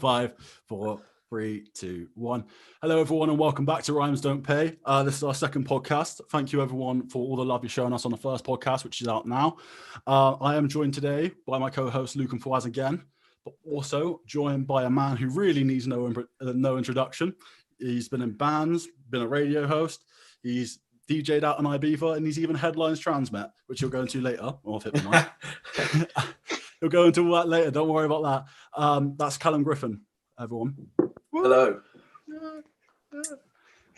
5, 4, 3, 2, 1. Hello, everyone, and welcome back to Rhymes Don't Pay. This is our second podcast. Thank you, everyone, for all the love you're showing us on the first podcast, which is out now. I am joined today by my co-host, Luke and Fawaz again, but also joined by a man who really needs no introduction. He's been in bands, been a radio host, he's DJ'd out in Ibiza, and he's even headlines Trnsmt, which you'll go into later. Oh, I've hit the mic. You'll go into all that later. Don't worry about that. That's Callum Griffin, everyone. Hello.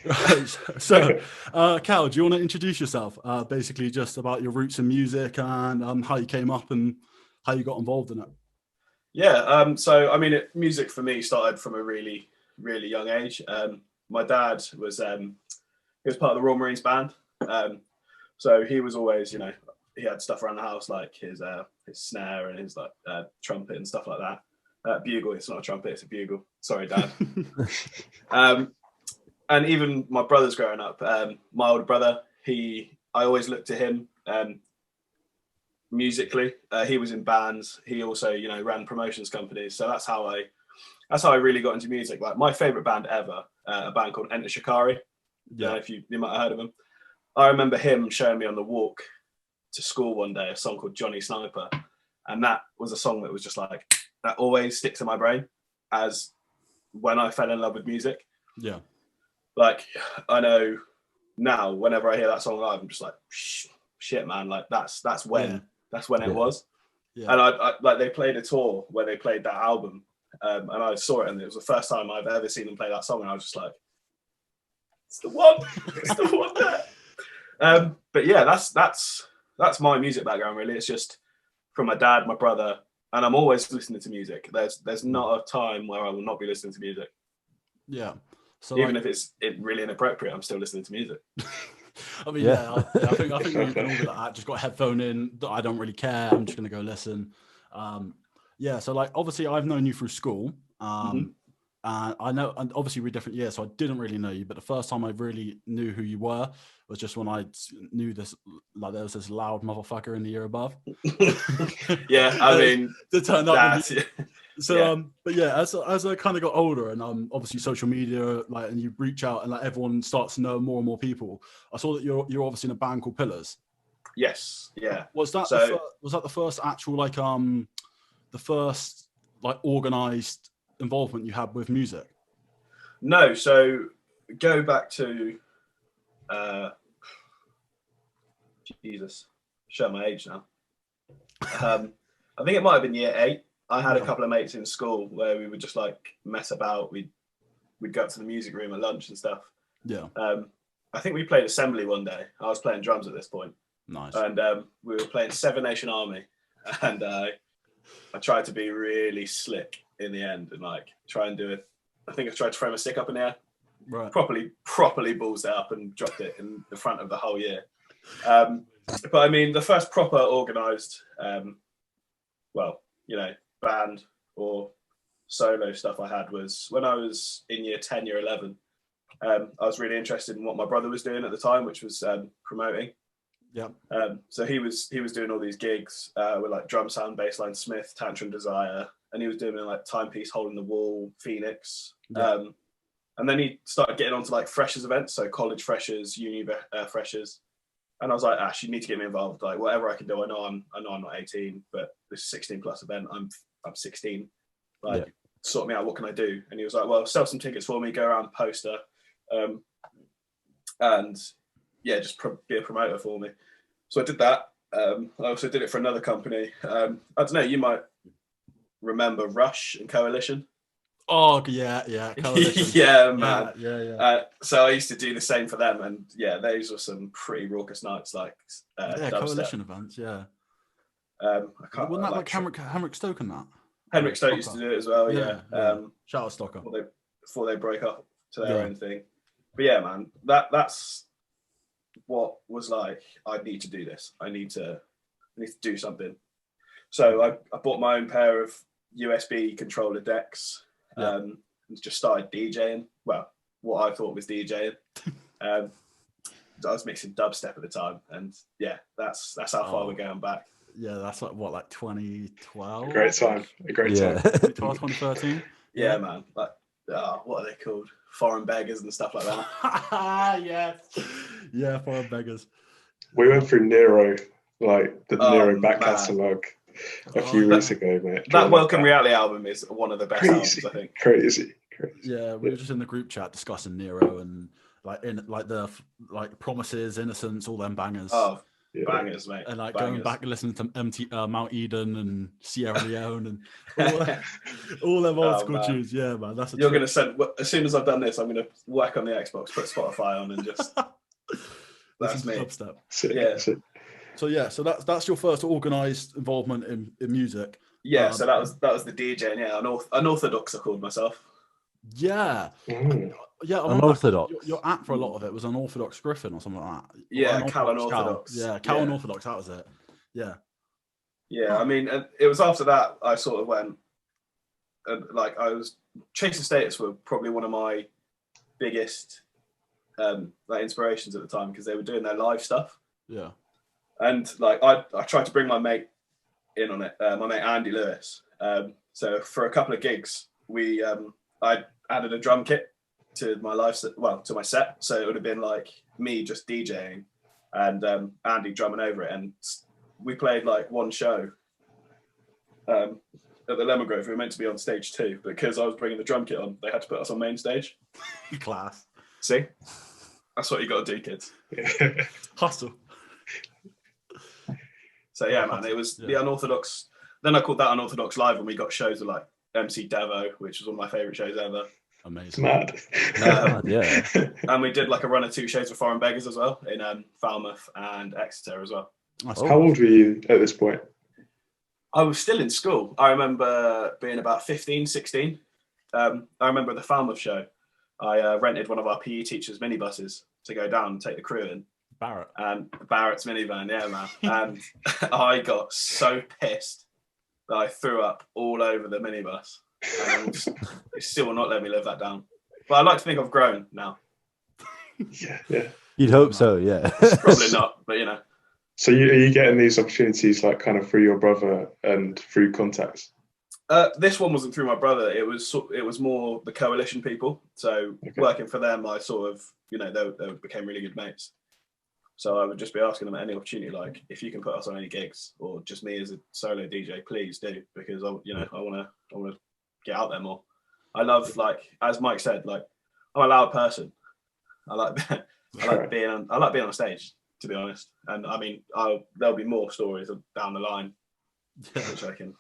Right. So, Cal, do you want to introduce yourself? Basically, just about your roots in music and how you came up and how you got involved in it. Yeah. Music for me started from a really, really young age. My dad was he was part of the Royal Marines band. So he was always, he had stuff around the house like his snare and his trumpet and stuff like that. Bugle. It's not a trumpet, it's a bugle. Sorry, Dad. And even my brothers growing up, my older brother, I always looked to him musically. He was in bands. He also, ran promotions companies. So that's how I really got into music. Like my favorite band ever, a band called Enter Shikari. Yeah, if you might have heard of him. I remember him showing me on the walk to school one day a song called Johnny Sniper, and that was a song that was just like that always sticks in my brain as when I fell in love with music. Yeah, like I know now whenever I hear that song live, I'm just like shit, man. Like that's when it was. Yeah. And I like they played a tour where they played that album, and I saw it, and it was the first time I've ever seen them play that song, and I was just like, it's the one. It's the one there. But yeah, that's my music background really. It's just from my dad, my brother, and I'm always listening to music. There's not a time where I will not be listening to music. Yeah. So even if it's really inappropriate, I'm still listening to music. I mean, I think we can all be like that. Just got a headphone in. I don't really care. I'm just gonna go listen. So like obviously I've known you through school. And I know, and obviously we're different years, so I didn't really know you. But the first time I really knew who you were was just when I knew this, like there was this loud motherfucker in the year above. Yeah, I mean, to turn up. So, yeah. But yeah, as I kind of got older, and obviously social media, like, and you reach out, and like everyone starts to know more and more people. I saw that you're obviously in a band called Pillars. Yes. Yeah. Was that the first actual the first organized involvement you had with music? No, so go back to Jesus, show my age now. I think it might have been year 8. I had a couple of mates in school where we would just like mess about. We'd go up to the music room at lunch and stuff. Yeah. I think we played assembly one day. I was playing drums at this point. Nice. And we were playing Seven Nation Army, and I tried to be really slick in the end and like try and do it. I think I tried to throw my stick up in the air, right? Properly balls it up and dropped it in the front of the whole year. But I mean, the first proper organised, band or solo stuff I had was when I was in year 10, year 11. I was really interested in what my brother was doing at the time, which was promoting. Yeah. So he was doing all these gigs with like Drum Sound, Bassline Smith, Tantrum Desire, and he was doing like Timepiece, Hole in the Wall, Phoenix. Yeah. And then he started getting onto like freshers events, so college freshers, uni freshers. And I was like, Ash, you need to get me involved. Like whatever I can do. I know I'm not 18, but this 16 plus event, I'm 16. Like sort me out. What can I do? And he was like, well, sell some tickets for me, go around poster, and yeah, just be a promoter for me. So I did that. I also did it for another company. I don't know, you might remember Rush and Coalition. Oh yeah, Coalition. Yeah, man. Yeah. So I used to do the same for them, and yeah, those were some pretty raucous nights. Like Coalition events. Yeah. Wasn't that like Henrik Stoke and that? Henrik Stoke used to do it as well. Yeah. Shout out Stoker. Before they broke up to their own thing. But yeah, man, that's what was like. I need to do this. I need to do something. So I bought my own pair of USB controller decks. And just started DJing. Well, what I thought was DJing. I was mixing dubstep at the time, and yeah, that's how far we're going back. Yeah, that's like 2012. A great time. 2012, 2013. Yeah, man. Like, what are they called? Foreign beggars and stuff like that. Yeah, foreign beggars. We went through Nero, like the Nero back catalogue a few weeks ago, mate. That Welcome Reality album is one of the best albums, I think. Crazy. Yeah, we were just in the group chat discussing Nero and like Promises, Innocence, all them bangers. Oh, bangers, mate. And like bangers. going back and listening to Mount Eden and Sierra Leone and all them old school tunes. Yeah, man, that's You're gonna send as soon as I've done this, I'm gonna whack on the Xbox, put Spotify on, and just that's me. Dubstep. Yeah. So that's your first organised involvement in music. Yeah, so that was the DJ, and yeah, unorthodox I called myself. Yeah. Yeah, Unorthodox. Your act for a lot of it was Unorthodox Griffin or something like that. Yeah, Cal Unorthodox. Yeah, Cal Unorthodox, that was it. Yeah. Yeah, I mean, it was after that I sort of went, like I was, Chasing Status were probably one of my biggest like inspirations at the time because they were doing their live stuff. Yeah. And like I tried to bring my mate in on it, my mate Andy Lewis. So for a couple of gigs, I added a drum kit to my to my set, so it would have been like me just DJing and Andy drumming over it, and we played like one show at the Lemon Grove. We were meant to be on stage 2, but because I was bringing the drum kit on, they had to put us on main stage. Class. See, that's what you got to do, kids. Hustle. So yeah, man, it was the Unorthodox. Then I called that Unorthodox Live, and we got shows with like MC Devo, which was one of my favourite shows ever. Amazing. Mad. Yeah. And we did like a run of 2 shows with Foreign Beggars as well in Falmouth and Exeter as well. How old were you at this point? I was still in school. I remember being about 15, 16. I remember the Falmouth show. I rented one of our PE teachers' minibuses to go down and take the crew in. Barrett's minivan, yeah, man. And I got so pissed that I threw up all over the minibus. And it still will not let me live that down. But I like to think I've grown now. Yeah. You'd hope so, yeah. Probably not, but you know. So are you getting these opportunities like kind of through your brother and through contacts? This one wasn't through my brother. It was more the coalition people. So working for them, I sort of, you know, they became really good mates. So I would just be asking them at any opportunity, like, if you can put us on any gigs or just me as a solo DJ, please do, because I want to get out there more. I love, like, as Mike said, like, I'm a loud person. I like being on stage, to be honest. And I mean, there'll be more stories down the line, which I can.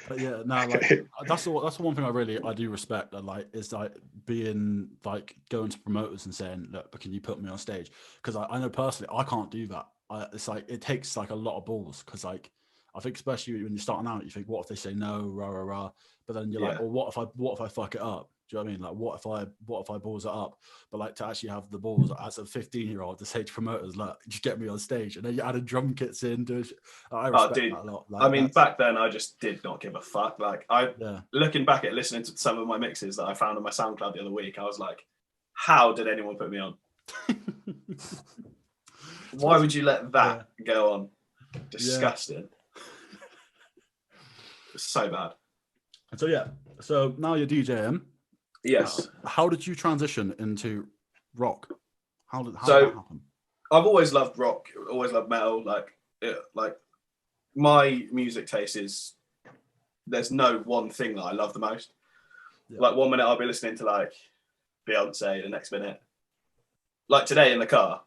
But yeah, no, like that's the one thing I do respect. Like, is like being like going to promoters and saying, look, but can you put me on stage? Because I know personally I can't do that. It's like it takes like a lot of balls. Because like I think especially when you're starting out, you think, what if they say no, rah rah rah. But then you're like, well, what if I fuck it up? Do you know what I mean? Like, what if I balls it up? But like to actually have the balls as a 15-year-old to say to promoters, look, just get me on stage, and then you added drum kits in. I respect that a lot. Like, I mean, back then I just did not give a fuck. Like looking back at listening to some of my mixes that I found on my SoundCloud the other week, I was like, how did anyone put me on? Why would you let that go on? Disgusting. It's so bad. So now you're DJing. Yes. How did you transition into rock? How did that happen? I've always loved rock, always loved metal. Like my music taste is, there's no one thing that I love the most. Yeah. Like one minute I'll be listening to like Beyonce, the next minute. Like today in the car,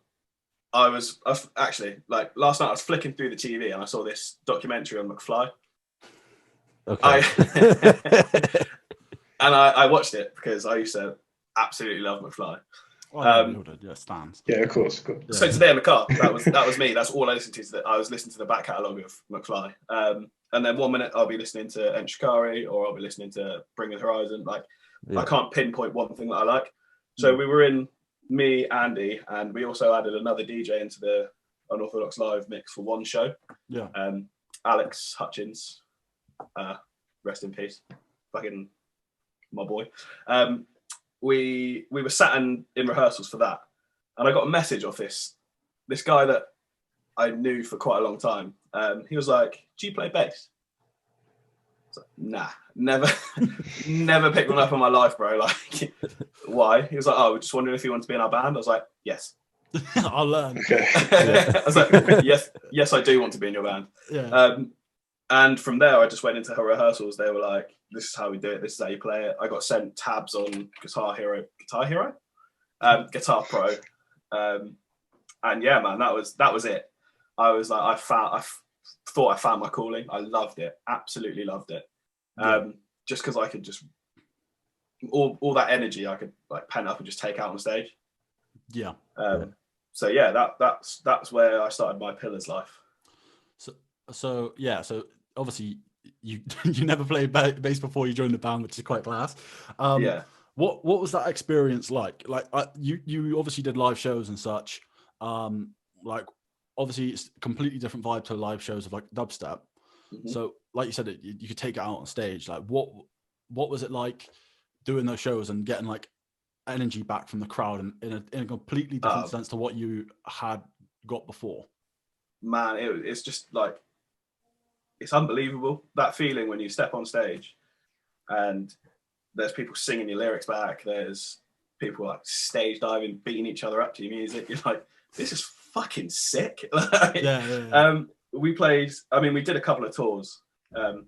I was actually, like last night I was flicking through the TV and I saw this documentary on McFly. Okay. And I watched it because I used to absolutely love McFly. Stands. Yeah, of course. Yeah. So today in the car, that was me. That's all I listened to. I was listening to the back catalogue of McFly. And then one minute I'll be listening to Ent Shikari, or I'll be listening to Bring Me the Horizon. Like I can't pinpoint one thing that I like. So we were in, me, Andy, and we also added another DJ into the Unorthodox Live mix for one show. Yeah. Alex Hutchins, rest in peace. Fucking my boy. We were sat in rehearsals for that, and I got a message off this guy that I knew for quite a long time. He was like, "Do you play bass?" like, nah, never never picked one up in my life, bro. Like, why? He was like, oh, we're just wondering if you want to be in our band. I was like, yes. I'll learn. Okay. I was like, yes, I do want to be in your band. Yeah. And from there, I just went into her rehearsals. They were like, this is how we do it. This is how you play it. I got sent tabs on Guitar Hero, Guitar Pro. And yeah, man, that was it. I was like, I thought I found my calling. I loved it. Absolutely loved it. Just because I could just, all that energy I could like pen up and just take out on stage. Yeah. So yeah, that's where I started my Pillars life. So obviously you never played bass before you joined the band, which is quite class. What was that experience like? Like you obviously did live shows and such. Like obviously it's completely different vibe to live shows of like dubstep. Mm-hmm. So like you said, you could take it out on stage. Like what was it like doing those shows and getting like energy back from the crowd and in a completely different sense to what you had got before? Man, it's just like, it's unbelievable, that feeling when you step on stage and there's people singing your lyrics back, there's people like stage diving, beating each other up to your music. You're like, this is fucking sick. We played, we did a couple of tours.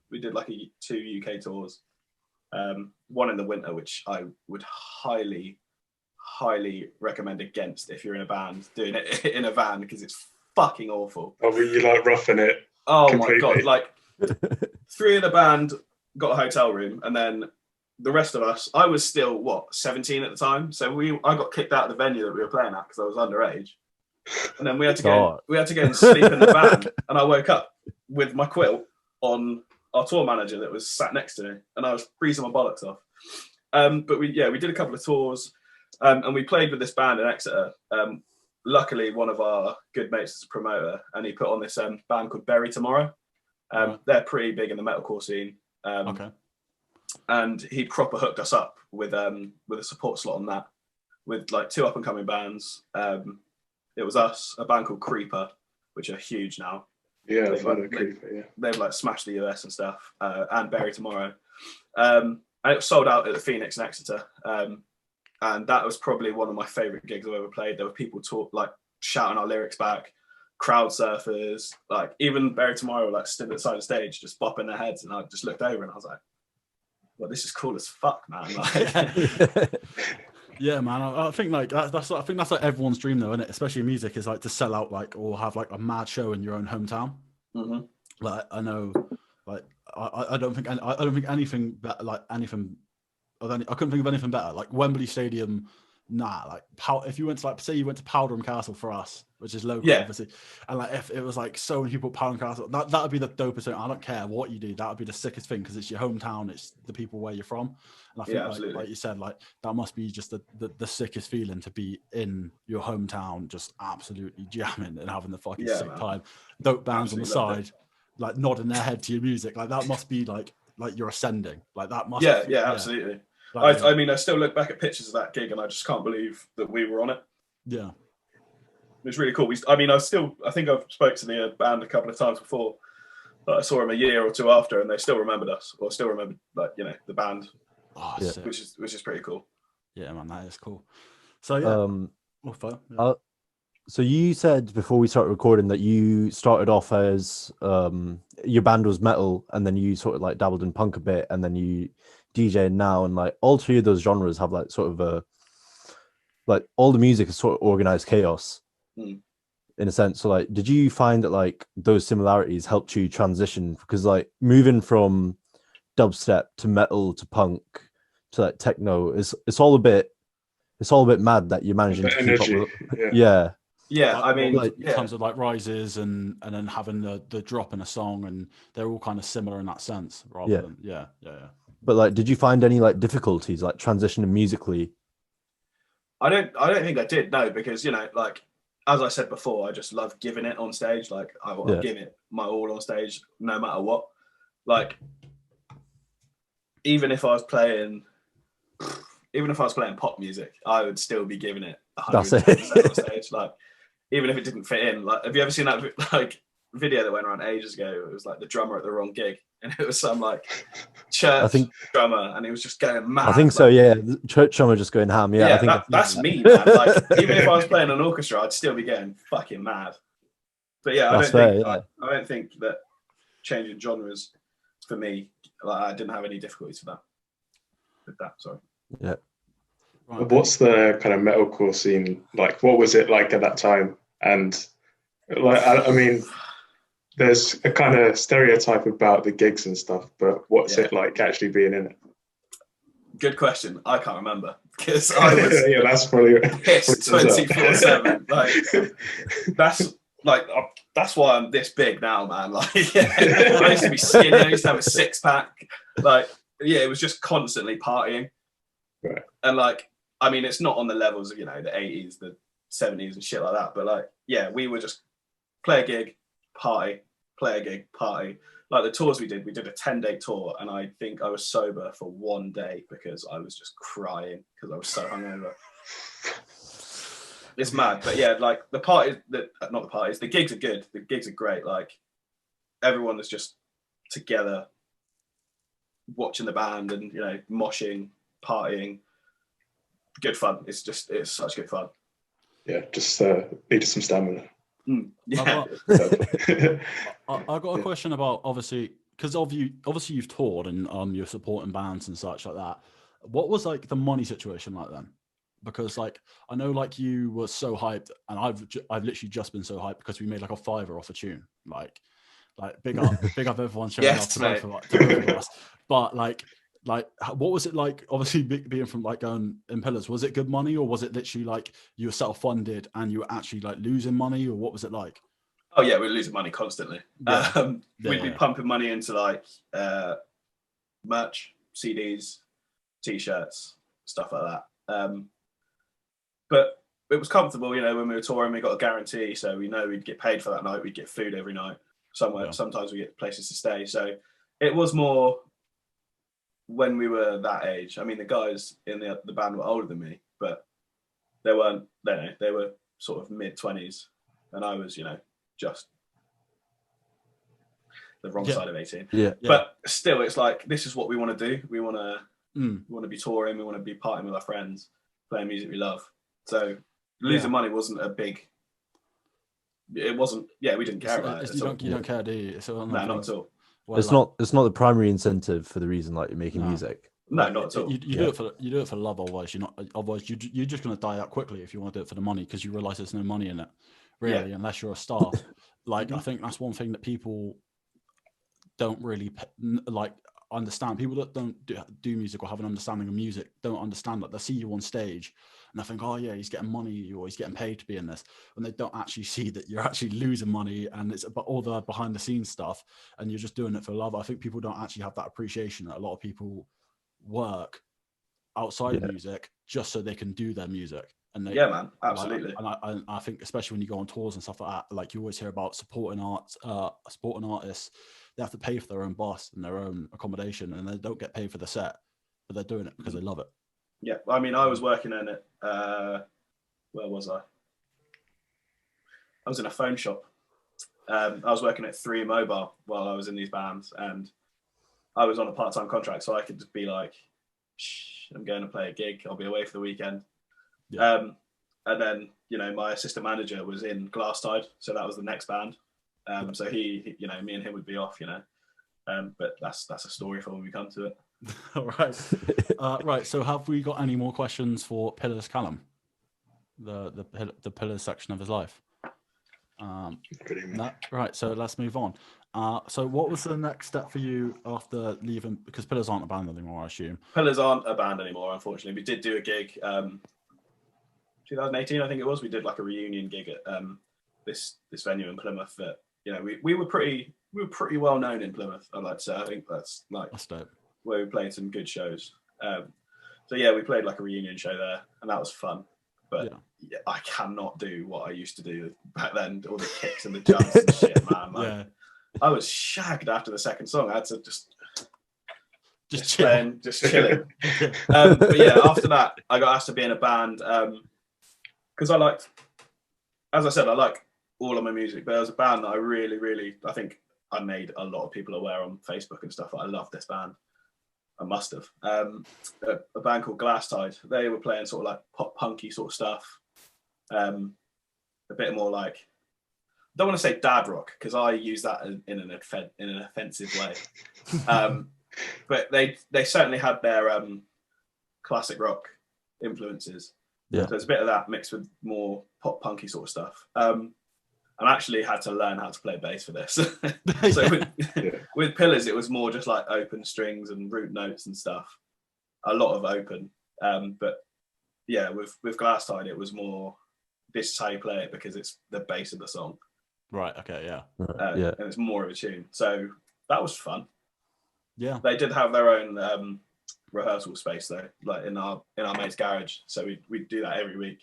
We did like 2 UK tours, one in the winter, which I would highly recommend against if you're in a band doing it in a van, because it's fucking awful. Oh, were you like roughing it? Oh completely? My god, like 3 of the band got a hotel room, and then the rest of us, I was still 17 at the time, so I got kicked out of the venue that we were playing at because I was underage, and then we had to go and sleep in the van, and I woke up with my quilt on our tour manager that was sat next to me, and I was freezing my bollocks off. But we did a couple of tours, and we played with this band in Exeter. Luckily, one of our good mates is a promoter, and he put on this band called Bury Tomorrow. They're pretty big in the metalcore scene. And he proper hooked us up with a support slot on that, with like 2 up and coming bands. It was us, a band called Creeper, which are huge now. Yeah, I've heard of Creeper. Yeah, they've like smashed the US and stuff. And Bury Tomorrow, and it was sold out at the Phoenix in Exeter. And that was probably one of my favorite gigs I've ever played. There were people shouting our lyrics back, crowd surfers, like even Bury Tomorrow, like stood at the side of the stage, just bopping their heads. And I just looked over and I was like, well, this is cool as fuck, man. Like, yeah, man. I think like that's like everyone's dream though, isn't it? Especially in music, is like to sell out or have like a mad show in your own hometown. Mm-hmm. Like I know, like I don't think anything better, like anything. I couldn't think of anything better. Like Wembley Stadium, like if you went to say you went to Powderham Castle for us, which is local, obviously, and like if it was like so many people at Powderham Castle, that would be the dopest thing. I don't care what you do, that would be the sickest thing, because it's your hometown, it's the people where you're from, and I think like you said, like that must be just the sickest feeling, to be in your hometown, just absolutely jamming and having the fucking sick time. Dope bands on the side, like nodding their head to your music, like that must be like you're ascending, like that must. Absolutely. I still look back at pictures of that gig and I just can't believe that we were on it. Yeah. It was really cool. I think I've spoke to the band a couple of times before, but I saw them a year or 2 after, and they still remembered us, or still remembered the band, which is pretty cool. Yeah, man, that is cool. So yeah. So you said before we started recording that you started off as your band was metal, and then you sort of like dabbled in punk a bit, and then you DJ now, and like all 3 of those genres have like sort of like all the music is sort of organized chaos in a sense. So like, did you find that like those similarities helped you transition? Because like moving from dubstep to metal to punk to like techno, it's all a bit mad that you're managing to keep up with. Yeah, in terms of like rises and then having the drop in a song, and they're all kind of similar in that sense, rather than But like, did you find any like difficulties like transitioning musically? I don't think I did, no, because like as I said before, I just love giving it on stage. Like I'll give it my all on stage, no matter what. Like even if I was playing pop music, I would still be giving it 110% on stage. Like even if it didn't fit in. Like, have you ever seen that? Like video that went around ages ago. It was like the drummer at the wrong gig, and it was some like church drummer, and he was just going mad. I think so. Yeah, the church drummer just going ham. Yeah, I think that's me, man. Like even if I was playing an orchestra, I'd still be going fucking mad. But yeah, I don't think that changing genres for me. Like I didn't have any difficulties with that. Sorry. Yeah. Right. What's the kind of metalcore scene like? What was it like at that time? And like, I mean, there's a kind of stereotype about the gigs and stuff, but what's it like actually being in it? Good question. I can't remember because I was that's probably pissed 24/7. That's why I'm this big now, man. Like I used to be skinny. I used to have a 6-pack. Like it was just constantly partying. Right. And like, I mean, it's not on the levels of, the 80s, the 70s and shit like that. But like, yeah, we were just play a gig, party, play a gig, party. Like the tours we did a 10-day tour. And I think I was sober for 1 day because I was just crying because I was so hungover. It's mad. But yeah, like the gigs are good. The gigs are great. Like everyone is just together watching the band and, moshing, partying. Good fun. It's such good fun. Yeah, just needed some stamina. Yeah. I got a question about, obviously, because obviously you've toured and you're supporting bands and such like that. What was like the money situation like then? Because like I know like you were so hyped, and I've literally just been so hyped because we made like a $5 off a tune. Like big up everyone showing up to both of us. But like what was it like, obviously being from like going in Pillars? Was it good money, or was it literally like you were self-funded and you were actually like losing money, or what was it like? Oh yeah, we were losing money constantly. We'd be pumping money into like merch, CDs, t-shirts, stuff like that. But it was comfortable, when we were touring, we got a guarantee, so we know we'd get paid for that night, we'd get food every night somewhere. Sometimes we get places to stay, so it was more when we were that age. I mean, the guys in the band were older than me, but they weren't. They were sort of mid-20s, and I was, just the wrong side of 18. Yeah. But still, it's like this is what we want to do. We want to be touring. We want to be partying with our friends, playing music we love. So losing money wasn't a big. It wasn't. Yeah, we didn't care about it. You don't care, do you? No, not at all. Well, it's not the primary incentive for the reason like you're making music. No, not at all. You do it for love. Otherwise, you're just going to die out quickly if you want to do it for the money, because you realize there's no money in it, really, unless you're a star. Like I think that's one thing that people don't really like understand. People that don't do music or have an understanding of music don't understand that. They see you on stage and they think, oh yeah, he's getting money or he's getting paid to be in this, and they don't actually see that you're actually losing money and it's about all the behind the scenes stuff, and you're just doing it for love. I think people don't actually have that appreciation that a lot of people work outside of music just so they can do their music. And yeah, man, absolutely. And I think especially when you go on tours and stuff like that, like you always hear about supporting artists, they have to pay for their own bus and their own accommodation, and they don't get paid for the set, but they're doing it because they love it. Yeah, I mean, I was working in it. Where was I? I was in a phone shop. I was working at 3 Mobile while I was in these bands, and I was on a part-time contract, so I could just be like, I'm going to play a gig. I'll be away for the weekend. Yeah. And then, my assistant manager was in Glasstide, so that was the next band. So he, me and him would be off, but that's a story for when we come to it. All right. Right. So have we got any more questions for Pillars Callum? The Pillars section of his life. No? Right. So let's move on. So what was the next step for you after leaving? Because Pillars aren't a band anymore, I assume. Pillars aren't a band anymore, unfortunately. We did do a gig, 2018, I think it was. We did like a reunion gig at this venue in Plymouth. That we were pretty well known in Plymouth. I'd like to say. I think that's dope. Where we played some good shows. So yeah, we played like a reunion show there, and that was fun. But yeah, I cannot do what I used to do back then. All the kicks and the jumps and shit, man. Like, I was shagged after the second song. I had to just chilling. But yeah, after that, I got asked to be in a band because I like all of my music, but there was a band that I really, I think I made a lot of people aware on Facebook and stuff. I love this band. I must have. A band called Glasstide. They were playing sort of like pop punky sort of stuff. A bit more like, I don't want to say dad rock because I use that in an offensive way. But they certainly had their classic rock influences. Yeah. So there's a bit of that mixed with more pop punky sort of stuff. And actually had to learn how to play bass for this. So with Pillars, it was more just like open strings and root notes and stuff. A lot of open. But yeah, with Glasstide, it was more, this is how you play it because it's the bass of the song. Right. Okay. Yeah. And it's more of a tune. So that was fun. Yeah. They did have their own rehearsal space though, like in our mate's garage. So we'd do that every week.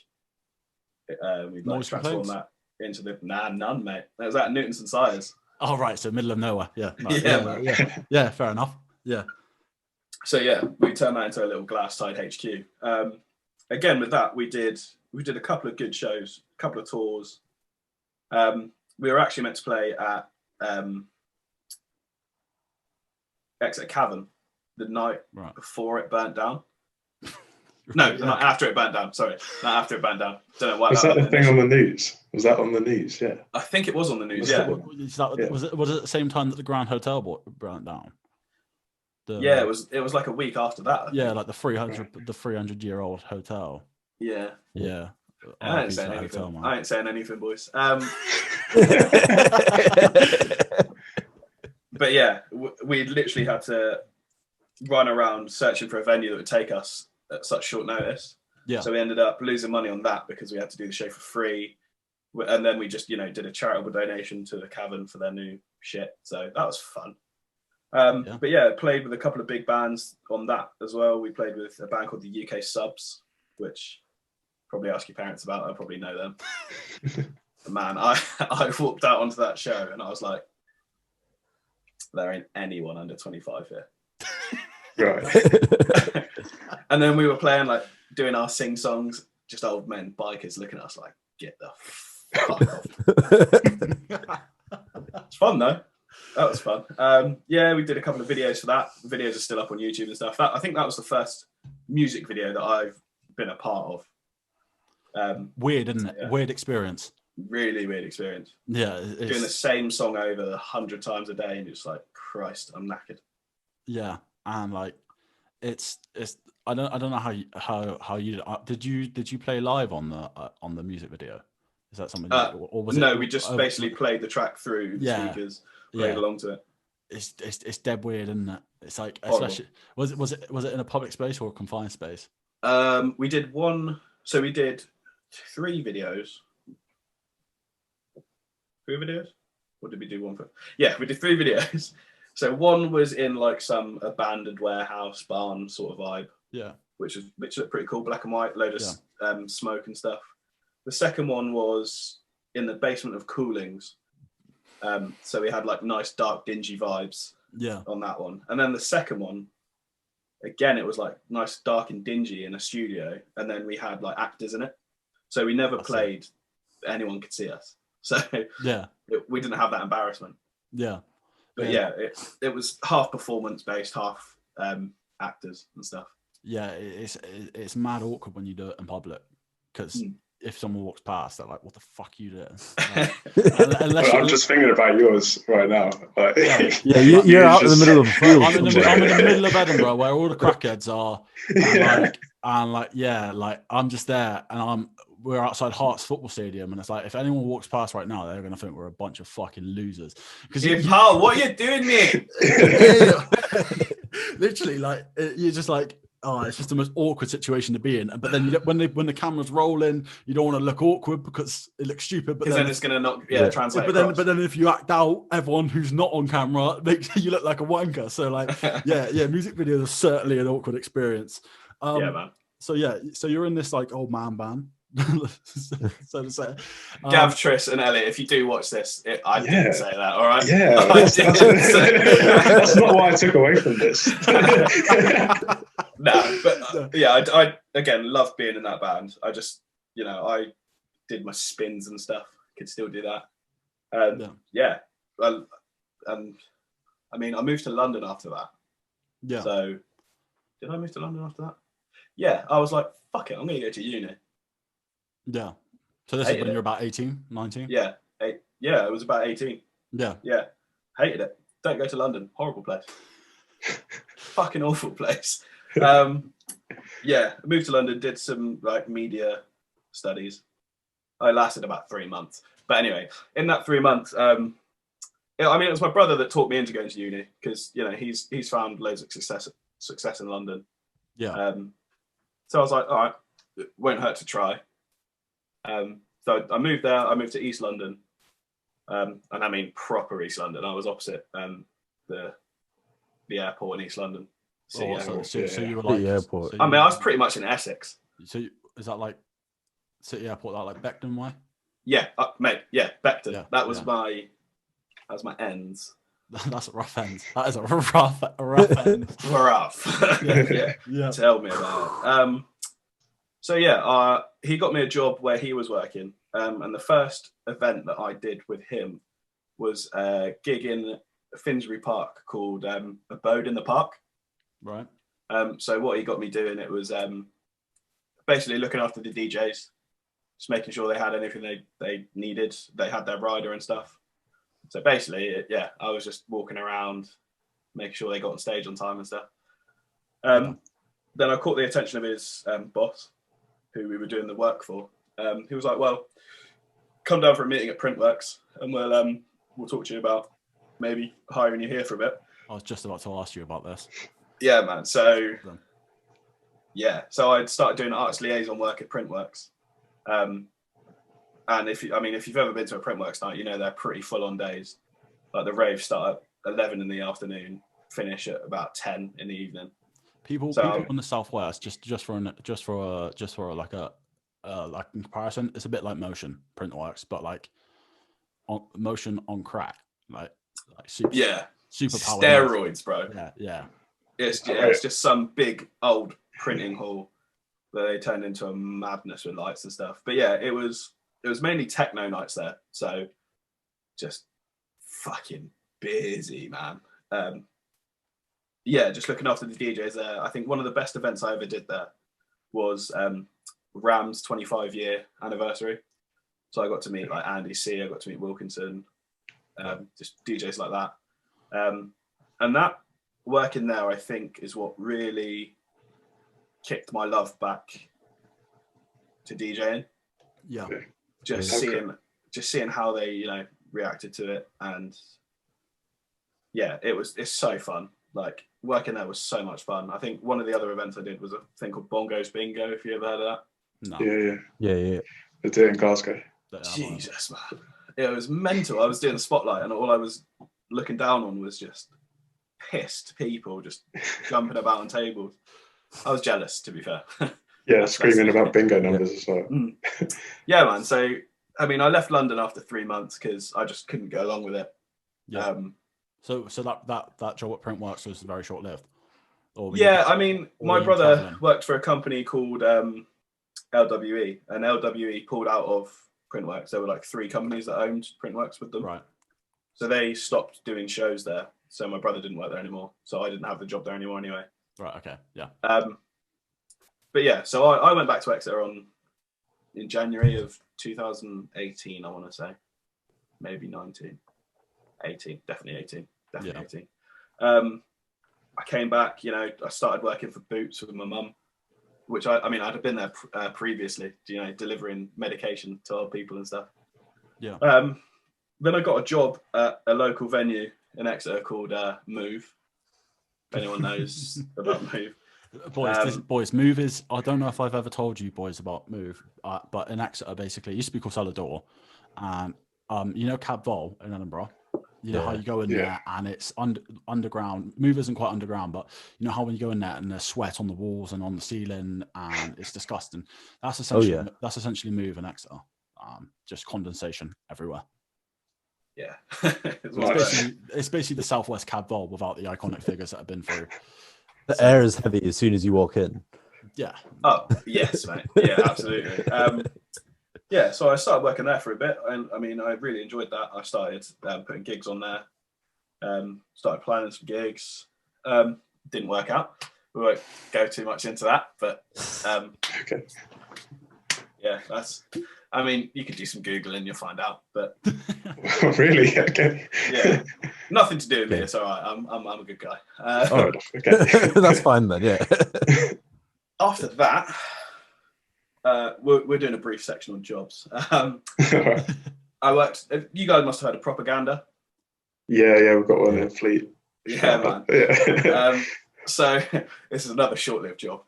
We'd like transform that into the none, mate. That was at Newton St Sires. Oh right, so middle of nowhere. Yeah. Right. Yeah, fair enough. Yeah. So yeah, we turned that into a little Glasstide HQ. Again, with that, we did a couple of good shows, a couple of tours. We were actually meant to play at Exeter Cavern the night before it burnt down. No, the night after it burnt down. Sorry, not after it burnt down. Don't know why. Was that the thing on the news? Was that on the news? Yeah. I think it was on the news. Was it at the same time that the Grand Hotel burnt down? It was like a week after that. Yeah, like the 300-year-old hotel. Yeah. Yeah. I ain't saying anything. Hotel, I ain't saying anything, boys. But yeah, we literally had to run around searching for a venue that would take us at such short notice. Yeah. So we ended up losing money on that because we had to do the show for free. And then we just, did a charitable donation to the Cavern for their new shit. So that was fun. But yeah, played with a couple of big bands on that as well. We played with a band called the UK Subs, which probably ask your parents about. I probably know them. Man, I walked out onto that show and I was like, there ain't anyone under 25 here. Right. And then we were playing, like, doing our sing songs, just old men, bikers looking at us like, get the fuck off. It's fun though. That was fun. Yeah, we did a couple of videos for that. The videos are still up on YouTube and stuff. I think that was the first music video that I've been a part of. Weird, isn't it? Yeah. Weird experience. Really weird experience. Yeah. Doing the same song over 100 times a day and you're just like, Christ, I'm knackered. Yeah. And like, it's I don't know how you did you play live on the music video? Is that something or was no, we just basically played the track through the speakers, played along to it. It's dead weird, isn't it? It's like, horrible. Especially was it in a public space or a confined space? We did we did 3 videos. 3 videos? What did we do one for? Yeah, we did 3 videos. So one was in like some abandoned warehouse barn sort of vibe. Yeah. Which looked pretty cool, black and white, load of smoke and stuff. The second one was in the basement of Coolings. So we had like nice dark dingy vibes on that one. And then the second one, again, it was like nice dark and dingy in a studio. And then we had like actors in it. So we never played anyone could see us. So we didn't have that embarrassment. Yeah. But yeah, it was half performance based, half actors and stuff. Yeah, it's mad awkward when you do it in public because if someone walks past, they're like, "What the fuck are you doing?" Like, I'm just thinking about yours right now. Like, you're out in the middle of the field. I'm in the middle of Edinburgh where all the crackheads are, and I'm just there, and we're outside Hearts football stadium, and it's like if anyone walks past right now, they're gonna think we're a bunch of fucking losers. Because pal, what are you doing, mate? Literally, like you're just like, oh, it's just the most awkward situation to be in. But then when the camera's rolling, you don't want to look awkward because it looks stupid. But then it's gonna not translate. But then if you act out, everyone who's not on camera makes you look like a wanker. So like, music videos are certainly an awkward experience. Man. So you're in this like old man band. So to say, Gav, Tris, and Elliot, if you do watch this, I didn't say that. All right. Yeah, that's not what I took away from this. No, but I again loved being in that band. I just, I did my spins and stuff could still do that. Well, I mean, I moved to London after that. Yeah. So, did I move to London after that? Yeah, I was like, fuck it, I'm going to go to uni. Yeah. So this is when you're about 18, 19? Yeah. Yeah, it was about 18. Yeah. Yeah. Hated it. Don't go to London. Horrible place. Fucking awful place. Yeah, I moved to London, did some like media studies. I lasted about 3 months. But anyway, in that 3 months, I mean, it was my brother that taught me into going to uni because, you know, he's found loads of success in London. Yeah. So I was like, all right, it won't hurt to try. So I moved there. I moved to East London. And I mean proper East London. I was opposite the airport in East London. So you were City like Airport. I mean, I was pretty much in Essex. So is that like City Airport, that like Beckton way? Yeah, mate. Yeah, Beckton. Yeah, that was my ends. That's a rough end. That is a rough end. Rough. Yeah. Tell me about it. So yeah, he got me a job where he was working. And the first event that I did with him was a gig in Finsbury Park called Abode in the Park. Right. So what he got me doing, it was basically looking after the DJs, just making sure they had anything they needed. They had their rider and stuff. So basically, I was just walking around, making sure they got on stage on time and stuff. Then I caught the attention of his boss, who we were doing the work for. He was like, well, come down for a meeting at Printworks and we'll talk to you about maybe hiring you here for a bit. I was just about to ask you about this. Yeah, man. So I'd started doing artist liaison work at Printworks. And if you've ever been to a Printworks night, you know they're pretty full on days. Like the raves start at 11 in the afternoon, finish at about 10 in the evening. People in the Southwest, just for like a in comparison, it's a bit like Motion Printworks, but like Motion on crack, like super powered steroids, bro. Yeah. It's just some big old printing hall that they turned into a madness with lights and stuff. But yeah, it was mainly techno nights there, so just fucking busy, man. Just looking after the DJs there. I think one of the best events I ever did there was Ram's 25-year anniversary. So I got to meet like Andy C, I got to meet Wilkinson, just DJs like that. And that working there, I think, is what really kicked my love back to DJing. Yeah. Just seeing how they, reacted to it. And yeah, it's so fun. Like working there was so much fun. I think one of the other events I did was a thing called Bongos Bingo, if you ever heard of that. No. Yeah. They do it in Glasgow. Jesus, man. It was mental. I was doing the spotlight and all I was looking down on was just pissed people just jumping about on tables. I was jealous, to be fair. Yeah, screaming about bingo numbers as well. Yeah, man. So, I mean, I left London after 3 months because I just couldn't go along with it. Yeah. So that job at Printworks was very short lived. I mean, my brother worked for a company called LWE, and LWE pulled out of Printworks. There were like 3 companies that owned Printworks with them. Right. So they stopped doing shows there. So my brother didn't work there anymore. So I didn't have the job there anymore anyway. Right. Okay. Yeah. But yeah, so I went back to Exeter in January of 2018, I want to say. Maybe 19. 18. Definitely 18. Definitely 18. I came back, I started working for Boots with my mum, which I'd have been there previously, delivering medication to old people and stuff. Yeah. Then I got a job at a local venue in Exeter called Move. If anyone knows about Move. Boys, Move is, I don't know if I've ever told you boys about Move, but in Exeter, basically, it used to be called Cellar Door. And, Cab Vol in Edinburgh? You know how you go in there and it's underground. Move isn't quite underground, but you know how when you go in there and there's sweat on the walls and on the ceiling and it's disgusting. That's essentially Move in Exeter. Just condensation everywhere. Yeah. It's basically the Southwest Cab Vol without the iconic figures that have been through. The air is heavy as soon as you walk in. Yeah. Oh, yes, mate. Yeah, absolutely. yeah, so I started working there for a bit, and I mean, I really enjoyed that. I started putting gigs on there, started planning some gigs. Didn't work out. We won't go too much into that, but Okay. yeah, that's. I mean, you could do some Googling, you'll find out. But Really? Okay. yeah, nothing to do with me. Okay. It's all right. I'm a good guy. Oh, okay. That's fine then. Yeah. After that, we're doing a brief section on jobs. I worked. You guys must have heard of Propaganda. Yeah, we've got one in Fleet. Yeah, man. Yeah. So this is another short-lived job.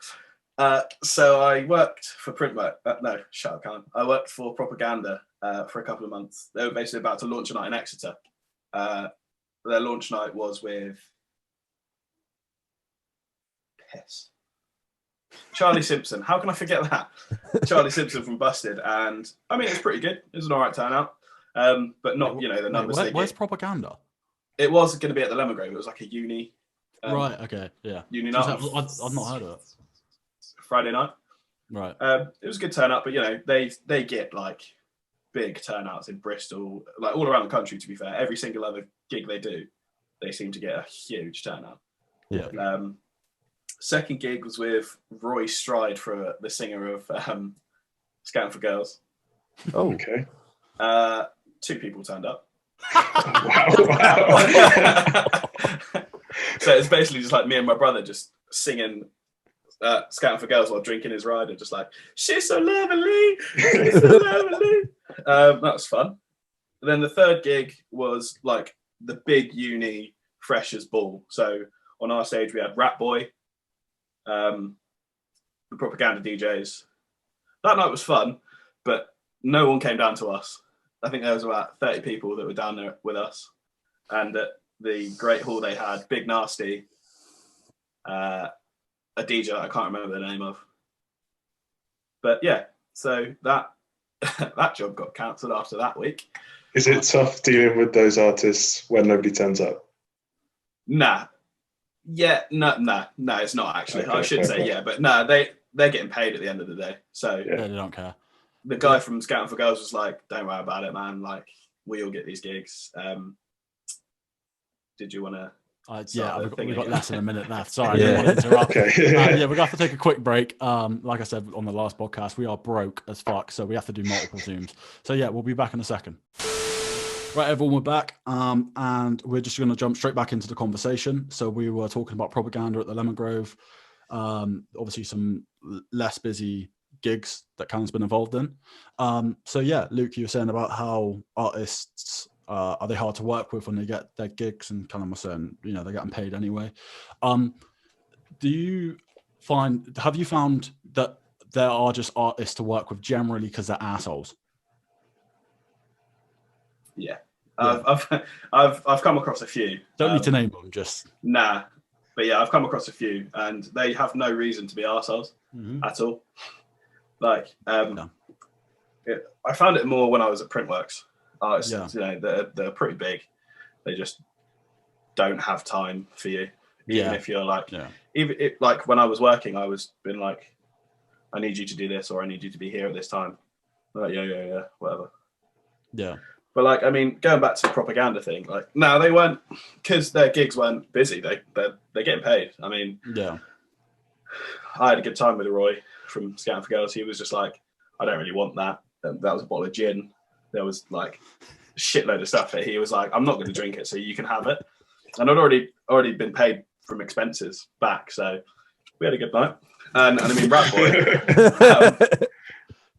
So I worked for Printwork. No, shut up, Callum. I worked for Propaganda for a couple of months. They were basically about to launch a night in Exeter. Their launch night was with piss. Charlie Simpson. How can I forget that? Charlie Simpson from Busted. And I mean, it's pretty good. It was an all right turnout. But not, the numbers they Where's get. Propaganda? It was going to be at the Lemon Grove. It was like a uni. Right, okay, yeah. Uni night. I've not heard of it. Friday night. Right. It was a good turnout, but they get like big turnouts in Bristol, like all around the country. To be fair, every single other gig they do, they seem to get a huge turnout. Yeah. Second gig was with Roy Stride, for the singer of Scouting for Girls. Oh, Okay. 2 people turned up. Wow. So it's basically just like me and my brother just singing Scouting for Girls while drinking his rider, just like, she's so lovely, she's so lovely. That was fun. And then the third gig was like the big uni freshers ball. So on our stage we had Rat Boy, the Propaganda DJs. That night was fun, but no one came down to us. I think there was about 30 people that were down there with us. And at the Great Hall they had Big Nasty, a DJ that I can't remember the name of. But yeah, so that that job got cancelled after that week. Is it tough dealing with those artists when nobody turns up? Nah. Yeah, no, it's not actually. Okay, I should say yeah, but no, they're getting paid at the end of the day. So Yeah, they don't care. the guy from Scouting for Girls was like, don't worry about it, man. Like, we all get these gigs. Did you want to? We've got less than a minute left. Sorry, Yeah. I didn't want to interrupt. Okay. Yeah, we're going to have to take a quick break. Like I said on the last podcast, we are broke as fuck, so we have to do multiple Zooms. So yeah, we'll be back in a second. Right, everyone, we're back, and we're just going to jump straight back into the conversation. So we were talking about Propaganda at the Lemon Grove. Obviously, some less busy gigs that Callum's been involved in. So yeah, Luke, you were saying about how artists are they hard to work with when they get their gigs, and Callum was saying, they're getting paid anyway. Have you found that there are just artists to work with generally because they're assholes? Yeah. I've come across a few. Don't need to name them, just Nah. But yeah, I've come across a few, and they have no reason to be arseholes at all. Like, I found it more when I was at Printworks. Artists, they're pretty big. They just don't have time for you. Even if you're like, like when I was working, I was been like, I need you to do this, or I need you to be here at this time. I'm like, yeah, whatever. Yeah. But like, I mean, going back to the Propaganda thing, like, no, they weren't, because their gigs weren't busy. They're getting paid. I mean, yeah, I had a good time with Roy from Scouting for Girls. He was just like, I don't really want that. And that was a bottle of gin. There was like a shitload of stuff that he was like, I'm not going to drink it, so you can have it. And I'd already been paid from expenses back, so we had a good night. And I mean,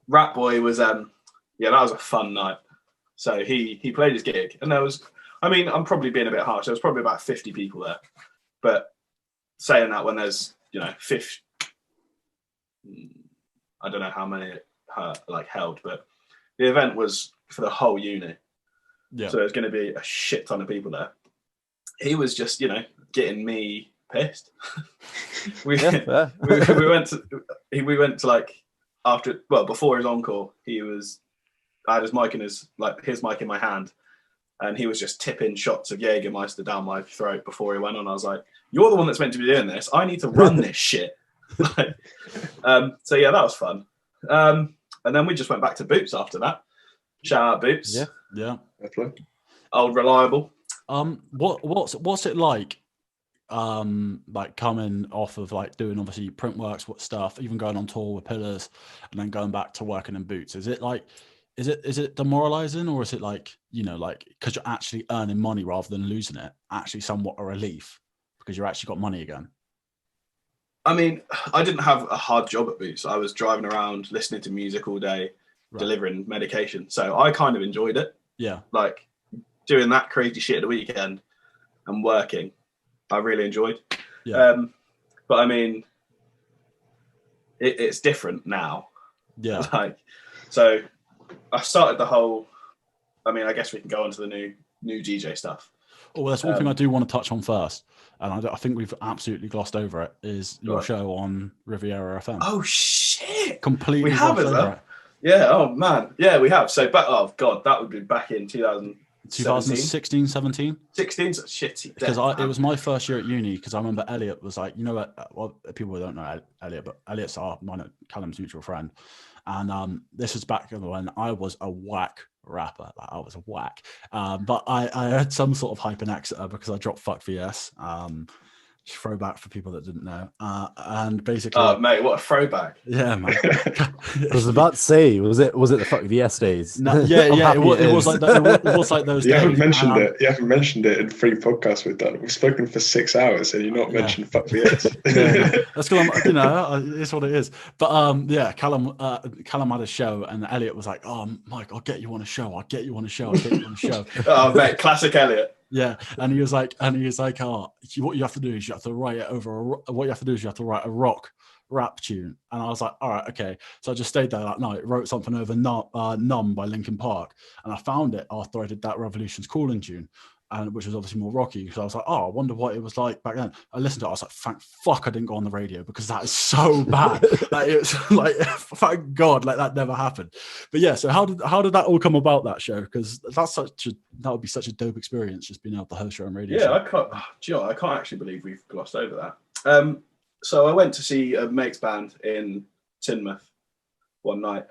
Rat Boy was that was a fun night. So he played his gig, and there was, I mean, I'm probably being a bit harsh. There was probably about 50 people there, but saying that when there's 50, I don't know how many held, but the event was for the whole uni. Yeah. So there's going to be a shit ton of people there. He was just getting me pissed. we went to like before his encore, I had his mic his mic in my hand, and he was just tipping shots of Jägermeister down my throat before he went on. I was like, you're the one that's meant to be doing this. I need to run this shit. So yeah, that was fun. And then we just went back to Boots after that. Shout out Boots. Yeah. Old reliable. What's it like coming off of like doing obviously print works, what stuff, even going on tour with Pillars and then going back to working in Boots? Is it demoralizing, or is it like, you know, like because you're actually earning money rather than losing it, actually somewhat a relief because you're actually got money again? I mean, I didn't have a hard job at Boots. I was driving around listening to music all day, delivering medication. So I kind of enjoyed it. Yeah. Like doing that crazy shit at the weekend and working, I really enjoyed. Yeah. But I mean, it's different now. Yeah. Like, so I started the whole, I mean, I guess we can go on to the new DJ stuff. Oh, well, there's one thing I do want to touch on first, and I think we've absolutely glossed over it, is your show on Riviera FM. Oh, shit. Completely we have, glossed over it. Yeah, oh, man. Yeah, we have. So, oh, God, that would be back in 2016, 17? 16, so shitty. Because it was my first year at uni, because I remember Elliot was like, you know what, well, people don't know Elliot, but Elliot's Callum's mutual friend. And this was back when I was a whack rapper. Like, I was a whack. But I had some sort of hype in Exeter because I dropped Fuck VS. Throwback for people that didn't know. And basically, oh mate, what a throwback! Yeah, man. I was about to say, was it the Fuck VS days? No, yeah, it was like that. It was like those. You haven't mentioned it. You haven't mentioned it in 3 podcasts we've done. We've spoken for 6 hours, and you've not mentioned Fuck VS. That's because I'm, you know, it's what it is. But yeah, Callum had a show, and Elliot was like, "Oh, Mike, I'll get you on a show. I'll get you on a show. I'll get you on a show." Oh, mate, classic Elliot. Yeah, and he was like, "Oh, what you have to do is you have to write it over. What you have to do is you have to write a rock rap tune." And I was like, "All right, okay." So I just stayed there that night, wrote something over "Numb" by Linkin Park, and I found it after I did that Revolution's Calling tune, and which was obviously more rocky. So I was like, "Oh, I wonder what it was like back then." I listened to it. I was like, "Thank fuck I didn't go on the radio because that is so bad." Like, it's like, thank God, like that never happened. But yeah, so how did that all come about, that show? Because that would be such a dope experience, just being able to host your own radio show. I can't actually believe we've glossed over that. So I went to see a mate's band in Trnsmt one night.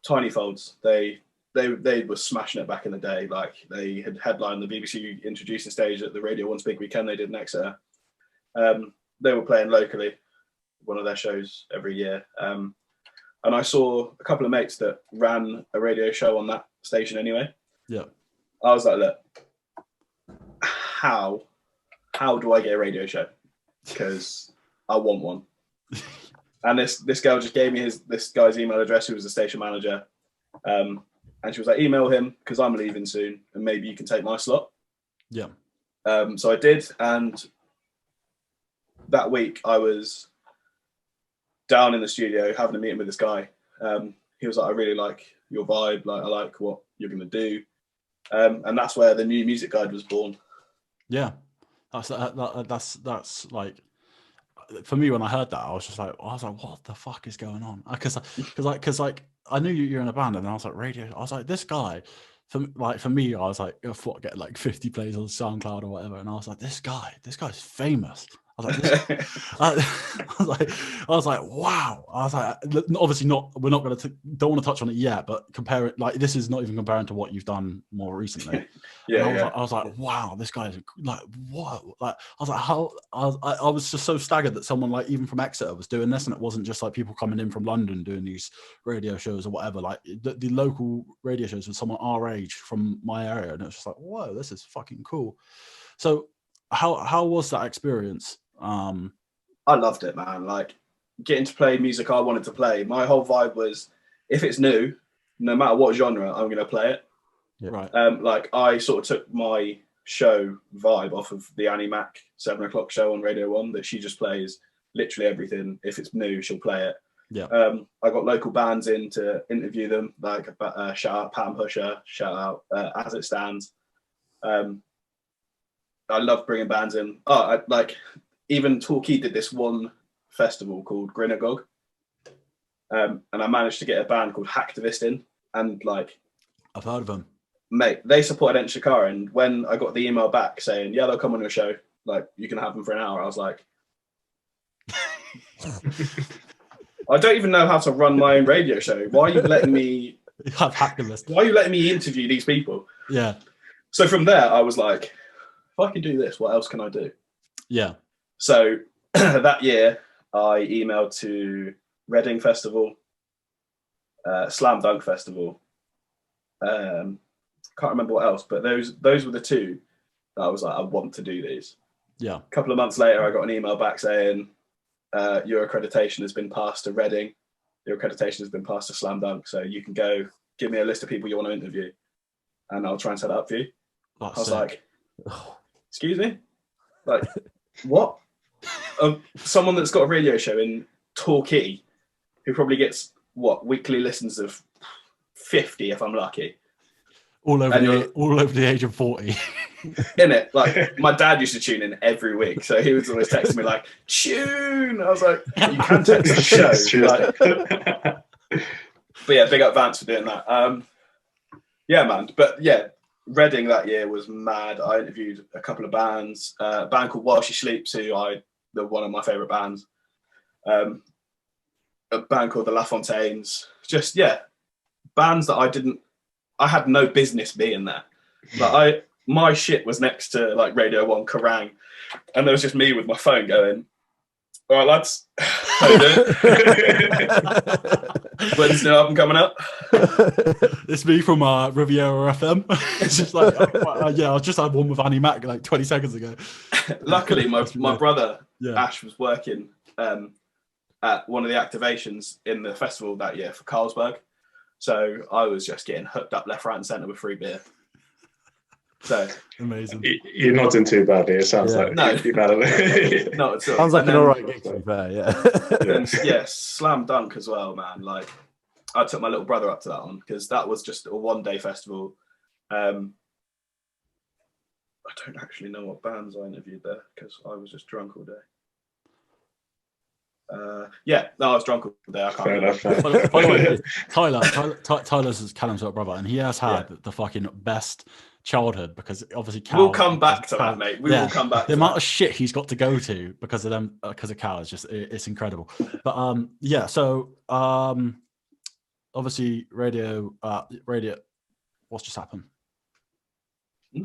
Tiny Folds. They were smashing it back in the day. Like, they had headlined the BBC introducing stage at the Radio 1's big weekend they did in Exeter. They were playing locally, one of their shows every year. And I saw a couple of mates that ran a radio show on that station anyway. Yeah. I was like, look, how do I get a radio show? Because I want one. And this girl just gave me this guy's email address, who was the station manager. And she was like, email him because I'm leaving soon and maybe you can take my slot. Yeah. So I did. And that week I was down in the studio having a meeting with this guy. He was like, I really like your vibe. Like, I like what you're going to do. And that's where the new music guide was born. Yeah. That's like, for me, when I heard that, I was like, what the fuck is going on? Because I knew you're in a band, and I was like, radio. I was like, this guy, for me, I was like, what, get like 50 plays on SoundCloud or whatever, and I was like, this guy's famous. I was like, I was like, wow. I was like, obviously not. We're not going to don't want to touch on it yet, but compare it. Like, this is not even comparing to what you've done more recently. I was like, wow, this guy is like, what? Like, I was like, how? I was just so staggered that someone like even from Exeter was doing this, and it wasn't just like people coming in from London doing these radio shows or whatever. Like the local radio shows with someone our age from my area, and it was just like, whoa, this is fucking cool. So how was that experience? I loved it, man. Like, getting to play music I wanted to play. My whole vibe was, if it's new, no matter what genre, I'm going to play it. Yeah. Right. Like, I sort of took my show vibe off of the Annie Mac 7 o'clock show on Radio 1, that she just plays literally everything. If it's new, she'll play it. Yeah. I got local bands in to interview them, like shout out Pam Pusher, shout out As It Stands. I love bringing bands in. Even Torquay did this one festival called Grinnagog. And I managed to get a band called Hacktivist in. And like, I've heard of them. Mate, they supported Ent Shakara. And when I got the email back saying, yeah, they'll come on your show, like, you can have them for an hour, I was like, I don't even know how to run my own radio show. Why are you letting me? I've hacked the list. Why are you letting me interview these people? Yeah. So from there, I was like, if I can do this, what else can I do? Yeah. So that year, I emailed to Reading Festival, Slam Dunk Festival. Can't remember what else, but those were the two that I was like, I want to do these. Yeah. A couple of months later, I got an email back saying, your accreditation has been passed to Reading. Your accreditation has been passed to Slam Dunk. So you can go give me a list of people you want to interview and I'll try and set it up for you. That's I was sick. like, excuse me? Like, what? Someone that's got a radio show in Torquay who probably gets, weekly listens of 50 if I'm lucky. All over the age of 40. In it, like my dad used to tune in every week, so he was always texting me like, "Tune." I was like, "You can text the show." Like, but yeah, big up Vance for doing that. Yeah, man. But yeah, Reading that year was mad. I interviewed a couple of bands. A band called While She Sleeps, they're one of my favorite bands. A band called the La Fontaines. Just bands that I had no business being there. Like my shit was next to like Radio 1 Kerrang, and there was just me with my phone going, "All right, lads, how you doing? When's the new album coming out?" It's me from Riviera FM. It's just like, I just had one with Annie Mac like 20 seconds ago. Luckily, my brother Ash was working at one of the activations in the festival that year for Carlsberg, so I was just getting hooked up left, right, and centre with free beer. So amazing. You're nodding too badly. It sounds like no, you'd be bad at it. not at all. Sounds like an alright gig, to be fair. Yeah. And Slam Dunk as well, man. Like I took my little brother up to that one because that was just a one-day festival. I don't actually know what bands I interviewed there because I was just drunk all day. I was drunk all day. I can't remember. By the way, Tyler's Callum's little brother, and he has had the fucking best childhood because obviously Cal. We'll come back to that, mate. We will come back. The amount of shit he's got to go to because of them, because of Cal, is just it's incredible. But so obviously radio. What's just happened?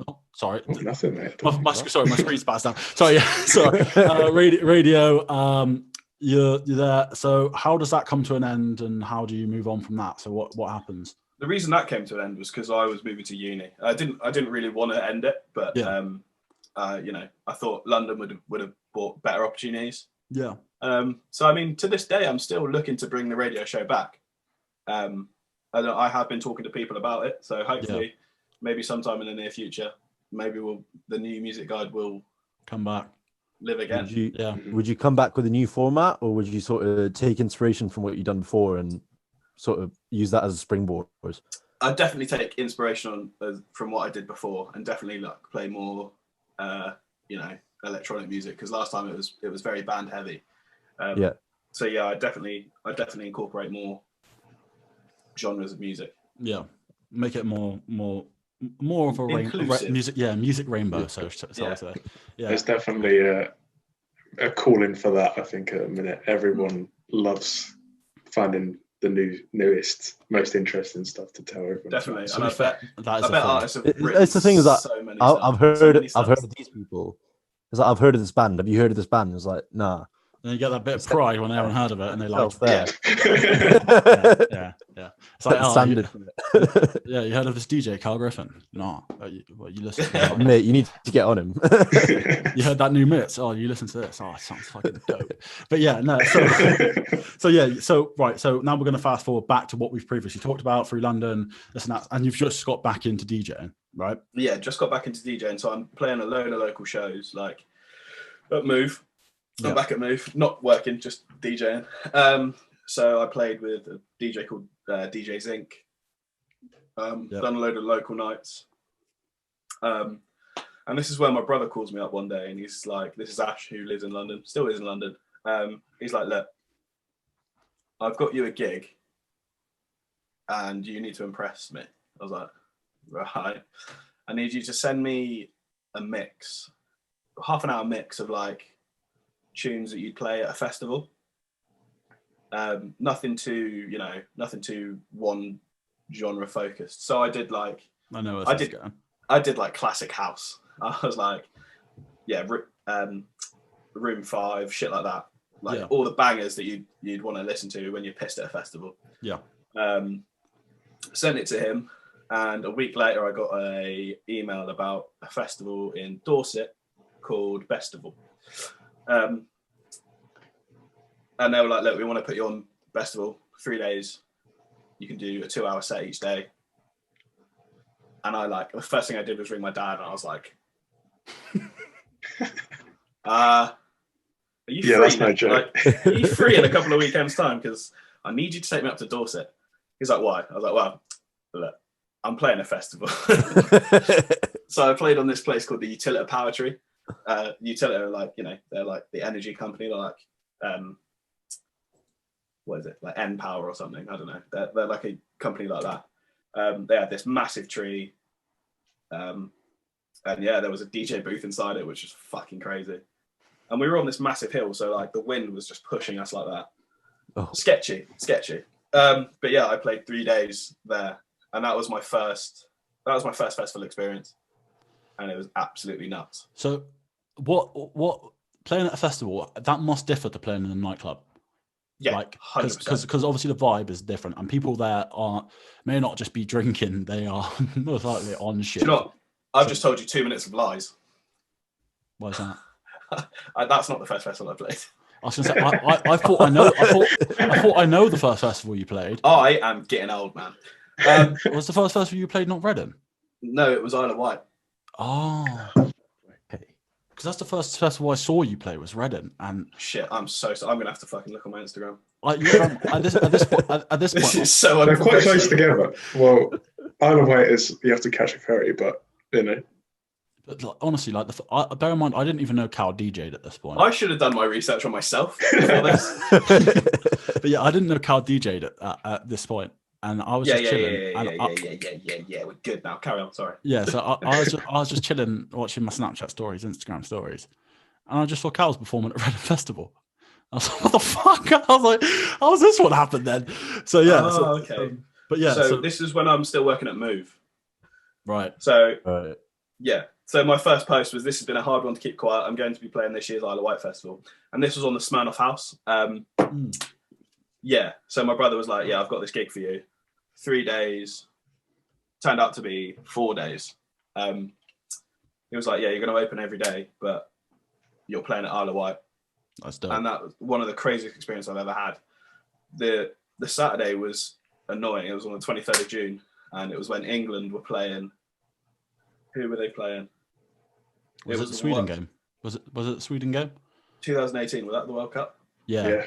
Oh, sorry. Oh, nothing, mate. My screen's passed down. Sorry, radio. You're there. So how does that come to an end, and how do you move on from that? So what happens? The reason that came to an end was because I was moving to uni. I didn't really want to end it, but I thought London would have brought better opportunities. Yeah. So I mean, to this day, I'm still looking to bring the radio show back. I have been talking to people about it, so hopefully, maybe sometime in the near future, maybe the new music guide will come back, live again. Would you come back with a new format, or would you sort of take inspiration from what you've done before and sort of use that as a springboard? I'd definitely take inspiration from what I did before, and definitely play more, electronic music, because last time it was very band heavy. So I definitely incorporate more genres of music. Yeah, make it more of a music rainbow. So I say. Yeah, there's definitely a calling for that. I think at the minute everyone loves finding the newest, most interesting stuff to tell everyone. Definitely, So and I bet artists have written it's the thing is that so many I've heard of these people. It's like, I've heard of this band. Have you heard of this band? It's like, nah. And you get that bit of pride when they haven't heard of it, and they like it. Yeah. It's like, standard. You heard of this DJ, Carl Griffin? No. You listen to him? Mate, you need to get on him. You heard that new mix? Oh, you listen to this? Oh, it sounds fucking dope. But yeah, no. So now we're going to fast forward back to what we've previously talked about through London, this and that, and you've just got back into DJing, right? Yeah, just got back into DJing, so I'm playing a load of local shows, like at Move. I'm back at Move, not working, just DJing. So I played with a DJ called DJ Zinc. Done a load of local nights. And this is where my brother calls me up one day, and he's like, this is Ash, who lives in London, still lives in London. He's like, look, I've got you a gig, and you need to impress me. I was like, right. I need you to send me a mix, half an hour mix of like tunes that you'd play at a festival. Nothing too one genre focused. So I did like I did like classic house. I was like, Room 5, shit like that. Like all the bangers that you'd want to listen to when you're pissed at a festival. Yeah. Sent it to him, and a week later I got a email about a festival in Dorset called Festival. And they were like, look, we want to put you on Festival 3 days. You can do a 2-hour set each day. And the first thing I did was ring my dad, and I was like, are you free? That's no joke. Like, are you free in a couple of weekends' time? Because I need you to take me up to Dorset. He's like, why? I was like, well, look, I'm playing a festival. So I played on this place called the Utilita Power Tree. Utilita are like, they're like the energy company. They're like, what is it? Like N Power or something. I don't know. They're like a company like that. They had this massive tree. And there was a DJ booth inside it, which was fucking crazy. And we were on this massive hill, so like the wind was just pushing us like that. Oh. Sketchy. But yeah, I played 3 days there, and that was my first festival experience, and it was absolutely nuts. So, what playing at a festival, that must differ to playing in a nightclub? Yeah, like 100%. Because obviously the vibe is different, and people there may not just be drinking; they are most likely on shit. Do you know what? I've just told you 2 minutes of lies. Why is that? That's not the first festival I played. I was going to say, I thought I know the first festival you played. I am getting old, man. Was the first festival you played not Reading? No, it was Isle of Wight. Oh, okay. Because that's the first festival I saw you play was Reading, and shit, I'm so sorry. I'm gonna have to fucking look on my Instagram. At this point, this is so they're quite close together. Well, Isle of Wight is you have to catch a ferry, but But like, honestly, bear in mind, I didn't even know Cal DJ'd at this point. I should have done my research on myself before this. But yeah, I didn't know Cal DJ'd at this point, and I was just chilling. Yeah. We're good now. Carry on. Sorry. Yeah, so I was just chilling, watching my Snapchat stories, Instagram stories, and I just saw Cal's performing at Reading Festival. I was like, what the fuck? I was like, how's this one happened then? So yeah. Okay. But yeah. So this is when I'm still working at Move. Right. So. Yeah. So my first post was, this has been a hard one to keep quiet. I'm going to be playing this year's Isle of Wight Festival. And this was on the Wafflehouse. Yeah. So my brother was like, yeah, I've got this gig for you. 3 days. Turned out to be 4 days. He was like, yeah, you're going to open every day, but you're playing at Isle of Wight. That's dope. And that was one of the craziest experiences I've ever had. The Saturday was annoying. It was on the 23rd of June. And it was when England were playing. Who were they playing? Was it the Sweden game? Was it the Sweden game? 2018, was that the World Cup? Yeah.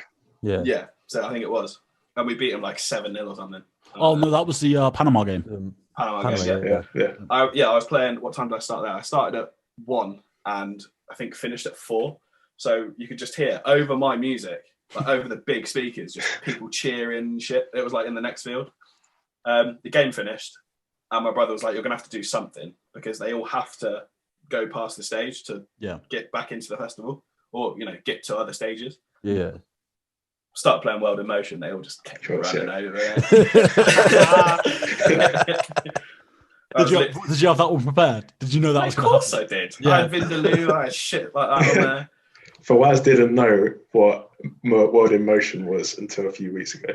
So I think it was. And we beat them like 7-0 or something. Oh, no, that was the Panama game. Panama game, yeah. I was playing, what time did I start there? I started at 1 and I think finished at 4. So you could just hear over my music, like over the big speakers, just people cheering and shit. It was like in the next field. The game finished and my brother was like, you're going to have to do something because they all have to go past the stage to get back into the festival or, get to other stages. Yeah. Start playing World in Motion. They all just kept running over there. Did you have that one prepared? Did you know that was going to happen? Of course I did. Yeah. I had Vindaloo, I had shit like that on there. For Waz didn't know what World in Motion was until a few weeks ago.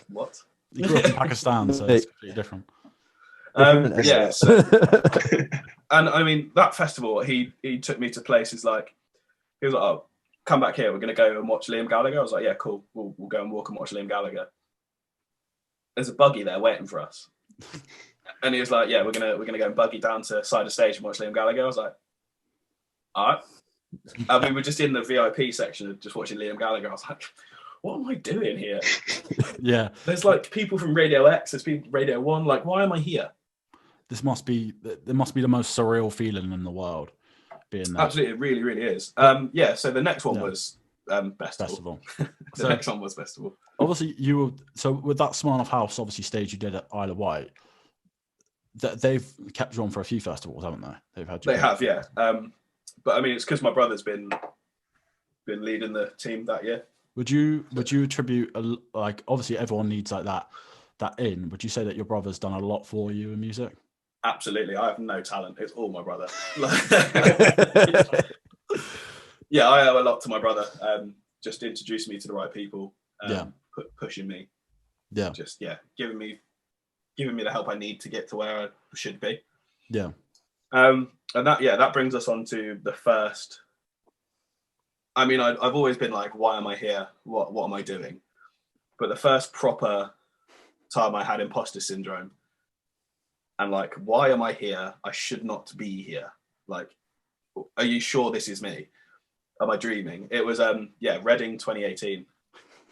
What? He grew up in Pakistan, so it's completely different. Yeah. So, and I mean, that festival, he took me to places like, he was like, oh, come back here. We're going to go and watch Liam Gallagher. I was like, yeah, cool. We'll go and walk and watch Liam Gallagher. There's a buggy there waiting for us. And he was like, yeah, we're gonna go and buggy down to side of stage and watch Liam Gallagher. I was like, all right. And we were just in the VIP section of just watching Liam Gallagher. I was like, what am I doing here? Yeah. There's like people from Radio X, there's people from Radio 1. Like, why am I here? There must be the most surreal feeling in the world being there. Absolutely, it really, really is. So the next one was Festival. The next one was Festival. Obviously, with that Wafflehouse obviously stage you did at Isle of Wight, they've kept you on for a few festivals, haven't they? They have, yeah. But I mean, it's because my brother's been leading the team that year. Would you attribute like, obviously everyone needs like that in? Would you say that your brother's done a lot for you in music? Absolutely. I have no talent. It's all my brother. Yeah, I owe a lot to my brother. Just introducing me to the right people. Pushing me. Yeah. Just giving me the help I need to get to where I should be. Yeah. And that brings us on to the first. I mean, I've always been like, why am I here? What am I doing? But the first proper time I had imposter syndrome, and like, why am I here? I should not be here. Like, are you sure this is me? Am I dreaming? It was Reading 2018.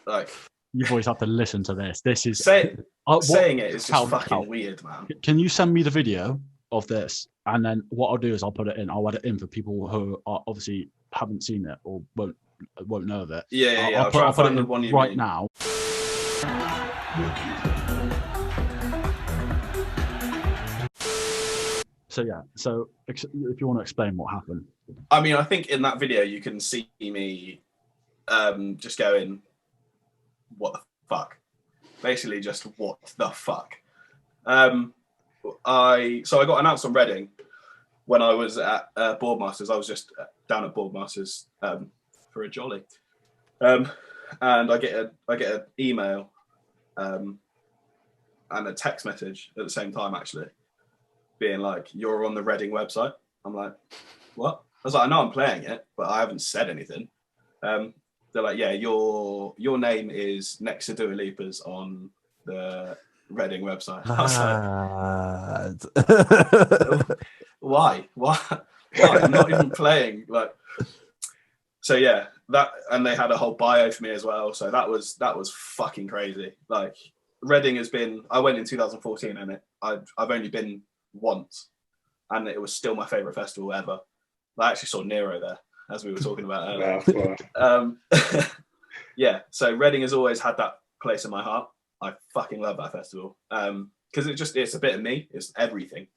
Like, you've always had to listen to this. This is saying it is just fucking weird, man. Can you send me the video of this? And then what I'll do is I'll put it in. I'll add it in for people who are obviously haven't seen it or won't know of it. I'll put it in one right now. So if you want to explain what happened. I mean, I think in that video you can see me just going, what the fuck? Basically just what the fuck. I got announced on Reading when I was at Boardmasters. I was just down at Boardmasters for a jolly. And I get an email and a text message at the same time, actually, being like, you're on the Reading website. I'm like, what? I was like, I know I'm playing it, but I haven't said anything. They're like, yeah, your name is next to Dua Lipa's on the Reading website. I was like, why? I'm not even playing. Like, so yeah, that, and they had a whole bio for me as well. So that was fucking crazy. Like, Reading has been. I went in 2014, and I've only been once, and it was still my favorite festival ever. I actually saw Nero there, as we were talking about earlier. Yeah, so Reading has always had that place in my heart. I fucking love that festival because it's a bit of me. It's everything.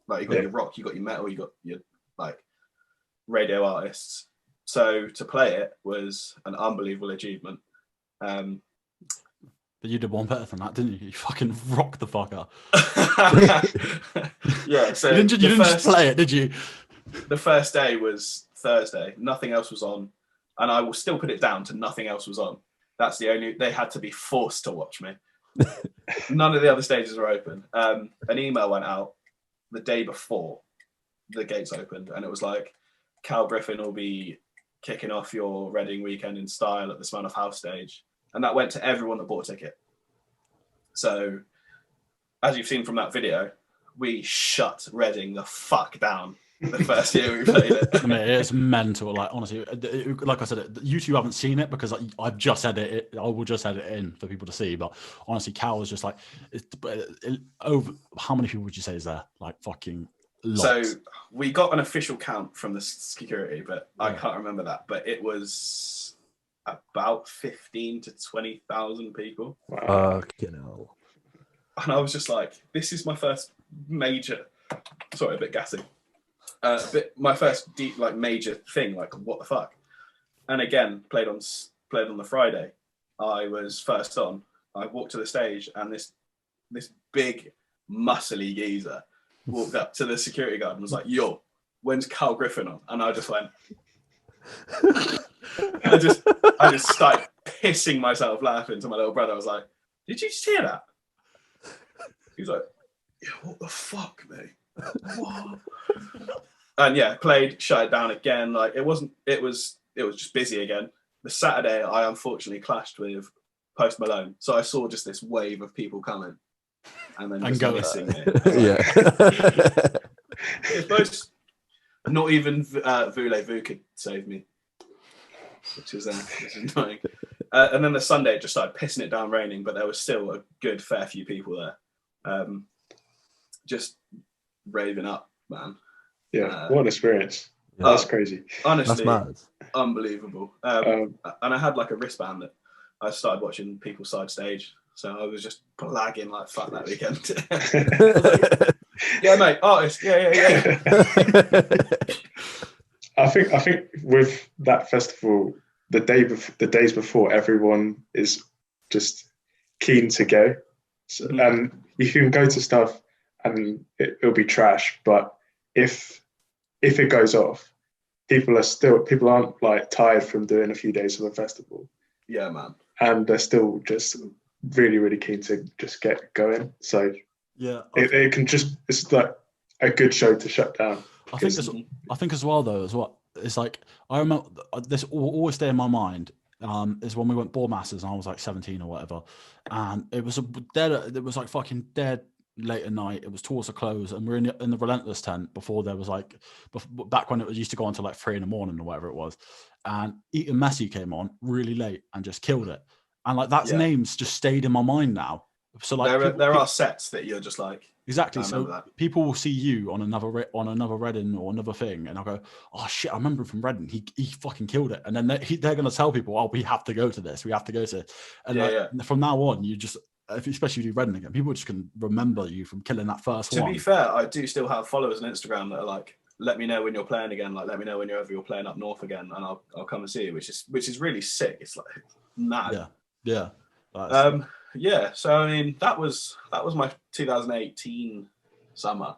Like, you got your rock, you got your metal, you got your like radio artists. So to play it was an unbelievable achievement. But you did one better than that, didn't you? You fucking rocked the fucker. Yeah. So you didn't just play it, did you? The first day was Thursday. Nothing else was on, and I will still put it down to nothing else was on. That's the only. They had to be forced to watch me. None of the other stages were open. An email went out the day before the gates opened, and it was like, Cal Griffin will be kicking off your Reading weekend in style at the Wafflehouse stage. And that went to everyone that bought a ticket. So, as you've seen from that video, we shut Reading the fuck down the first year we played it. I mean, it's mental. Like, honestly, like I said, you two haven't seen it because I've just edited it. I will just edit it in for people to see. But honestly, Cal was just like, over. How many people would you say is there? Like, fucking lots. So we got an official count from the security, but I can't remember that. But it was about 15 to 20,000 people. Wow. You know. And I was just like, this is my first major, sorry, a bit gassy. My first deep, like, major thing, like, what the fuck? And again, played on the Friday. I was first on. I walked to the stage, and this big, muscly geezer walked up to the security guard and was like, yo, when's Cal Griffin on? And I just went, I just started pissing myself laughing to my little brother. I was like, did you just hear that? He's like, yeah, what the fuck, mate? What? And yeah, played, shut it down again. Like, it was just busy again. The Saturday, I unfortunately clashed with Post Malone. So I saw just this wave of people coming and then just missing it. Yeah. It's both, not even Voulez-Vous could save me, which is annoying. And then the Sunday, it just started pissing it down raining, but there was still a good fair few people there. Just raving up, man. Yeah, what an experience. Yeah, that's crazy. Honestly, that's mad. Unbelievable. And I had like a wristband that I started watching people side stage. So I was just blagging like fuck that weekend. Like, yeah, mate, artist. Yeah. I think with that festival, the days before, everyone is just keen to go. So, and you can go to stuff and it'll be trash, but if it goes off, people aren't like tired from doing a few days of a festival. Yeah, man. And they're still just really, really keen to just get going. So yeah, it's like a good show to shut down. I think as well though, it's like, I remember this will always stay in my mind. Is when we went Ball Masters and I was like 17 or whatever, and it was like fucking dead late at night. It was towards the close, and we're in the Relentless tent before there was like back when it used to go on to like 3 a.m. or whatever it was, and Eaton Messi came on really late and just killed it, and like that's names just stayed in my mind now. So like there are sets that you're just like, exactly. So people will see you on another Reading or another thing, and I'll go, "Oh shit, I remember him from Reading. He fucking killed it." And then they're going to tell people, "Oh, we have to go to this. We have to go to." And from now on, you just, especially if you do Reading again, people just can remember you from killing that first one. To be fair, I do still have followers on Instagram that are like, "Let me know when you're playing again. Like, let me know when you're playing up north again, and I'll come and see you." Which is really sick. It's like mad. Yeah. Yeah, so I mean that was my 2018 summer.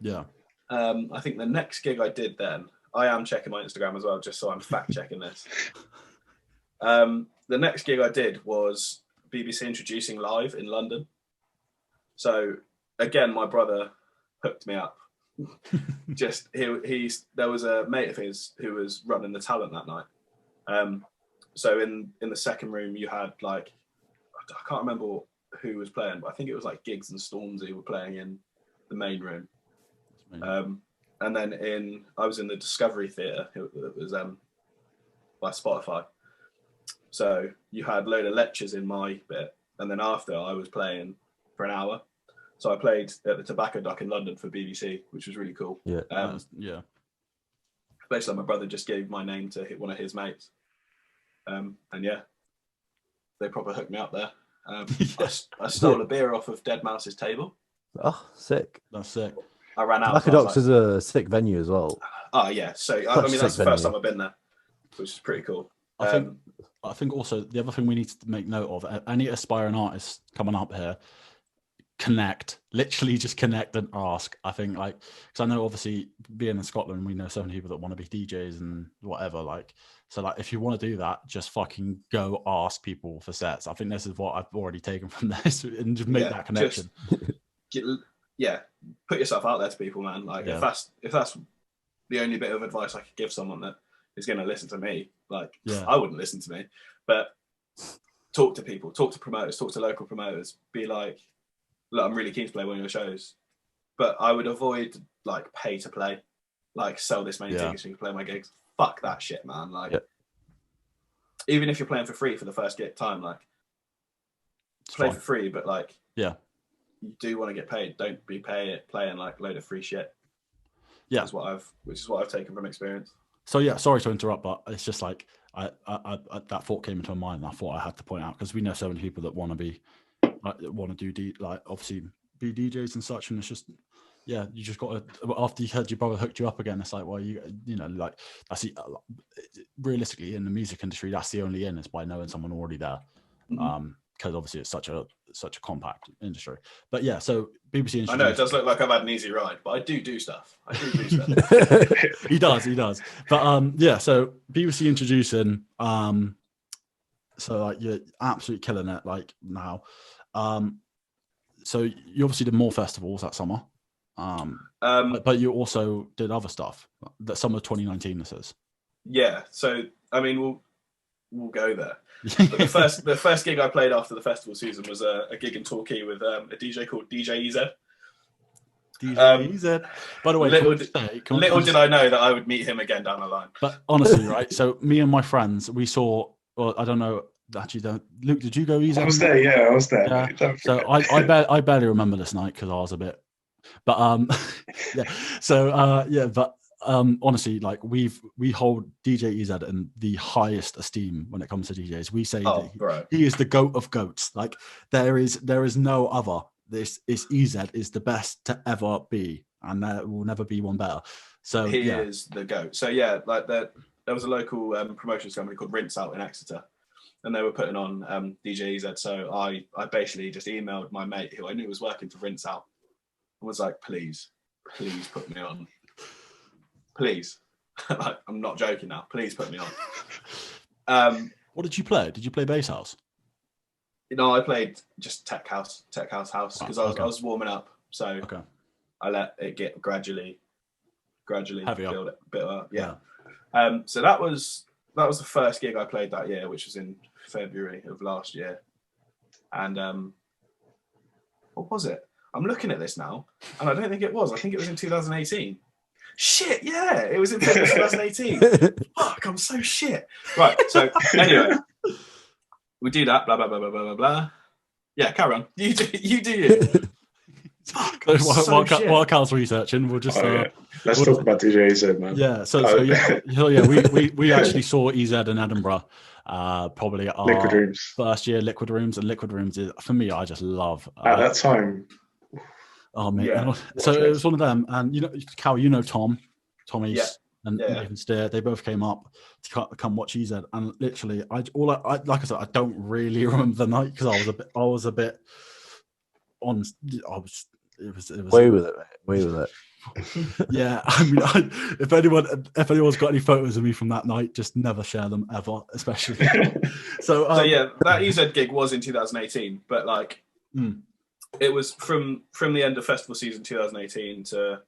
Yeah. I think the next gig I did then, I am checking my Instagram as well, just so I'm fact checking this. The next gig I did was BBC Introducing Live in London. So again, my brother hooked me up. Just there was a mate of his who was running the talent that night. So in the second room you had like, I can't remember who was playing, but I think it was like Giggs and Stormzy were playing in the main room. And then I was in the Discovery Theatre. It was by Spotify. So you had a load of lectures in my bit, and then after I was playing for an hour. So I played at the Tobacco Duck in London for BBC, which was really cool. Yeah. Basically, my brother just gave my name to one of his mates, and yeah. They probably hooked me up there. I stole a beer off of Dead Mouse's table. Oh, sick. That's sick. I ran out. Tobacco Ducks is a sick venue as well. Oh, yeah. So, I mean, that's the first time I've been there, which is pretty cool. I think also the other thing we need to make note of, any aspiring artists coming up here, literally just connect and ask. I think like, because I know obviously being in Scotland, we know so many people that want to be DJs and whatever, like, so like if you want to do that, just fucking go ask people for sets. I think this is what I've already taken from this, and just make that connection. Put yourself out there to people, man. Like if that's the only bit of advice I could give someone that is going to listen to me, like I wouldn't listen to me, but talk to people, talk to promoters, talk to local promoters, be like, look, I'm really keen to play one of your shows, but I would avoid like pay to play, like sell this many tickets so you can play my gigs. Fuck that shit, man. Like, even if you're playing for free for the first time, like, play for free, but like, you do want to get paid. Don't be playing like a load of free shit. Yeah, which is what I've taken from experience. So yeah, sorry to interrupt, but it's just like I that thought came into my mind, and I thought I had to point out, because we know so many people that want to be obviously be DJs and such, and it's just you just got to, after you heard your brother hooked you up again, it's like, well, you know, like that's realistically in the music industry, that's the only in, is by knowing someone already there. Because obviously it's such a compact industry. But yeah, so BBC. I know it does look like I've had an easy ride, but I do stuff. He does. But so BBC Introducing, so like you're absolutely killing it like now. So you obviously did more festivals that summer. But you also did other stuff. That summer of 2019, this is. Yeah. So I mean, we'll go there. But the first gig I played after the festival season was a gig in Torquay with a DJ called DJ EZ. DJ EZ. By the way, little did I know that I would meet him again down the line. But honestly, right? So me and my friends, we saw. Well, I don't know. Actually, Luke, did you go EZ? I was there. Yeah, I was there. Yeah. So I barely remember this night because I was a bit. But honestly, like we hold DJ EZ in the highest esteem when it comes to DJs. We say he is the goat of goats. Like there is no other. This EZ is the best to ever be, and there will never be one better. So he is the goat. So yeah, like local promotions company called Rinse Out in Exeter, and they wwere putting on DJ EZ. So I basically just emailed my mate who I knew was working for Rinse Out and was like, please put me on. Please. Like, I'm not joking now. Please put me on. What did you play? Did you play Bass House? I played just Tech House because I was warming up. So I let it get gradually Heavier. build it a bit up. Yeah. So that was the first gig I played that year, which was in February of last year. And what was it? I'm looking at this now, and I don't think it was. I think it was in 2018. Shit, yeah, it was in February 2018. Fuck, I'm so shit. Right, so anyway, we do that, blah, blah, blah, blah, blah, blah, blah. Yeah, carry on. You do you. Fuck, while Cal's researching, we'll just... Let's talk about DJ EZ, man. Yeah, so we actually saw EZ in Edinburgh, probably our Liquid Rooms. First year, Liquid Rooms, and Liquid Rooms is, for me, I just love. At that time... Oh, man. Yeah. So it was one of them, and Cal, Tommy's and Nathan Steer, they both came up to come watch EZ, and literally, like I said, I don't really remember the night because I was a bit on. It was way with it. Yeah, I mean, if anyone's got any photos of me from that night, just never share them ever, especially. So that EZ gig was in 2018, but like. It was from the end of festival season 2018 to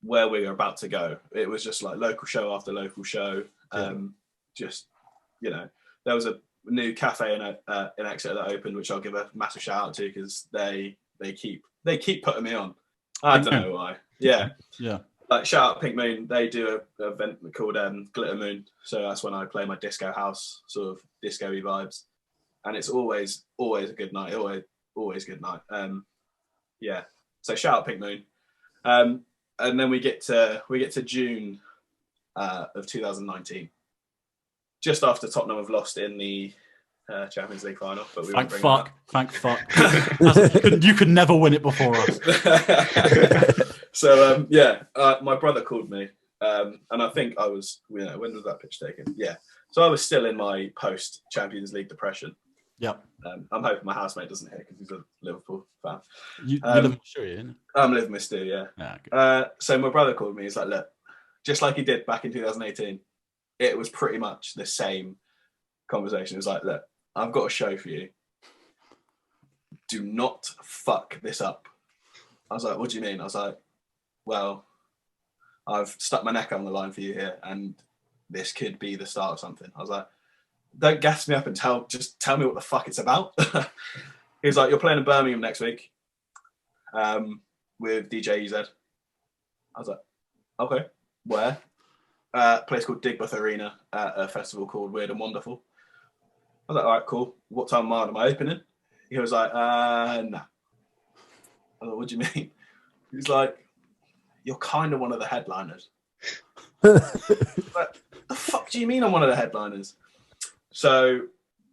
where we were about to go. It was just like local show after local show. Just, there was a new cafe in Exeter that opened, which I'll give a massive shout out to because they keep putting me on. I don't know why. Yeah. Like shout out Pink Moon. They do an event called Glitter Moon. So that's when I play my disco house, sort of disco-y vibes. And it's always a good night. Always good night. So shout out Pink Moon. And then we get to June of 2019, just after Tottenham have lost in the Champions League final. But we thank fuck. You could never win it before us. So my brother called me, and I think I was, when was that pitch taken? Yeah. So I was still in my post Champions League depression. Yep. I'm hoping my housemate doesn't hear because he's a Liverpool fan. You live in Stu, isn't it? I'm living with Stu, yeah. So my brother called me. He's like, look, just like he did back in 2018, it was pretty much the same conversation. It was like, look, I've got a show for you. Do not fuck this up. I was like, what do you mean? I was like, well, I've stuck my neck on the line for you here, and this could be the start of something. I was like, don't gas me up and just tell me what the fuck it's about. He was like, you're playing in Birmingham next week with DJ EZ. I was like, okay, where? A place called Digbeth Arena at a festival called Weird and Wonderful. I was like, all right, cool. What time am I opening? He was like, no. I was like, what do you mean? He's like, you're kind of one of the headliners. Like, the fuck do you mean I'm one of the headliners? So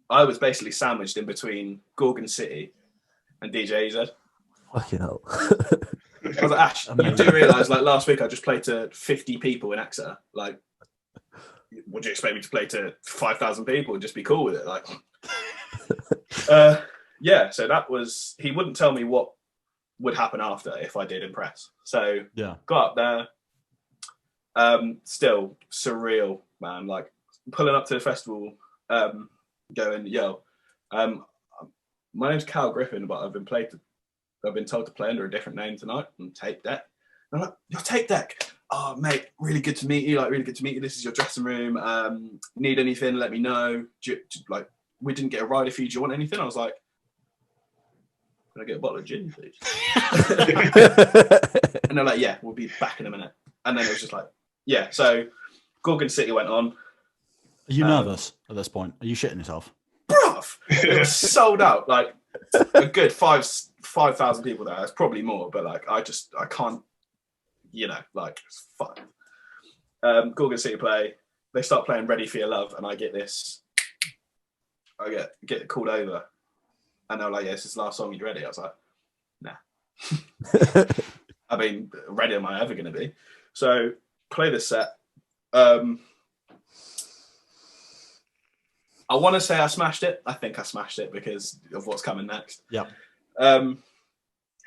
I was basically sandwiched in between Gorgon City and DJ EZ. Fucking hell. I was like, Ash, you do realise, like, last week I just played to 50 people in Exeter. Like, would you expect me to play to 5,000 people and just be cool with it? Like, so that was, he wouldn't tell me what would happen after if I did impress. So got up there, still surreal, man. Like, pulling up to the festival, going, yo, my name's Cal Griffin, but I've been told to play under a different name tonight on Tape Deck. And I'm like, your Tape Deck? Oh, mate, really good to meet you. Like, really good to meet you. This is your dressing room. Need anything, let me know. Like, we didn't get a rider for you. Do you want anything? I was like, can I get a bottle of gin, please? And they're like, yeah, we'll be back in a minute. And then it was just like, yeah. So Gorgon City went on. Are you nervous at this point? Are you shitting yourself? Bruv, it was sold out. Like a good 5,000 people there. It's probably more, but like I can't, like it's fun. Gorgon City play. They start playing Ready for Your Love, and I get called over, and they're like, "Yeah, this is the last song. You ready?" I was like, "Nah." I mean, ready am I ever going to be? So play this set. I want to say I smashed it. I think I smashed it because of what's coming next. Yeah.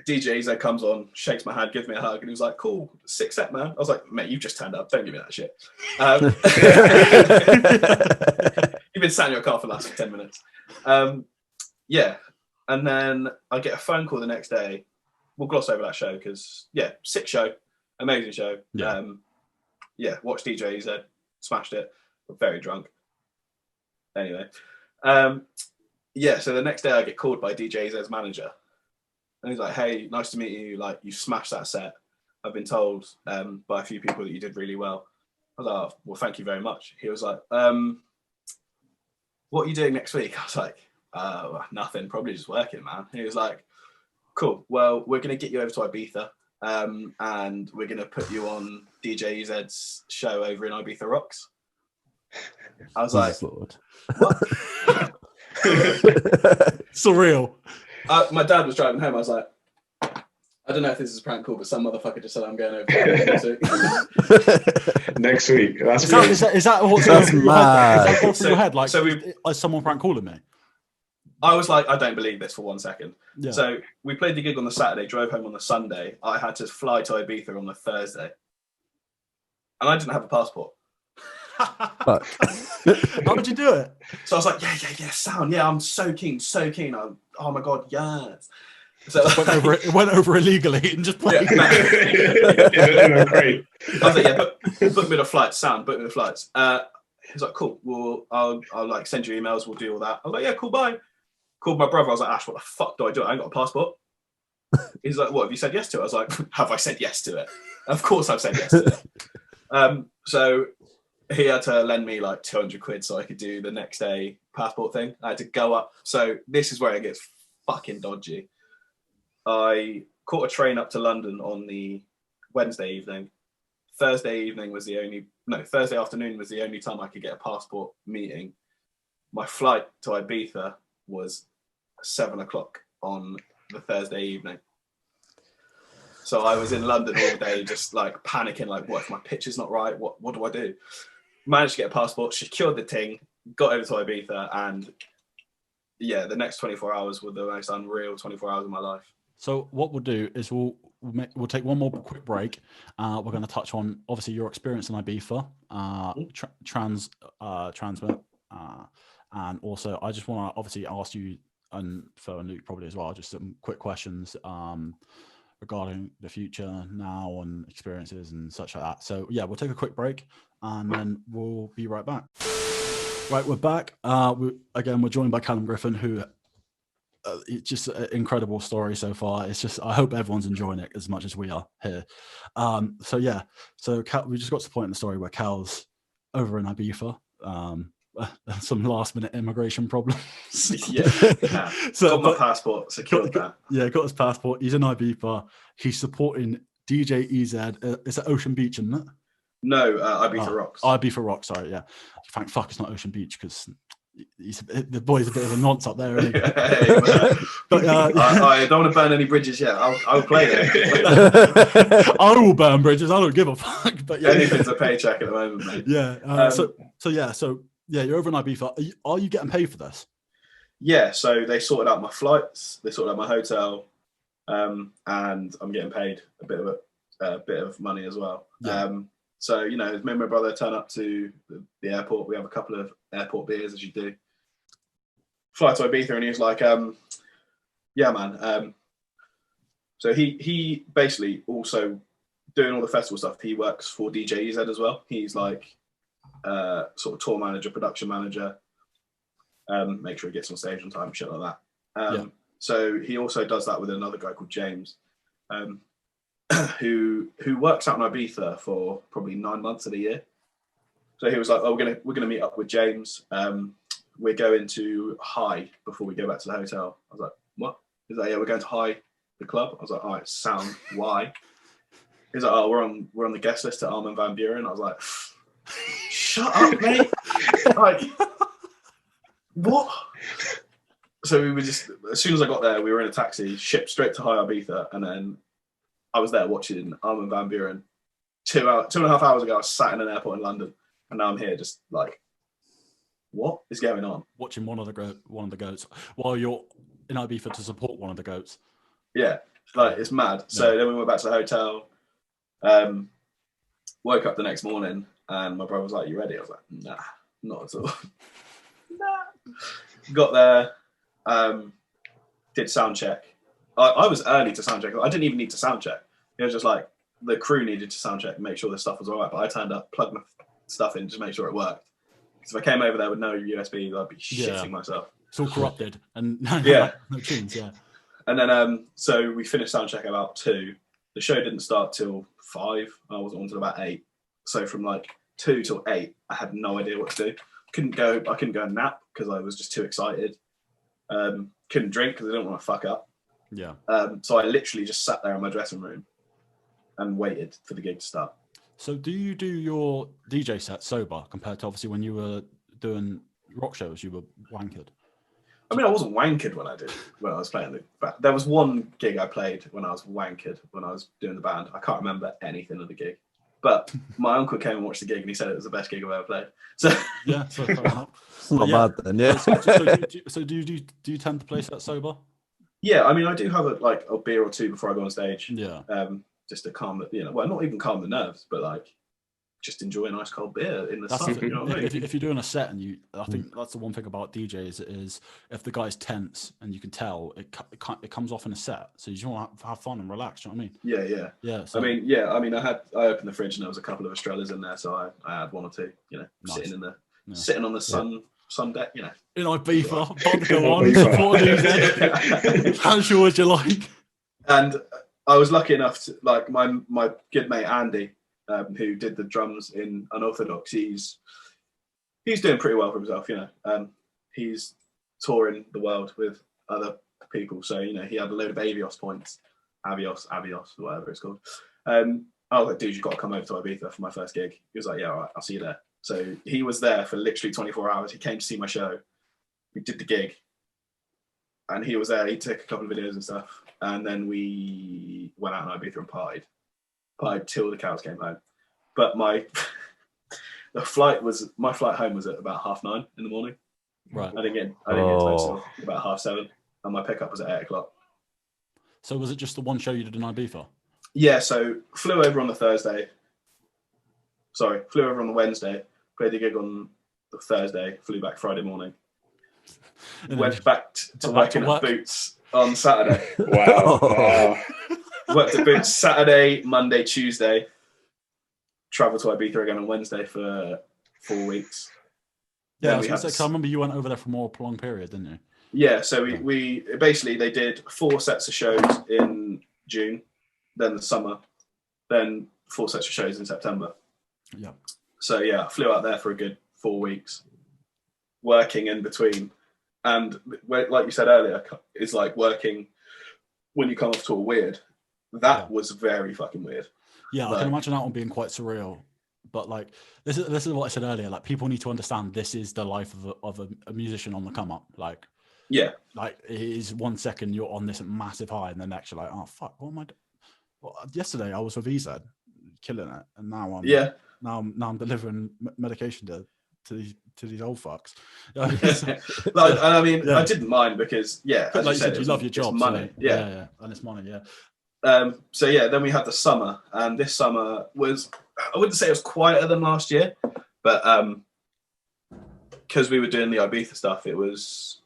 DJ Z comes on, shakes my hand, gives me a hug, and he was like, "Cool, 6 set, man." I was like, "Mate, you've just turned up. Don't give me that shit." You've been sat in your car for the last 10 minutes. Yeah, and then I get a phone call the next day. We'll gloss over that show because sick show, amazing show. Yeah. Watched DJ Z, smashed it. Very drunk. Anyway, so the next day I get called by DJ Z's manager. And he's like, "Hey, nice to meet you. Like, you smashed that set. I've been told by a few people that you did really well." I was like, "Oh, well, thank you very much." He was like, "What are you doing next week?" I was like, "Nothing. Probably just working, man." He was like, "Cool. Well, we're going to get you over to Ibiza and we're going to put you on DJ Z's show over in Ibiza Rocks." I was like, Lord. "What?" Surreal. My dad was driving home. I was like, "I don't know if this is a prank call, but some motherfucker just said I'm going over next week." Next week. That's Is that what's That's going through your head? Is that mad. going through your head? Like, So is someone prank calling me? I was like, I don't believe this for 1 second. Yeah. So we played the gig on the Saturday, drove home on the Sunday. I had to fly to Ibiza on the Thursday. And I didn't have a passport. But How did you do it? So I was like, yeah, sound. Yeah, I'm so keen. Oh my God, yes. So It went over illegally and just played. Yeah, great. I was like, book me the flights, sound, book me the flights. He's like, "Cool, well, I'll like send you emails, we'll do all that." I was like, "Yeah, cool, bye." Called my brother, I was like, "Ash, what the fuck do I do? I ain't got a passport." He's like, "What, have you said yes to it?" I was like, "Have I said yes to it? Of course I've said yes to it." So he had to lend me like 200 quid so I could do the next day passport thing. I had to go up. So this is where it gets fucking dodgy. I caught a train up to London on the Wednesday evening. Thursday afternoon was the only time I could get a passport meeting. My flight to Ibiza was 7:00 on the Thursday evening. So I was in London all day, just like panicking, like, what if my picture's not right? What do I do? Managed to get a passport, secured the thing, got over to Ibiza, and the next 24 hours were the most unreal 24 hours of my life. So what we'll do is we'll take one more quick break. We're going to touch on obviously your experience in Ibiza, Trnsmt, and also I just want to obviously ask you and for Luke probably as well, just some quick questions regarding the future now and experiences and such like that. So yeah, we'll take a quick break and then we'll be right back. Right, we're back. We're joined by Callum Griffin, who it's just an incredible story so far. It's just, I hope everyone's enjoying it as much as we are here. So Cal, we just got to the point in the story where Cal's over in Ibiza. Some last minute immigration problems. Got my passport, secured that. Yeah, got his passport. He's in Ibiza. He's supporting DJ EZ. Is it Ocean Beach, isn't it? No, Ibiza Rocks. Ibiza Rocks, sorry, yeah. Thank fuck it's not Ocean Beach because the boy's a bit of a nonce up there, isn't he? But, I don't want to burn any bridges yet. I'll play it. I will burn bridges. I don't give a fuck. But yeah, anything's a paycheck at the moment, mate. Yeah. So you're over in Ibiza. Are you getting paid for this? Yeah. So they sorted out my flights. They sorted out my hotel, and I'm getting paid a bit of money as well. Yeah. So, me and my brother turn up to the airport. We have a couple of airport beers, as you do. Fly to Ibiza, and he was like, yeah, man. So he basically also doing all the festival stuff. He works for DJ EZ as well. He's like sort of tour manager, production manager. Make sure he gets on stage on time, shit like that. So he also does that with another guy called James. Who works out in Ibiza for probably 9 months of the year. So he was like, "Oh, we're gonna meet up with James. We're going to High before we go back to the hotel." I was like, "What?" He's like, "Yeah, we're going to High, the club." I was like, "All right, sound. Why?" He's like, "Oh, we're on the guest list at Armin van Buren." I was like, "Shut up, mate!" Like, what? So we were just, as soon as I got there, we were in a taxi, shipped straight to High Ibiza, and then I was there watching Armin van Buren. 2.5 hours ago, I was sat in an airport in London, and now I'm here just like what is going on? Watching one of the goats while you're in Ibiza to support one of the goats. Yeah, like it's mad. So then we went back to the hotel. Woke up the next morning and my brother was like, "You ready?" I was like, "Nah, not at all." Nah. Got there, did sound check. I was early to sound check. I didn't even need to sound check. It was just like the crew needed to sound check and make sure the stuff was all right. But I turned up, plugged my stuff in, just make sure it worked. Because if I came over there with no USB, I'd be shitting myself. It's all corrupted and no tunes. Yeah. And then so we finished sound check about 2. The show didn't start till 5. I wasn't on until about 8. So from like 2 till 8, I had no idea what to do. I couldn't go and nap because I was just too excited. Couldn't drink because I didn't want to fuck up. Yeah. So I literally just sat there in my dressing room and waited for the gig to start. So do you do your DJ set sober compared to obviously when you were doing rock shows, you were wankered? I mean, I wasn't wankered when I was playing the band. There was one gig I played when I was wankered when I was doing the band. I can't remember anything of the gig. But my uncle came and watched the gig and he said it was the best gig I've ever played. So yeah, so fair enough. It's not bad then, yeah. So do you tend to play set sober? Yeah, I mean, I do have a beer or 2 before I go on stage. Yeah. Just to calm the, well, not even calm the nerves, but like just enjoy a nice cold beer in the sun. You know what I mean? If you're doing a set and I think that's the one thing about DJs is if the guy's tense and you can tell it comes off in a set, so you just want to have fun and relax. You know what I mean? Yeah. So, I opened the fridge and there was a couple of Estrellas in there, so I had 1 or 2. You know, nice. sitting on the sun deck. You know, in Ibiza, about to go on, support DJ, casual as you like. And I was lucky enough to like my good mate Andy. Who did the drums in Unorthodox? He's doing pretty well for himself, you know. He's touring the world with other people, so you know he had a load of Avios points, Avios, whatever it's called. I was like, dude, you've got to come over to Ibiza for my first gig. He was like, yeah, all right, I'll see you there. So he was there for literally 24 hours. He came to see my show. We did the gig, and he was there. He took a couple of videos and stuff, and then we went out in Ibiza and partied till the cows came home. But my flight home was at about 9:30 in the morning. Right. I didn't get home till about 7:30, and my pickup was at 8:00. So was it just the one show you did in Ibiza? Yeah. So flew over on the Wednesday, played the gig on the Thursday, flew back Friday morning, went back to working at Boots on Saturday. Wow. Worked at Boots Saturday, Monday, Tuesday. Travelled to Ibiza again on Wednesday for 4 weeks. Yeah, I was going to say, I remember you went over there for a more prolonged period, didn't you? Yeah, so we basically, they did 4 sets of shows in June, then the summer, then 4 sets of shows in September. Yeah. So yeah, I flew out there for a good 4 weeks, working in between. And like you said earlier, it's like working when you come off tour weird. That was very fucking weird. Yeah, I can imagine that one being quite surreal. But like this is what I said earlier. Like people need to understand this is the life of a musician on the come up. Like like it is 1 second you're on this massive high, and then next you're like, oh fuck, what am I doing? Well, yesterday I was with EZ, killing it, and now I'm delivering medication to these old fucks. I mean, I didn't mind because as like you said, you love your job, money. So, yeah, and it's money, yeah. So yeah, then we had the summer, and this summer was, I wouldn't say it was quieter than last year, but because we were doing the Ibiza stuff, it was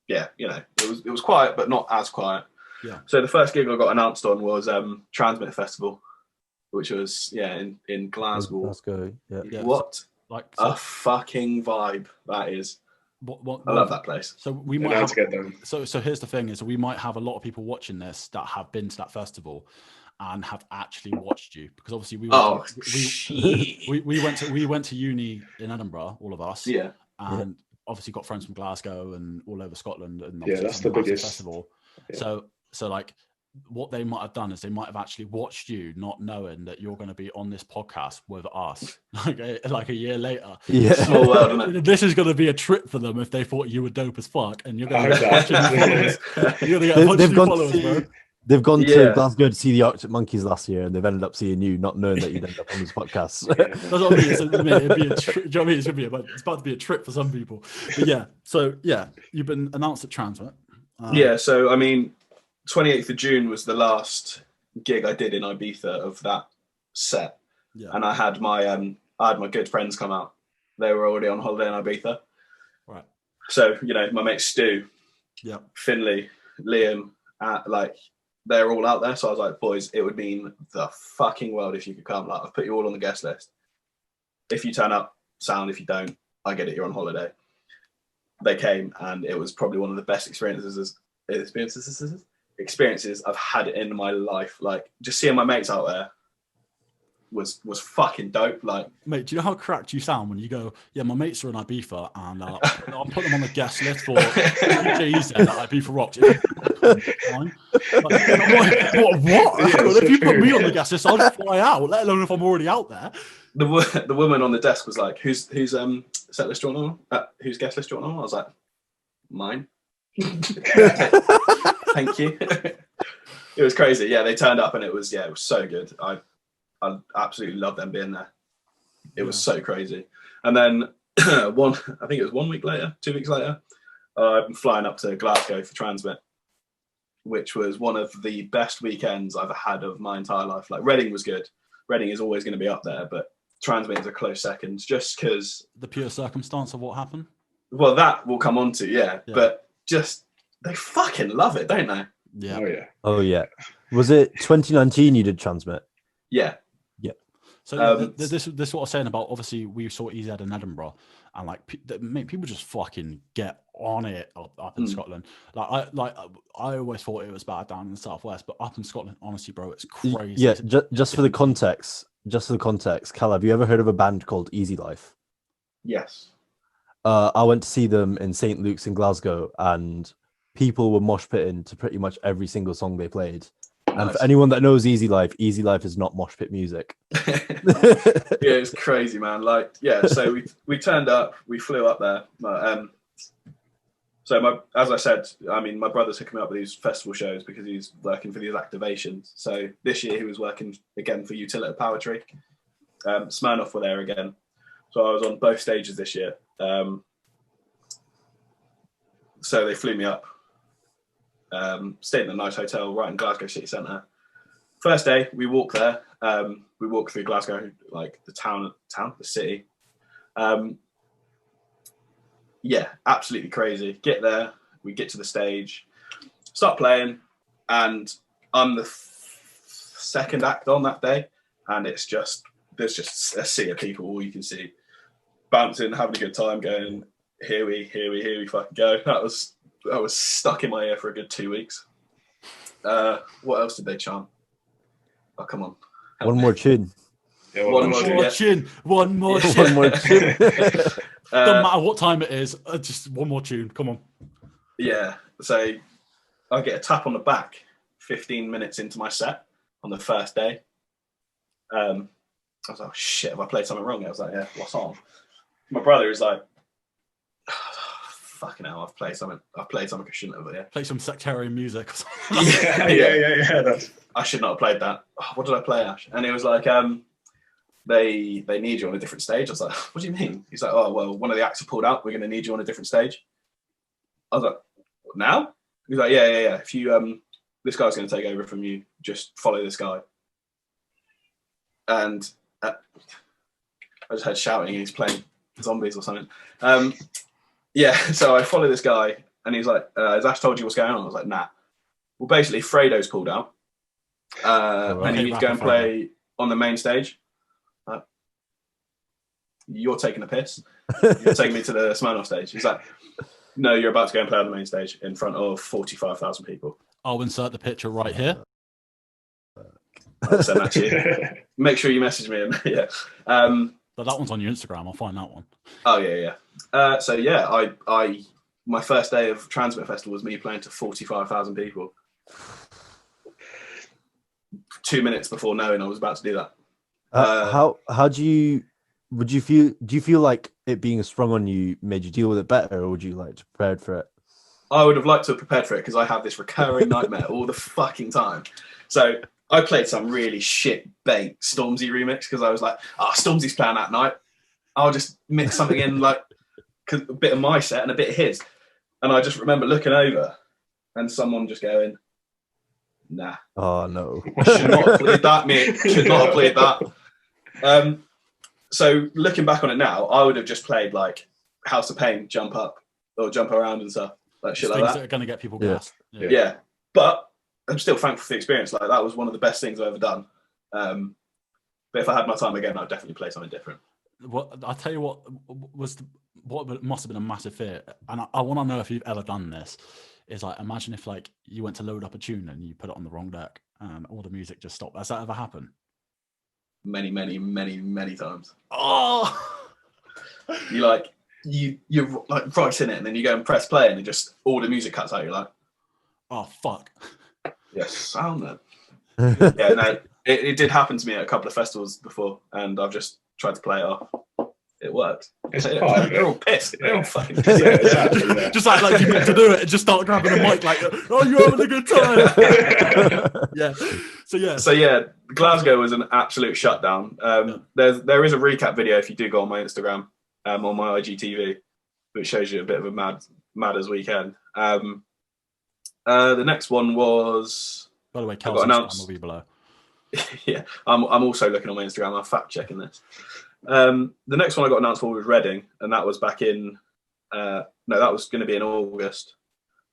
yeah, you know, it was quiet, but not as quiet. Yeah. So the first gig I got announced on was Trnsmt Festival, which was in Glasgow. Glasgow, yeah. What a fucking vibe that is. I love that place. So we might have, so here's the thing: is we might have a lot of people watching this that have been to that festival and have actually watched you, because obviously we went to uni in Edinburgh, all of us. Yeah. And obviously got friends from Glasgow and all over Scotland, and that's the biggest festival. Yeah. So like what they might have done is they might have actually watched you, not knowing that you're going to be on this podcast with us like a year later. Yeah. Small world, isn't it? This is going to be a trip for them if they thought you were dope as fuck, and you're going to get a bunch of new followers. You're going to get a bunch of new followers, bro. They've gone to Yeah. Glasgow to see the Arctic Monkeys last year, and they've ended up seeing you, not knowing that you'd end up on this podcast. That's what I mean. So, it'd be a do you know what I mean? It's about to be a trip for some people. But yeah, so yeah, you've been announced at Trnsmt. Yeah, so I mean, 28th of June was the last gig I did in Ibiza of that set, and I had my good friends come out. They were already on holiday in Ibiza, right? So my mate Stu, Finley, Liam, like they're all out there. So I was like, boys, it would mean the fucking world if you could come. Like, I've put you all on the guest list. If you turn up, sound. If you don't, I get it. You're on holiday. They came, and it was probably one of the best experiences I've had in my life. Like, just seeing my mates out there was fucking dope. Like, mate, do you know how cracked you sound when you go, yeah, my mates are in Ibiza, and I'm putting them on the guest list for DJs at Ibiza Rocks. What? If you put me on the guest list, I'll just fly out, let alone if I'm already out there. The woman on the desk was like, who's set list you want on? Whose guest list you want on? I was like, mine. Thank you. It was crazy. Yeah, they turned up, and it was so good. I absolutely loved them being there. It was so crazy. And then I think it was 1 week later, 2 weeks later, I'm flying up to Glasgow for Trnsmt, which was one of the best weekends I've had of my entire life. Like, Reading was good. Reading is always going to be up there, but Trnsmt is a close second, just because the pure circumstance of what happened. Well, that we'll come on to, but just they fucking love it, don't they? Yeah. Oh yeah. Was it 2019 you did Trnsmt? Yeah. So this is what I was saying about, obviously we saw EZ in Edinburgh, and like people just fucking get on it up in Scotland. I always thought it was bad down in the southwest, but up in Scotland, honestly, bro, it's crazy. Yeah, just for the context, Cal, have you ever heard of a band called Easy Life? Yes. I went to see them in St. Luke's in Glasgow, and people were mosh pitting to pretty much every single song they played. And for anyone that knows Easy Life is not mosh pit music. Yeah, it's crazy, man. Like, so we turned up, we flew up there. As I said, I mean, my brother took me up with these festival shows because he's working for these activations. So this year he was working again for Utility Power Tree. Smirnoff were there again. So I was on both stages this year. So they flew me up. Stayed in a nice hotel right in Glasgow city centre. First day, we walk there. We walk through Glasgow, like the town, the city. Absolutely crazy. Get there, we get to the stage, start playing, and I'm the second act on that day, and there's just a sea of people, all you can see, bouncing, having a good time, going, here we fucking go. That was stuck in my ear for a good 2 weeks. What else did they chant? Oh, come on. One more tune. Yeah, one more tune. One more tune. Doesn't matter what time it is, just one more tune. Come on. Yeah. So I get a tap on the back 15 minutes into my set on the first day. I was like, oh, shit, have I played something wrong? I was like, yeah, what's on? My brother is like, fucking hell, I've played something I shouldn't have. Yeah. Play some sectarian music. Yeah. I should not have played that. Oh, what did I play, Ash? And it was like, they need you on a different stage. I was like, what do you mean? He's like, oh, well, one of the acts have pulled out. We're going to need you on a different stage. I was like, now? He's like, yeah. If you, this guy's going to take over from you. Just follow this guy. And I just heard shouting and he's playing zombies or something. So I follow this guy and he's like, has Ash told you what's going on? I was like, nah. Well, basically, Fredo's pulled out. And you need to go and play on the main stage. You're taking a piss. You're taking me to the Smirnoff stage. He's like, no, you're about to go and play on the main stage in front of 45,000 people. I'll insert the picture right here. I'll send that to you. Make sure you message me. Yeah. But that one's on your Instagram. I'll find that one. Oh yeah. I my first day of Trnsmt Festival was me playing to 45,000 people. 2 minutes before knowing I was about to do that. How do you feel like it being sprung on you made you deal with it better, or would you like prepared for it? I would have liked to have prepared for it because I have this recurring nightmare all the fucking time. So I played some really shit bait Stormzy remix because I was like, Stormzy's playing that night. I'll just mix something in, like a bit of my set and a bit of his. And I just remember looking over and someone just going, nah. Oh, no. Should not have played that, mate. Should not have played that. So looking back on it now, I would have just played like House of Pain, Jump Up, or Jump Around and stuff. Like shit like things that. that are going to get people gassed. Yeah. But I'm still thankful for the experience. Like that was one of the best things I've ever done. But if I had my time again, I'd definitely play something different. What I'll tell you what must have been a massive fear, and I want to know if you've ever done this. Is like, imagine if like you went to load up a tune and you put it on the wrong deck and all the music just stopped. Has that ever happened? Many, many, many, many times. Oh, you're like right in it, and then you go and press play, and it just all the music cuts out. You're like, oh fuck. Yes, sound that. Yeah, no, it did happen to me at a couple of festivals before, and I've just tried to play it off. It worked. They're all pissed. They're all fucking pissed. Yeah, exactly, yeah. Just like you meant to do it and just start grabbing a mic like, oh, you having a good time? Yeah. So yeah, Glasgow was an absolute shutdown. There is a recap video if you do go on my Instagram, on my IGTV, which shows you a bit of a madder's weekend. The next one was. By the way, Kelsey's Instagram will be below. Yeah, I'm also looking on my Instagram. I'm fact checking this. The next one I got announced for was Reading, and that was back in. No, that was going to be in August.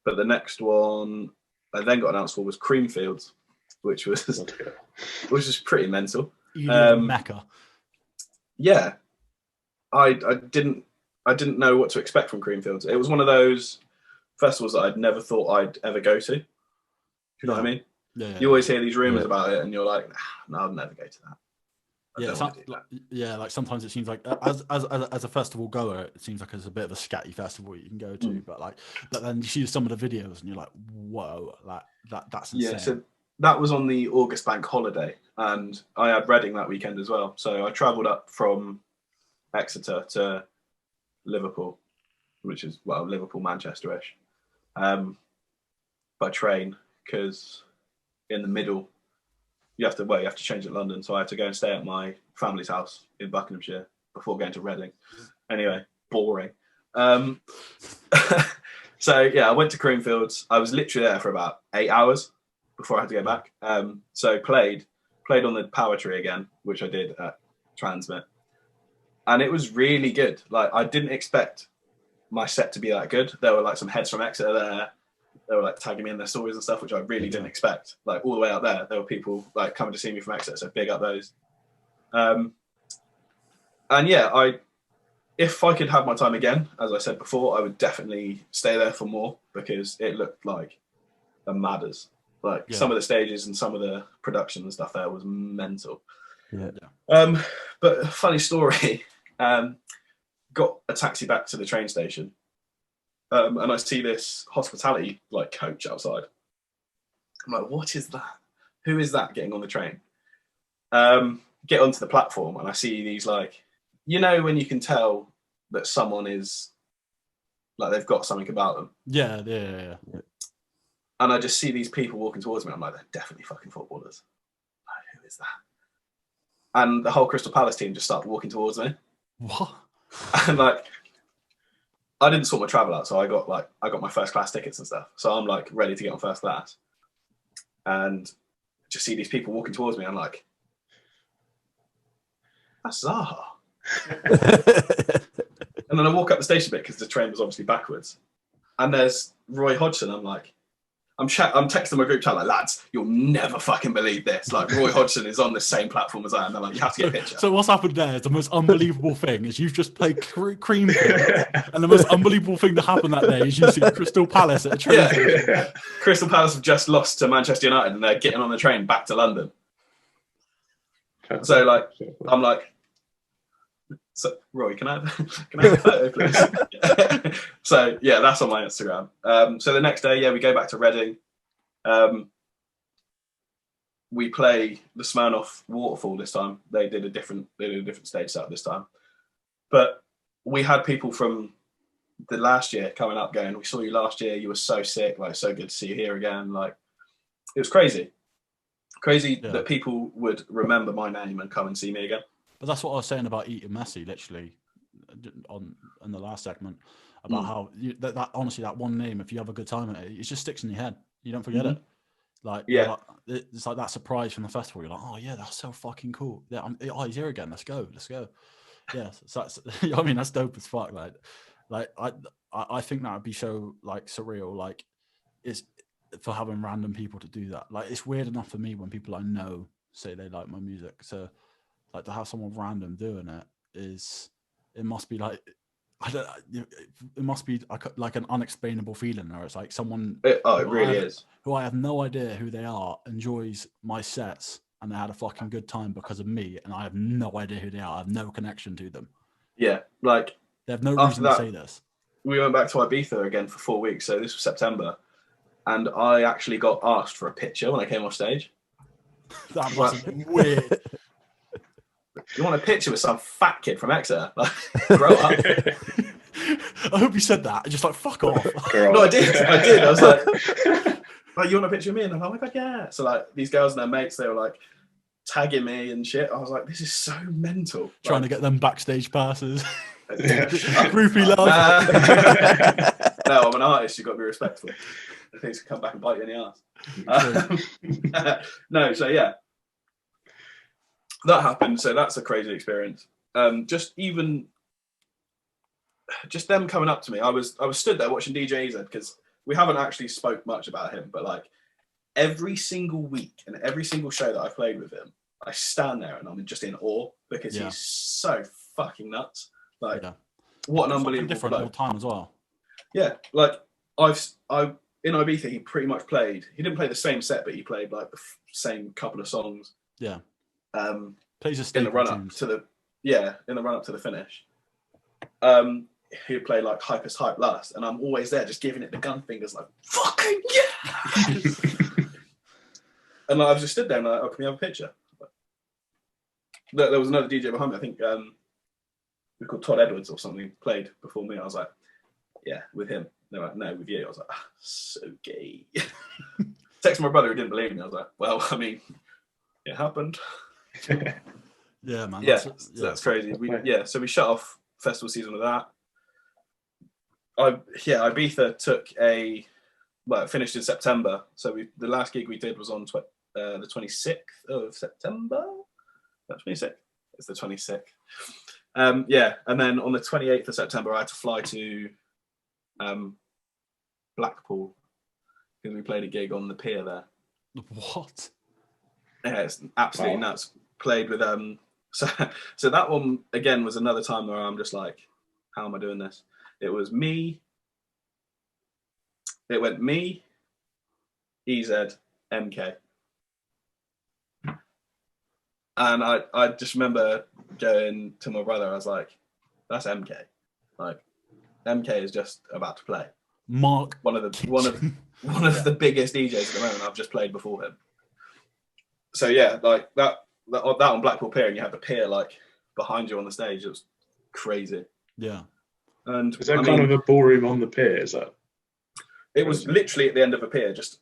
But the next one I then got announced for was Creamfields, which was pretty mental. Mecca. Yeah, I didn't know what to expect from Creamfields. It was one of those festivals that I'd never thought I'd ever go to. Do you know what I mean? Yeah. You always hear these rumors about it, and you're like, no, I'll never go to that. Like sometimes it seems like as a festival goer, it seems like it's a bit of a scatty festival you can go to, but then you see some of the videos and you're like, whoa, like that's insane. Yeah, so that was on the August bank holiday, and I had Reading that weekend as well. So I travelled up from Exeter to Liverpool, which is Liverpool, Manchester-ish, by train, because in the middle you have to change at London, so I had to go and stay at my family's house in Buckinghamshire before going to Reading. Anyway, boring. So yeah, I went to Creamfields. I was literally there for about 8 hours before I had to go back. So played on the Power Tree again, which I did at Trnsmt, and it was really good. Like I didn't expect my set to be that good. There were like some heads from Exeter there. They were like tagging me in their stories and stuff, which I really didn't expect. Like all the way out there were people like coming to see me from Exeter, so big up those. And yeah, if I could have my time again, as I said before, I would definitely stay there for more because it looked like a madders. Like some of the stages and some of the production and stuff there was mental. Yeah. But funny story, got a taxi back to the train station. And I see this hospitality like coach outside. I'm like, what is that? Who is that getting on the train? Get onto the platform and I see these like, you know, when you can tell that someone is like they've got something about them. Yeah. And I just see these people walking towards me. I'm like, they're definitely fucking footballers. Like, who is that? And the whole Crystal Palace team just started walking towards me. What? And like, I didn't sort my travel out, so I got my first class tickets and stuff. So I'm like ready to get on first class, and just see these people walking towards me. I'm like, that's Zaha. And then I walk up the station bit because the train was obviously backwards, and there's Roy Hodgson. I'm like, I'm texting my group chat like, lads, you'll never fucking believe this. Like Roy Hodgson is on the same platform as I am. They're like, you have to get a picture. So what's happened there is the most unbelievable thing is you've just played Cream, and the most unbelievable thing that happened that day is you see Crystal Palace at a train station. Yeah. Crystal Palace have just lost to Manchester United and they're getting on the train back to London. So like, I'm like, so Roy, can I have a photo, please? So yeah, that's on my Instagram. So the next day, we go back to Reading. We play the Smirnoff Waterfall this time. They did a different stage set this time, but we had people from the last year coming up going, we saw you last year, you were so sick, like so good to see you here again. Like it was crazy that people would remember my name and come and see me again. But that's what I was saying about eating Messi, literally, in the last segment, about how that honestly, that one name, if you have a good time at it, it just sticks in your head. You don't forget it. Like, it's like that surprise from the festival. You're like, oh yeah, that's so fucking cool. Yeah, he's here again. Let's go. Yeah, so that's, I mean, that's dope as fuck. Like I think that would be so like surreal. Like, it's for having random people to do that. Like, it's weird enough for me when people I know say they like my music. So, like, to have someone random doing it must be like, it must be like an unexplainable feeling, or it's like someone. It really is. Who I have no idea who they are enjoys my sets, and they had a fucking good time because of me, and I have no idea who they are. I have no connection to them. Yeah, like they have no reason to say this. We went back to Ibiza again for 4 weeks, so this was September, and I actually got asked for a picture when I came off stage. That was weird. You want a picture with some fat kid from Exeter? Like, grow up. I hope you said that. Just like, fuck off. No, I did. I was like, you want a picture of me? And I'm like, oh my God, yeah. So like these girls and their mates, they were like tagging me and shit. I was like, this is so mental. Trying to get them backstage passes. Groupie love. No, I'm an artist. You've got to be respectful. Things can come back and bite you in the ass. No, so yeah. That happened, so that's a crazy experience. Just them coming up to me. I was stood there watching DJ EZ because we haven't actually spoke much about him, but like every single week and every single show that I've played with him, I stand there and I'm just in awe because he's so fucking nuts. Like, what an unbelievable different all time as well. Yeah, like I in Ibiza, he pretty much played. He didn't play the same set, but he played like the same couple of songs. Yeah. Plays in the run up to the finish. He'd play like Hyper's Hype last, and I'm always there just giving it the gun fingers like fucking yeah. And I was just stood there and like, oh, can we have a picture? There was another DJ behind me. I think we called Todd Edwards or something, played before me. I was like, yeah, with him. They were like, no, with you. I was like, so gay. Text my brother who didn't believe me. I was like, well, I mean, it happened. Yeah, man. That's crazy. So we shut off festival season with that. Ibiza it finished in September. So the last gig we did was on the 26th of September. That's 26th. It's the 26th. And then on the 28th of September, I had to fly to Blackpool because we played a gig on the pier there. What? Yeah, it's absolutely nuts. Played with so that one again was another time where I'm just like, how am I doing this? It was me. It went me, EZ, MK. And I just remember going to my brother, I was like, that's MK. Like, MK is just about to play. Mark, one of the biggest DJs at the moment. I've just played before him. So yeah, like that on Blackpool Pier, and you have the pier like behind you on the stage. It was crazy. Yeah. And is that kind of a ballroom on the pier? Is that? It was literally at the end of a pier, just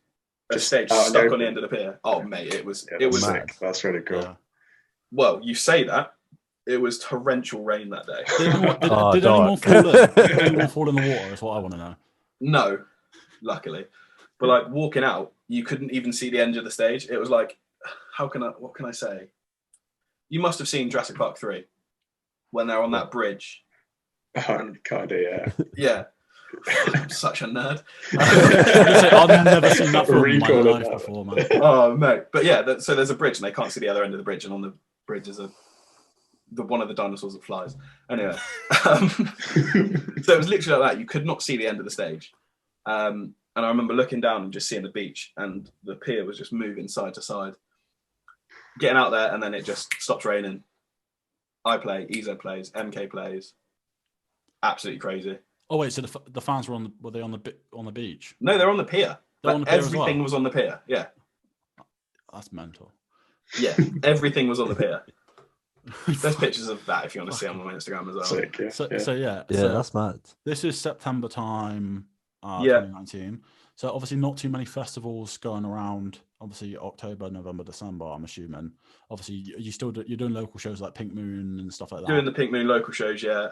a stage stuck on the end of the pier. Oh mate, it was sick. That's really cool. Yeah. Well, you say that. It was torrential rain that day. Did anyone fall in? Did anyone fall in the water? That's what I want to know. No, luckily. But like walking out, you couldn't even see the end of the stage. It was like, what can I say? You must have seen Jurassic Park 3 when they're on that bridge. Oh, kind of, yeah. Yeah. I'm such a nerd. I've never seen that film in my life before, man. Oh, mate. But yeah, so there's a bridge and they can't see the other end of the bridge, and on the bridge is one of the dinosaurs that flies. Anyway. So it was literally like that. You could not see the end of the stage. And I remember looking down and just seeing the beach, and the pier was just moving side to side. Getting out there, and then it just stops raining. I play, EZ plays, MK plays. Absolutely crazy. Oh wait, so the fans were they on the beach? No, they're on the pier. Like, on the pier everything was on the pier. Yeah. That's mental. Yeah, everything was on the pier. There's pictures of that if you want to see on my Instagram as well. Sick, yeah, So Yeah, so that's mad. this is September time, Yeah. 2019. So obviously not too many festivals going around. Obviously October, November, December, I'm assuming. Obviously you're doing local shows like Pink Moon and stuff like that. Doing the Pink Moon local shows, yeah.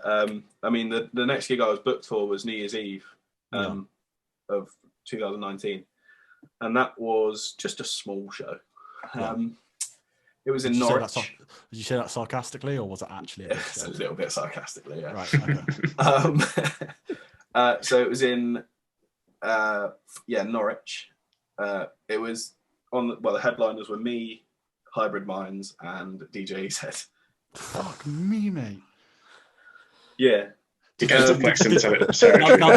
I mean, the next gig I was booked for was New Year's Eve of 2019. And that was just a small show. It was in Norwich. Did you say that sarcastically, or was it actually? It's a little bit sarcastically, yeah. Right. Okay. So it was in, Norwich. It was the headliners were me, Hybrid Minds, and DJ said. Fuck me, mate. Yeah. You get to flex and tell it. Sorry. Now,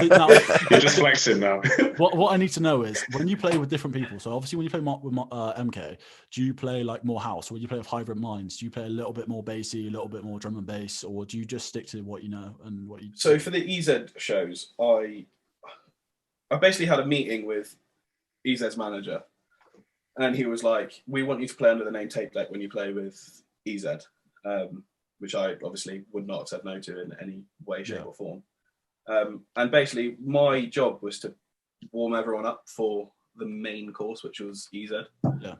You're just flexing now. What I need to know is when you play with different people. So obviously, when you play with MK, do you play like more house, or when you play with Hybrid Minds, do you play a little bit more bassy, a little bit more drum and bass, or do you just stick to what you know and what you? So for the EZ shows, I basically had a meeting with EZ's manager, and he was like, "We want you to play under the name Tape Deck when you play with EZ." Which I obviously would not have said no to in any way, shape, or form. And basically, my job was to warm everyone up for the main course, which was EZ. Yeah.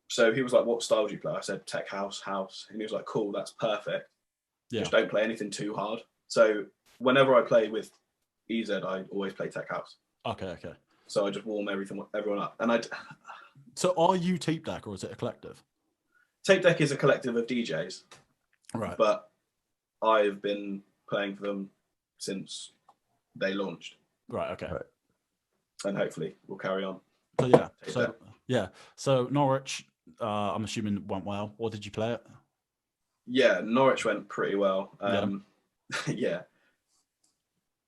So he was like, "What style do you play?" I said, "Tech house." And he was like, "Cool, that's perfect. Yeah. Just don't play anything too hard." So whenever I play with EZ, I always play tech house. Okay. So I just warm everyone up. And So are you Tape Deck, or is it a collective? Tape Deck is a collective of DJs. Right. But I've been playing for them since they launched. Right. Okay. Right. And hopefully we'll carry on. So So Norwich, I'm assuming went well. Or did you play it? Yeah, Norwich went pretty well. Yeah,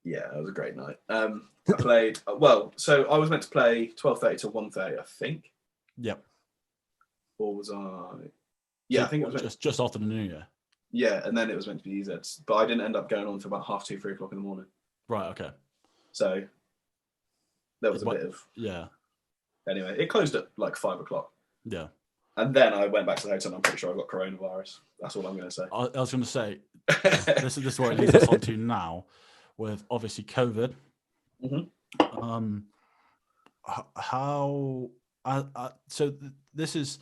it was a great night. I played so I was meant to play 12:30 to 1:30, I think. Yep. Or was I? Yeah, I think it was just after the New Year. Yeah, and then it was meant to be EZ's, but I didn't end up going on until about 2:30, 3 o'clock in the morning. Right. Okay. So there was a bit of Anyway, it closed at like 5 o'clock. Yeah. And then I went back to the hotel and I'm pretty sure I got coronavirus. That's all I'm going to say. I was going to say, this is where it leads us on to now, with obviously COVID. Mm-hmm. So this is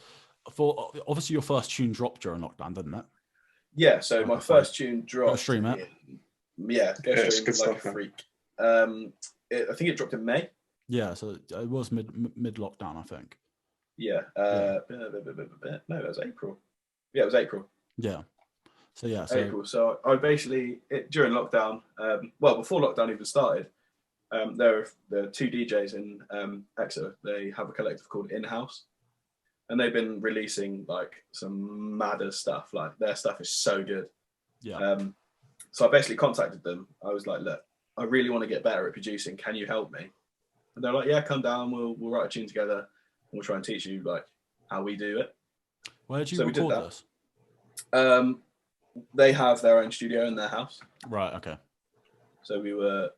for obviously your first tune dropped during lockdown, didn't it? Yeah. So my first tune dropped. Go stream it. Yeah, go stream good like stuff, a freak. I think it dropped in May. Yeah, so it was mid lockdown, I think. Yeah. No, it was April. Yeah, it was April. Yeah. So April. So I basically during lockdown, before lockdown even started, there are two DJs in Exeter. They have a collective called In-House, and they've been releasing like some madder stuff. Like their stuff is so good. Yeah. So I basically contacted them. I was like, "Look, I really want to get better at producing. Can you help me?" And they're like, "Yeah, come down. We'll write a tune together, and we'll try and teach you like how we do it." Where did you record this? They have their own studio in their house. Right. Okay. So we were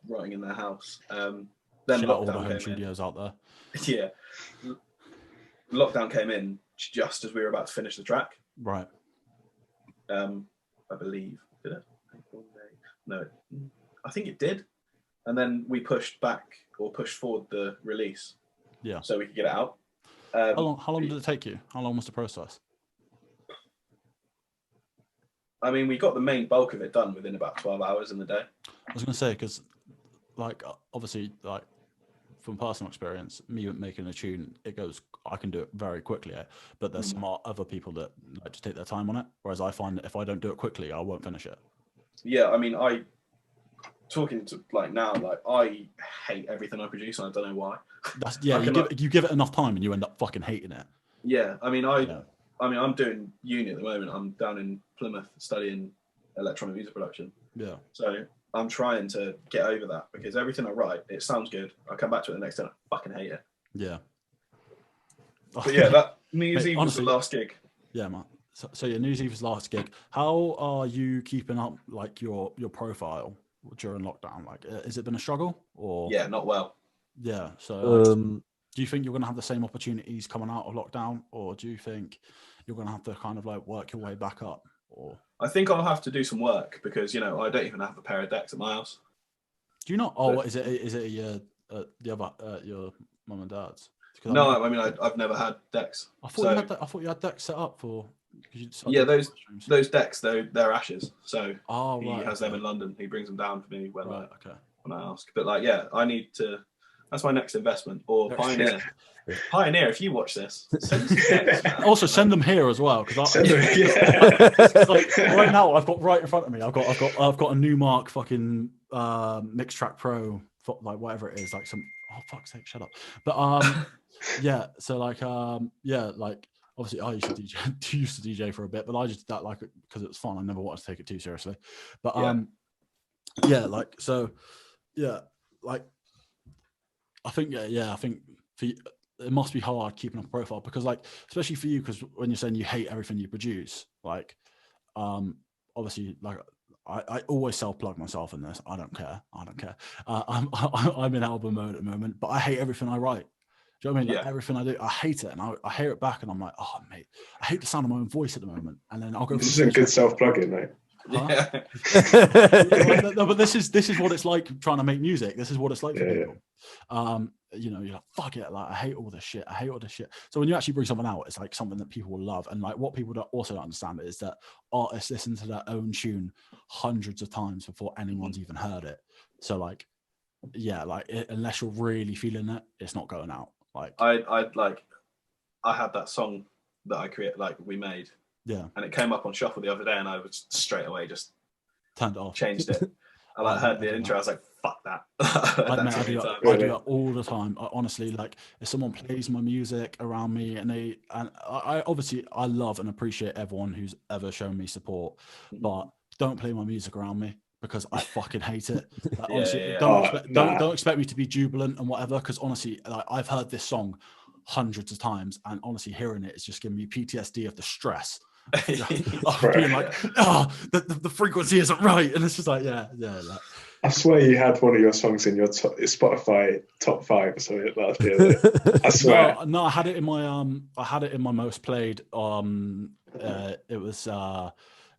writing in their house. Then Shout out all the lockdown home came studios out there. in. Yeah. Lockdown came in just as we were about to finish the track. Right. I believe. Did it? No. I think it did. And then we pushed forward the release. Yeah. So we could get it out. How long did it take you? How long was the process? I mean, we got the main bulk of it done within about 12 hours in the day. I was going to say, because like obviously like from personal experience, me making a tune, I can do it very quickly, but there's some other people that like to take their time on it. Whereas I find that if I don't do it quickly, I won't finish it. Yeah, I mean, talking to like now, like I hate everything I produce, and I don't know why. You give it enough time, and you end up fucking hating it. Yeah, I mean, I'm doing uni at the moment. I'm down in Plymouth studying electronic music production. Yeah. So I'm trying to get over that because everything I write, it sounds good. I come back to it the next day and I fucking hate it. Yeah. But yeah, that New Year's Eve was the last gig. Yeah, man. So your New Year's Eve was last gig. How are you keeping up like your profile during lockdown? Like, has it been a struggle or? Yeah, not well. Yeah. So do you think you're going to have the same opportunities coming out of lockdown, or do you think you're going to have to kind of like work your way back up? Or I think I'll have to do some work because I don't even have a pair of decks at my house. do you not? Oh, is it your the other your mum and dad's? No, I mean I've never had decks. I thought you had decks set up for. Those decks they're Ash's. So he right, has them in London. He brings them down for me when I ask. But I need to. That's my next investment. Or Pioneer. Pioneer, if you watch this, send some decks, man. Also send them here as well because right now I've got right in front of me. I've got a Newmark fucking Mix Track Pro, like whatever it is, like some. Oh fuck's sake, shut up. But yeah. So like like obviously I used to DJ for a bit, but I just did that like because it was fun. I never wanted to take it too seriously. But like so like I think I think for you, it must be hard keeping up a profile because like especially for you because when you're saying you hate everything you produce, like obviously like I always self-plug myself in this. I don't care. I'm in album mode at the moment, but I hate everything I write. Do you know what I mean? Like everything I do, I hate it, and I hear it back, and I'm like, oh mate, I hate the sound of my own voice at the moment. And then I'll go. This isn't good self-plugging, mate. Huh? No, but this is what it's like trying to make music. This is what it's like for people. You're like, fuck it, like I hate all this shit. So when you actually bring something out, it's like something that people will love. And like what people also don't understand is that artists listen to their own tune hundreds of times before anyone's even heard it. So like, unless you're really feeling it, it's not going out. Like I had that song that I created, like we made. Yeah. And it came up on shuffle the other day, and I was straight away just turned it off, changed it. I heard the intro. I was like, "Fuck that!" I do that all the time. Honestly, like if someone plays my music around me, and I obviously I love and appreciate everyone who's ever shown me support, but don't play my music around me because I fucking hate it. Like, honestly, don't expect me to be jubilant and whatever. Because honestly, like I've heard this song hundreds of times, and honestly, hearing it is just giving me PTSD of the stress. Being like, the frequency isn't right, and it's just like, like, I swear you had one of your songs in your Spotify top 5 or something like that. I swear. No, I had it in my most played. It was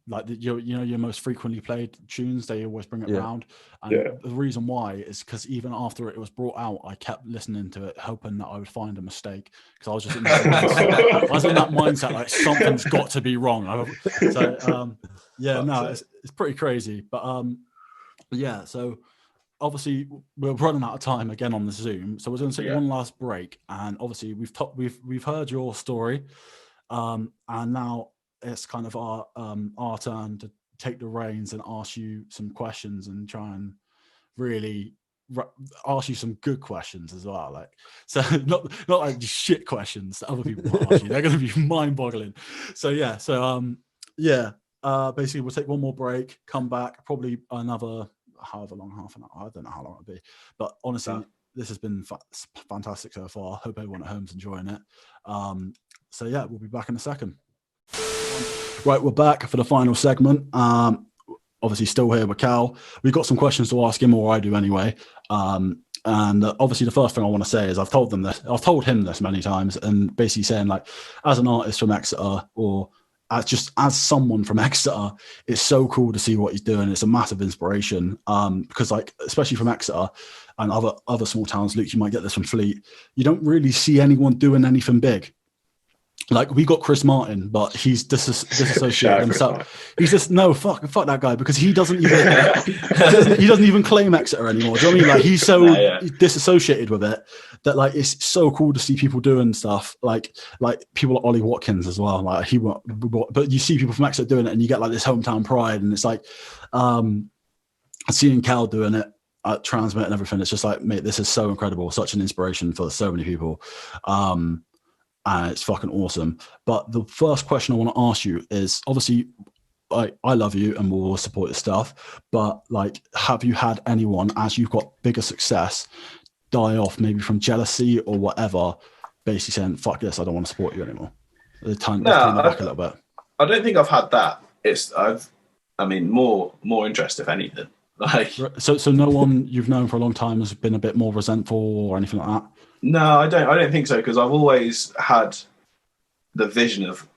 like your most frequently played tunes. They always bring it around, and the reason why is because even after it was brought out, I kept listening to it, hoping that I would find a mistake because I was just in that mindset. I was in that mindset like something's got to be wrong. It's pretty crazy, but so obviously we're running out of time again on the Zoom, so we're going to take one last break, and obviously we've heard your story, and now it's kind of our turn to take the reins and ask you some questions and try and really ask you some good questions as well. Like, so not like shit questions that other people might ask you. They're going to be mind-boggling. So basically we'll take one more break, come back, probably another however long, half an hour. I don't know how long it'll be, but honestly, this has been fantastic so far. Hope everyone at home's enjoying it. We'll be back in a second. Right, we're back for the final segment. Obviously still here with Cal. We've got some questions to ask him, or I do anyway. And obviously the first thing I want to say is I've told him this many times, and basically saying like, as an artist from Exeter, or as someone from Exeter, it's so cool to see what he's doing. It's a massive inspiration, because like, especially from Exeter and other small towns, Luke, you might get this from Fleet, you don't really see anyone doing anything big. Like we got Chris Martin, but he's disassociated himself. He's just fuck that guy, because he doesn't even claim Exeter anymore. Do you know what I mean? Like he's so disassociated with it that like it's so cool to see people doing stuff like people like Ollie Watkins as well. Like but you see people from Exeter doing it, and you get like this hometown pride, and it's like seeing Cal doing it at Trnsmt and everything. It's just like, mate, this is so incredible, such an inspiration for so many people. And it's fucking awesome. But the first question I want to ask you is, obviously, I love you and will support your stuff, but like, have you had anyone, as you've got bigger success, die off maybe from jealousy or whatever, basically saying, fuck this, I don't want to support you anymore? Turn back a little bit. I don't think I've had that. More interest, if anything. Like, so no one you've known for a long time has been a bit more resentful or anything like that? No, I don't think so, because I've always had the vision of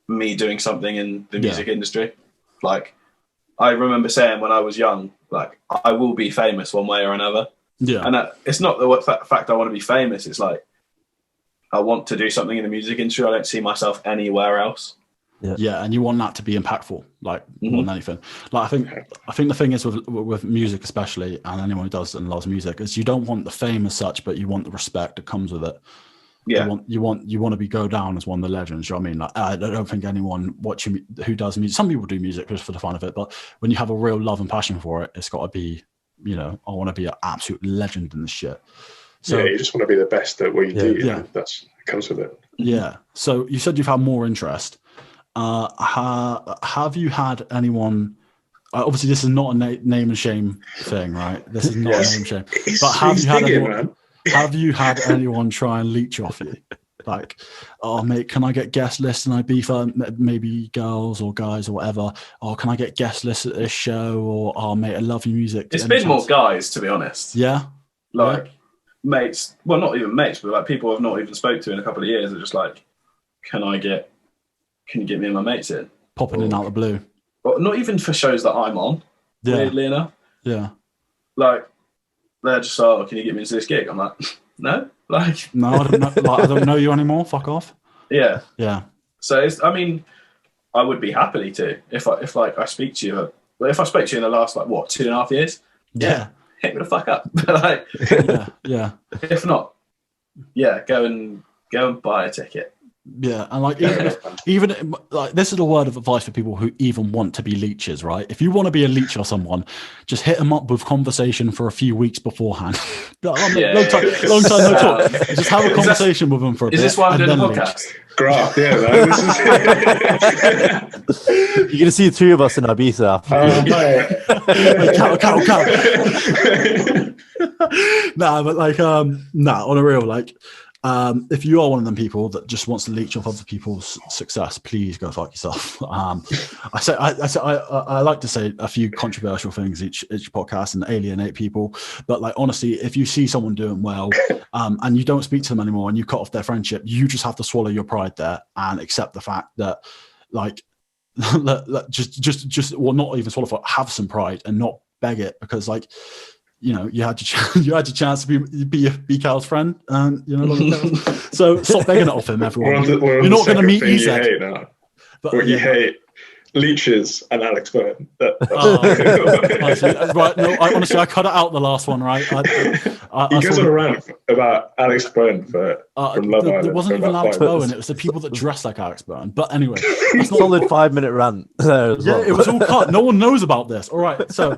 me doing something in the music industry. Like, I remember saying when I was young, like, I will be famous one way or another. Yeah. And it's not the fact I want to be famous. It's like, I want to do something in the music industry. I don't see myself anywhere else. Yeah, and you want that to be impactful, like more than anything. Like I think the thing is with music especially, and anyone who does and loves music, is you don't want the fame as such, but you want the respect that comes with it. Yeah. You want to go down as one of the legends. You know what I mean? Like, I don't think anyone watching who does music. Some people do music just for the fun of it, but when you have a real love and passion for it, it's got to be, you know, I want to be an absolute legend in this shit. So you just want to be the best at what you do. Yeah, that comes with it. Yeah. So you said you've had more interest. Have you had anyone? Obviously, this is not a name and shame thing, right? This is not a name and shame. But have you had anyone try and leech off you? Like, oh mate, can I get guest lists and I beef maybe girls or guys or whatever? Or can I get guest lists at this show? Or oh mate, I love your music. It's been more guys, to be honest. Yeah. Like mates, well, not even mates, but like people I've not even spoke to in a couple of years are just like, can you get me and my mates in? Popping in out of the blue. But not even for shows that I'm on, weirdly enough. Yeah. Like, they're just, oh, can you get me into this gig? I'm like, no. Like, no, I don't know. Like, I don't know you anymore. Fuck off. Yeah. Yeah. So I mean, I would be happily to if I speak to you. If I spoke to you in the last 2.5 years, yeah, hit me the fuck up. Like, yeah. If not, go and buy a ticket. Yeah, and like even like this is a word of advice for people who even want to be leeches, right? If you want to be a leech or someone, just hit them up with conversation for a few weeks beforehand. Long time no talk. Just have a conversation with them for a bit. Is this why I'm doing the podcast? Graph, yeah, man. You're gonna see the two of us in Ibiza after. Nah, but like on a real like. If you are one of them people that just wants to leech off other people's success, please go fuck yourself. I like to say a few controversial things each podcast and alienate people, but like honestly, if you see someone doing well, and you don't speak to them anymore and you cut off their friendship, you just have to swallow your pride there and accept the fact that, like, just well, not even swallow, have some pride and not beg it, because like. You know, you had your chance to be Cal's friend, and you know, so stop begging it off him, everyone. You're not going to meet you hate now. But you hate leeches and Alex Byrne. Right? No, honestly, I cut it out the last one. Right? He goes on a rant about Alex Byrne from Love Island. It wasn't even Alex Byrne. It was the people that dress like Alex Byrne. But anyway, that's not a solid 5-minute rant. It was all cut. No one knows about this. All right, so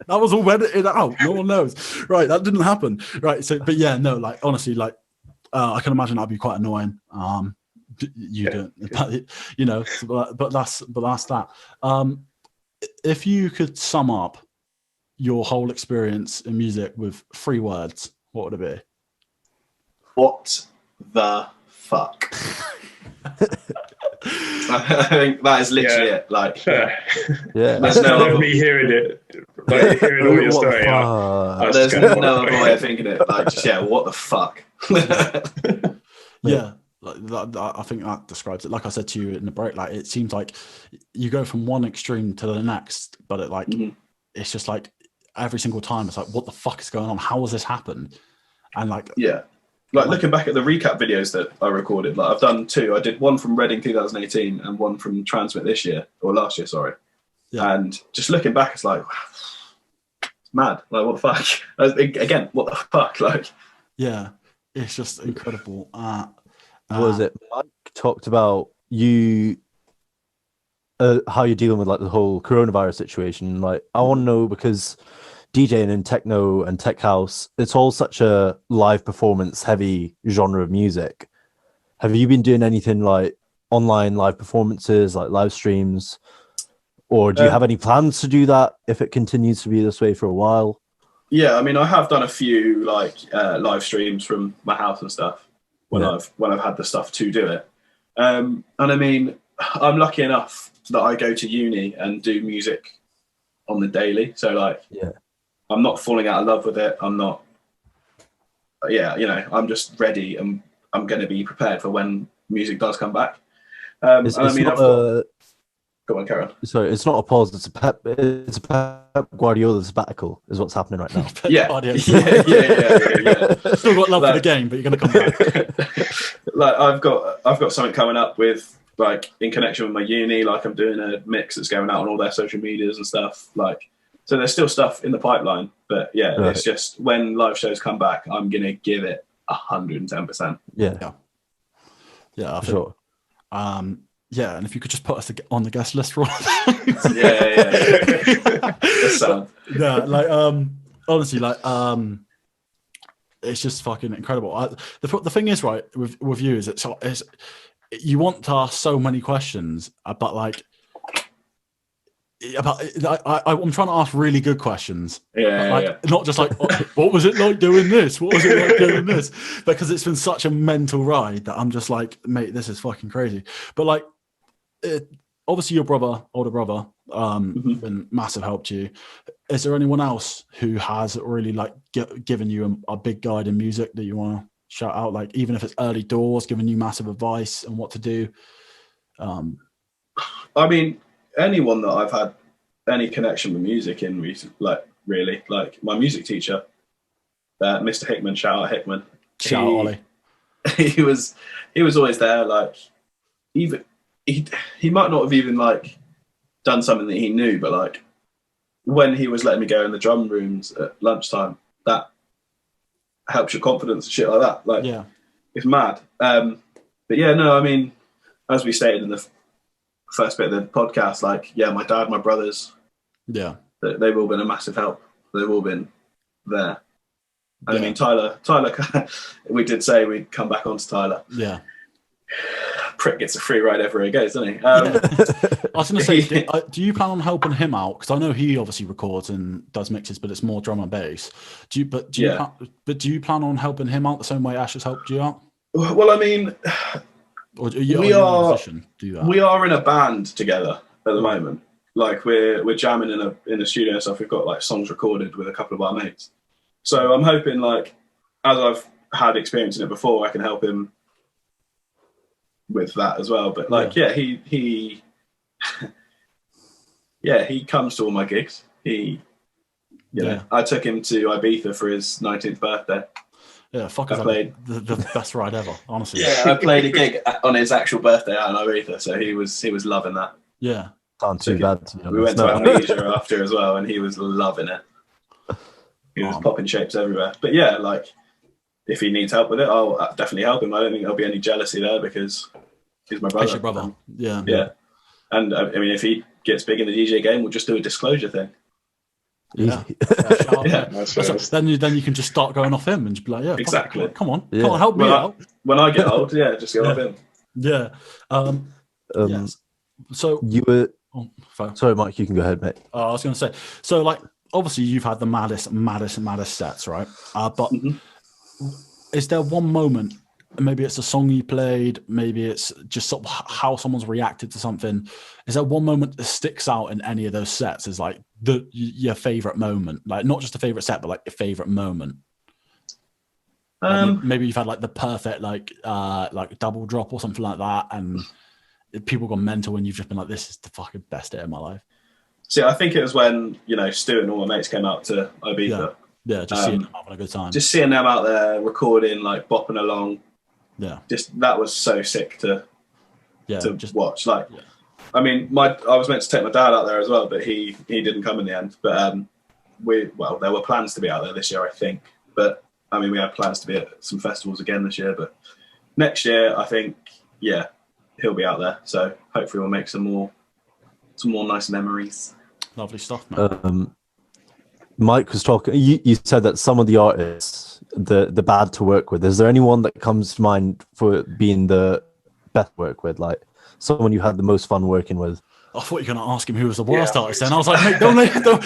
that was all edited out. No one knows. Right, that didn't happen. Right, so but yeah, no, like honestly, like I can imagine that'd be quite annoying. You don't, you know, but that's that. If you could sum up your whole experience in music with 3 words, what would it be? What the fuck? I think that is literally it. Like, there's no other me hearing it. Like hearing all your story. There's no other way of thinking it. Like, just what the fuck? Yeah. Like I think that describes it. Like I said to you in the break, like it seems like you go from one extreme to the next, but it like it's just like every single time it's like, what the fuck is going on? How has this happened? And like like looking back at the recap videos that I recorded, like I've done 2. I did one from Reading 2018 and one from Trnsmt this year, or last year, sorry. Yeah. And just looking back, it's like, it's mad. Like, what the fuck? Again, what the fuck? Like, yeah, it's just incredible. What was it? Mike talked about you, how you're dealing with like the whole coronavirus situation. Like, I want to know, because DJing in techno and tech house, it's all such a live performance heavy genre of music. Have you been doing anything like online live performances, like live streams, or do you have any plans to do that if it continues to be this way for a while? Yeah, I mean, I have done a few like live streams from my house and stuff when I've had the stuff to do it. And I mean, I'm lucky enough that I go to uni and do music on the daily. So like, I'm not falling out of love with it. I'm not, you know, I'm just ready and I'm going to be prepared for when music does come back. It's and I mean, not I've got. Go on, Karen. sorry, it's not a pause. It's a Pep Guardiola sabbatical is what's happening right now. Yeah. Yeah. Still got love for the game, but you're going to come back. Like I've got something coming up with, like, in connection with my uni. Like, I'm doing a mix that's going out on all their social medias and stuff. Like, so there's still stuff in the pipeline. But yeah, Right. It's just when live shows come back, I'm gonna give it 110%. Yeah, Yeah, I think, sure. yeah, and if you could just put us on the guest list for all Yeah. That's sound. Yeah, like honestly, like it's just fucking incredible. The thing is, right, with you is it's you want to ask so many questions, but like I'm trying to ask really good questions. Not just like, what was it like doing this? What was it like doing this? Because it's been such a mental ride that I'm just like, mate, this is fucking crazy. But like, obviously your older brother, been massive help to you. Is there anyone else who has really like given you a big guide in music that you want to shout out? Like, even if it's early doors, giving you massive advice and what to do. I mean, anyone that I've had any connection with music in recent, like, really, like my music teacher, Mr. Hickman, shout out Hickman. Shout out Ollie. He was always there. Like, even he might not have even like done something that he knew, but like when he was letting me go in the drum rooms at lunchtime, that helps your confidence and shit like that. Like, yeah, it's mad. But yeah, no, I mean, as we stated in the first bit of the podcast, like, yeah, my dad, my brothers, yeah, they've all been a massive help. They've all been there. And yeah. I mean, Tyler, we did say we'd come back onto Tyler. Yeah. Prick gets a free ride everywhere he goes, doesn't he? I was going to say, do you plan on helping him out? Because I know he obviously records and does mixes, but it's more drum and bass. Do you plan on helping him out the same way Ash has helped you out? Well, I mean, we are in a band together at the moment. Like, we're jamming in a studio and stuff. We've got like songs recorded with a couple of our mates. So I'm hoping, like, as I've had experience in it before, I can help him with that as well. But like, he comes to all my gigs. You know, I took him to Ibiza for his 19th birthday. Yeah, fuck, I played the best ride ever, honestly. Yeah, I played a gig on his actual birthday out in Ibiza, so he was loving that. Yeah, not too bad. We went to Amnesia after as well, and he was loving it. He was popping shapes everywhere. But yeah, like, if he needs help with it, I'll definitely help him. I don't think there'll be any jealousy there because he's my brother. He's your brother. Yeah. Yeah. And I mean, if he gets big in the DJ game, we'll just do a disclosure thing. Yeah. Then you can just start going off him and just be like, yeah, exactly. Come on, help me out. When I get old, just go off him. Yeah. Yes. So you were. Sorry, Mike. You can go ahead, mate. I was going to say. So, like, obviously, you've had the maddest sets, right? But is there one moment? Maybe it's a song you played. Maybe it's just sort of how someone's reacted to something. Is there one moment that sticks out in any of those sets as like your favorite moment? Like, not just a favorite set, but like your favorite moment. Maybe you've had like the perfect like double drop or something like that, and people gone mental, and you've just been like, "This is the fucking best day of my life." See, I think it was when Stu and all my mates came out to Ibiza. Yeah, just seeing them having a good time. Just seeing them out there recording, like bopping along. Yeah, just that was so sick to watch. Like, yeah. I mean, I was meant to take my dad out there as well, but he didn't come in the end. But there were plans to be out there this year, I think. But I mean, we had plans to be at some festivals again this year. But next year, I think, he'll be out there. So hopefully, we'll make some more nice memories. Lovely stuff, man. Mike was talking. You said that some of the artists, the bad to work with. Is there anyone that comes to mind for being the best to work with? Like someone you had the most fun working with? I thought you were going to ask him who was the worst artist. Then I was like, mate, don't.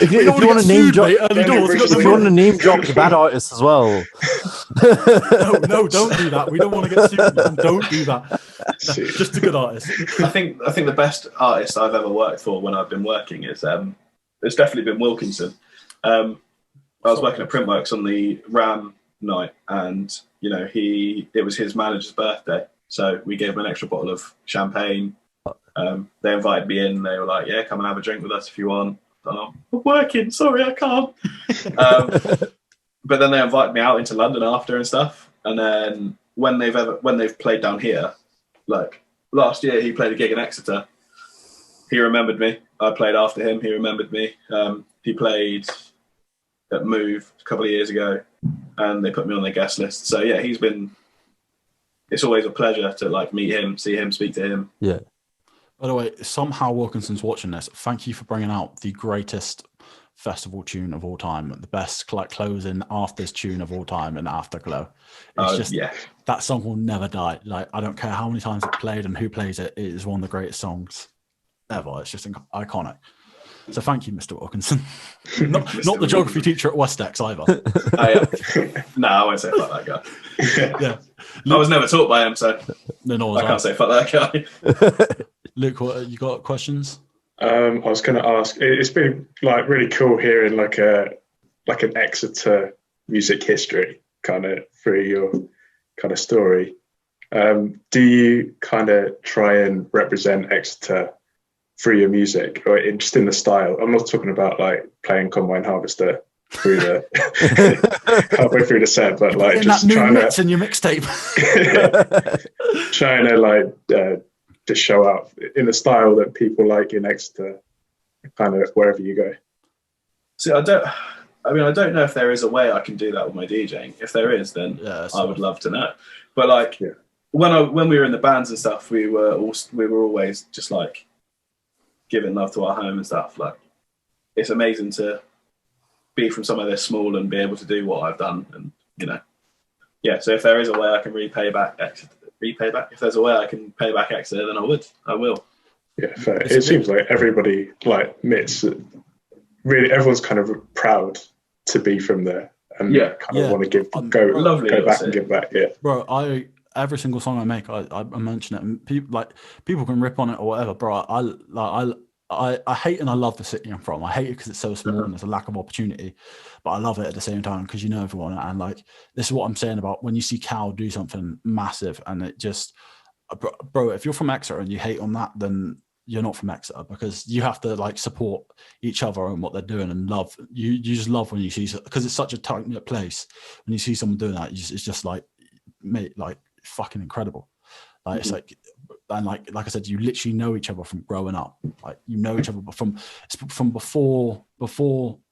If you want to name drop, if you want to name drop the bad artists as well. No, don't do that. We don't want to get sued. Don't do that. Just a good artist. I think the best artist I've ever worked for when I've been working is it's definitely been Wilkinson. I was working at Printworks on the Ram night, and it was his manager's birthday, so we gave him an extra bottle of champagne, They invited me in. They were like, "Yeah, come and have a drink with us if you want." I'm working. Sorry, I can't. But then they invited me out into London after and stuff. And then when they've played down here, like last year, he played a gig in Exeter. He remembered me. I played after him. He remembered me. He played at Move a couple of years ago, and they put me on their guest list. So yeah, it's always a pleasure to like meet him, see him, speak to him. Yeah. By the way, somehow Wilkinson's watching this. Thank you for bringing out the greatest festival tune of all time, the best like closing afters tune of all time, and Afterglow. It's that song will never die. Like I don't care how many times it's played and who plays it. It is one of the greatest songs ever. It's just iconic. So thank you, Mr. Wilkinson. not the geography teacher at Westex either. No, I won't say fuck that guy. Yeah, I was never taught by him, so no, I can't say fuck that guy. Luke, what, you got questions? I was going to ask. It's been like really cool hearing like an Exeter music history kind of through your kind of story. Do you kind of try and represent Exeter through your music, or just in the style? I'm not talking about like playing Combine Harvester through the halfway through the set, but like just that new trying mix to in your mixtape. trying to like to show up in the style that people like in Exeter, kind of wherever you go. See, I don't know if there is a way I can do that with my DJing. If there is, then I would love to know. But like when we were in the bands and stuff, we were always just like giving love to our home and stuff. Like it's amazing to be from somewhere this small and be able to do what I've done, and so if there is a way I can repay back. If there's a way I can pay back Exeter, then I will. Yeah, fair. It seems like everybody like admits that really everyone's kind of proud to be from there, and kind of want to go back and give back. Yeah, bro. Every single song I make, I mention it, and people can rip on it or whatever, bro. I hate and I love the city I'm from. I hate it because it's so small and there's a lack of opportunity, but I love it at the same time because you know everyone. And like this is what I'm saying about when you see Cal do something massive, and it just, bro, if you're from Exeter and you hate on that, then you're not from Exeter, because you have to like support each other and what they're doing, and love. You just love when you see, because it's such a tight-knit place. When you see someone doing that, it's just like, mate, like fucking incredible. Like it's like, and like I said, you literally know each other from growing up. Like you know each other from before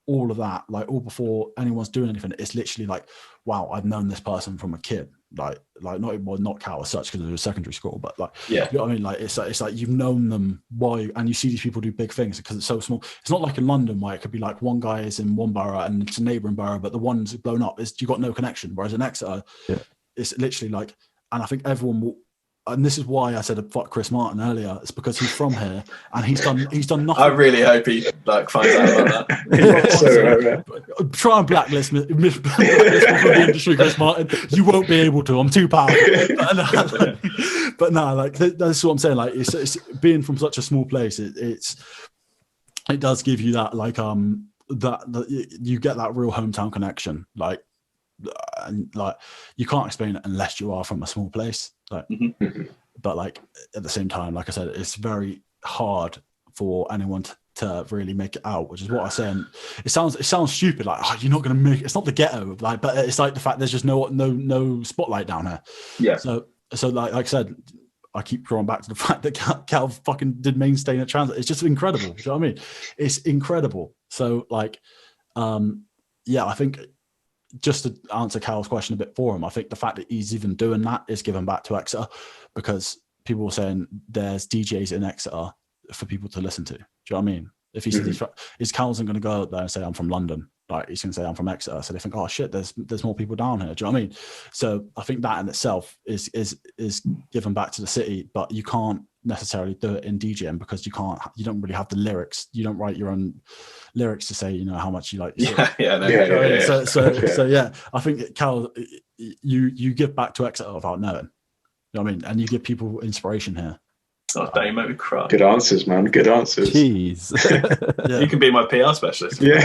all of that, like all before anyone's doing anything. It's literally like, wow, I've known this person from a kid. Like not Cal as such because it was secondary school, but like, you know what I mean? Like it's like you've known them and you see these people do big things because it's so small. It's not like in London where it could be like one guy is in one borough and it's a neighbouring borough, but the one's blown up. You got no connection. Whereas in Exeter, it's literally like, and I think everyone will. And this is why I said fuck Chris Martin earlier. It's because he's from here and he's done nothing. I really hope he like finds out about that. Try and blacklist me from the industry, Chris Martin. You won't be able to. I'm too powerful. But no, like that's what I'm saying. Like it's being from such a small place. It does give you that like that you get that real hometown connection. Like. And like you can't explain it unless you are from a small place, like but like at the same time, like I said, it's very hard for anyone to really make it out, which is what I say. And it sounds stupid, like you're not going to make it's not the ghetto, like, but it's like the fact there's just no spotlight down here. So like I said, I keep drawing back to the fact that Cal fucking did mainstay in Trnsmt. It's just incredible. Do you know what I mean? It's incredible. So like I think just to answer Cal's question a bit for him, I think the fact that he's even doing that is giving back to Exeter, because people were saying there's DJs in Exeter for people to listen to. Do you know what I mean? If he said his Cal isn't going to go out there and say I'm from London, like he's going to say I'm from Exeter. So they think, oh shit, there's more people down here. Do you know what I mean? So I think that in itself is given back to the city, but you can't necessarily do it in DJing because you don't really have the lyrics. You don't write your own lyrics to say, you know, how much you like. So yeah, I think Cal, you give back to Exeter without knowing. You know what I mean? And you give people inspiration here. Oh, don't you make me cry. Good answers, man. Good answers. Jeez. You can be my PR specialist. Yeah.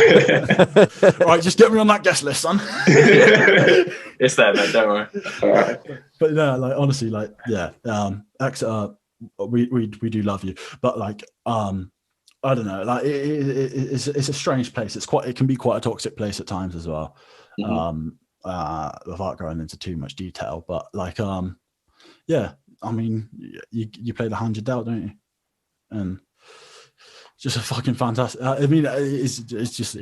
All right, just get me on that guest list, son. It's there, mate. Don't worry. All right. But no, like honestly, like Exeter we do love you, but like I don't know, like it's a strange place. It can be quite a toxic place at times as well. Without going into too much detail, but like yeah, I mean, you play the hand you're dealt, don't you? And just a fucking fantastic. I mean, it's just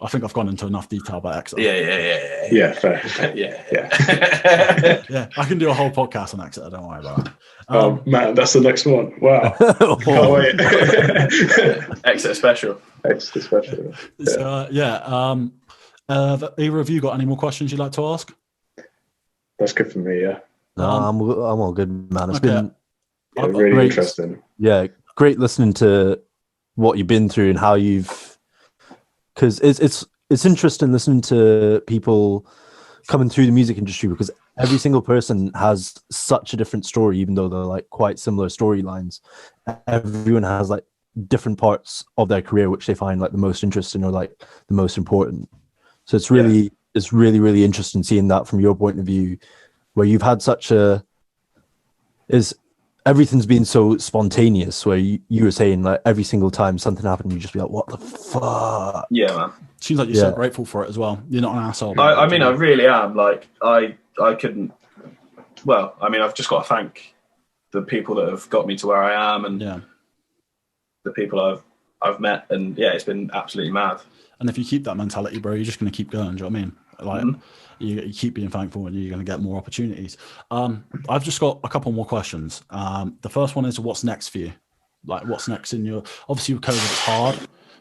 I think I've gone into enough detail about Exeter. Yeah, fair. Yeah. Yeah, I can do a whole podcast on Exeter. Don't worry about that. Oh man, that's the next one. Wow, can't wait. Exeter special. Extra special. So have either of you got any more questions you'd like to ask? That's good for me. Yeah. No, I'm all good, man. It's okay. been Really great, interesting. Yeah, great listening to what you've been through and how you've, because it's interesting listening to people coming through the music industry, because every single person has such a different story, even though they're like quite similar storylines. Everyone has like different parts of their career which they find like the most interesting or like the most important. So it's really really interesting seeing that from your point of view, where you've had such a everything's been so spontaneous, where you were saying like every single time something happened, you just be like, what the fuck? Yeah, man. Seems like you're so grateful for it as well. You're not an asshole. I mean, I really am. Like, I couldn't. Well, I mean, I've just got to thank the people that have got me to where I am, and the people I've met, and it's been absolutely mad. And if you keep that mentality, bro, you're just going to keep going. Do you know what I mean? Like, you keep being thankful, and you're going to get more opportunities. I've just got a couple more questions. The first one is, what's next for you? Like, what's next in your? Obviously, with COVID, it's hard.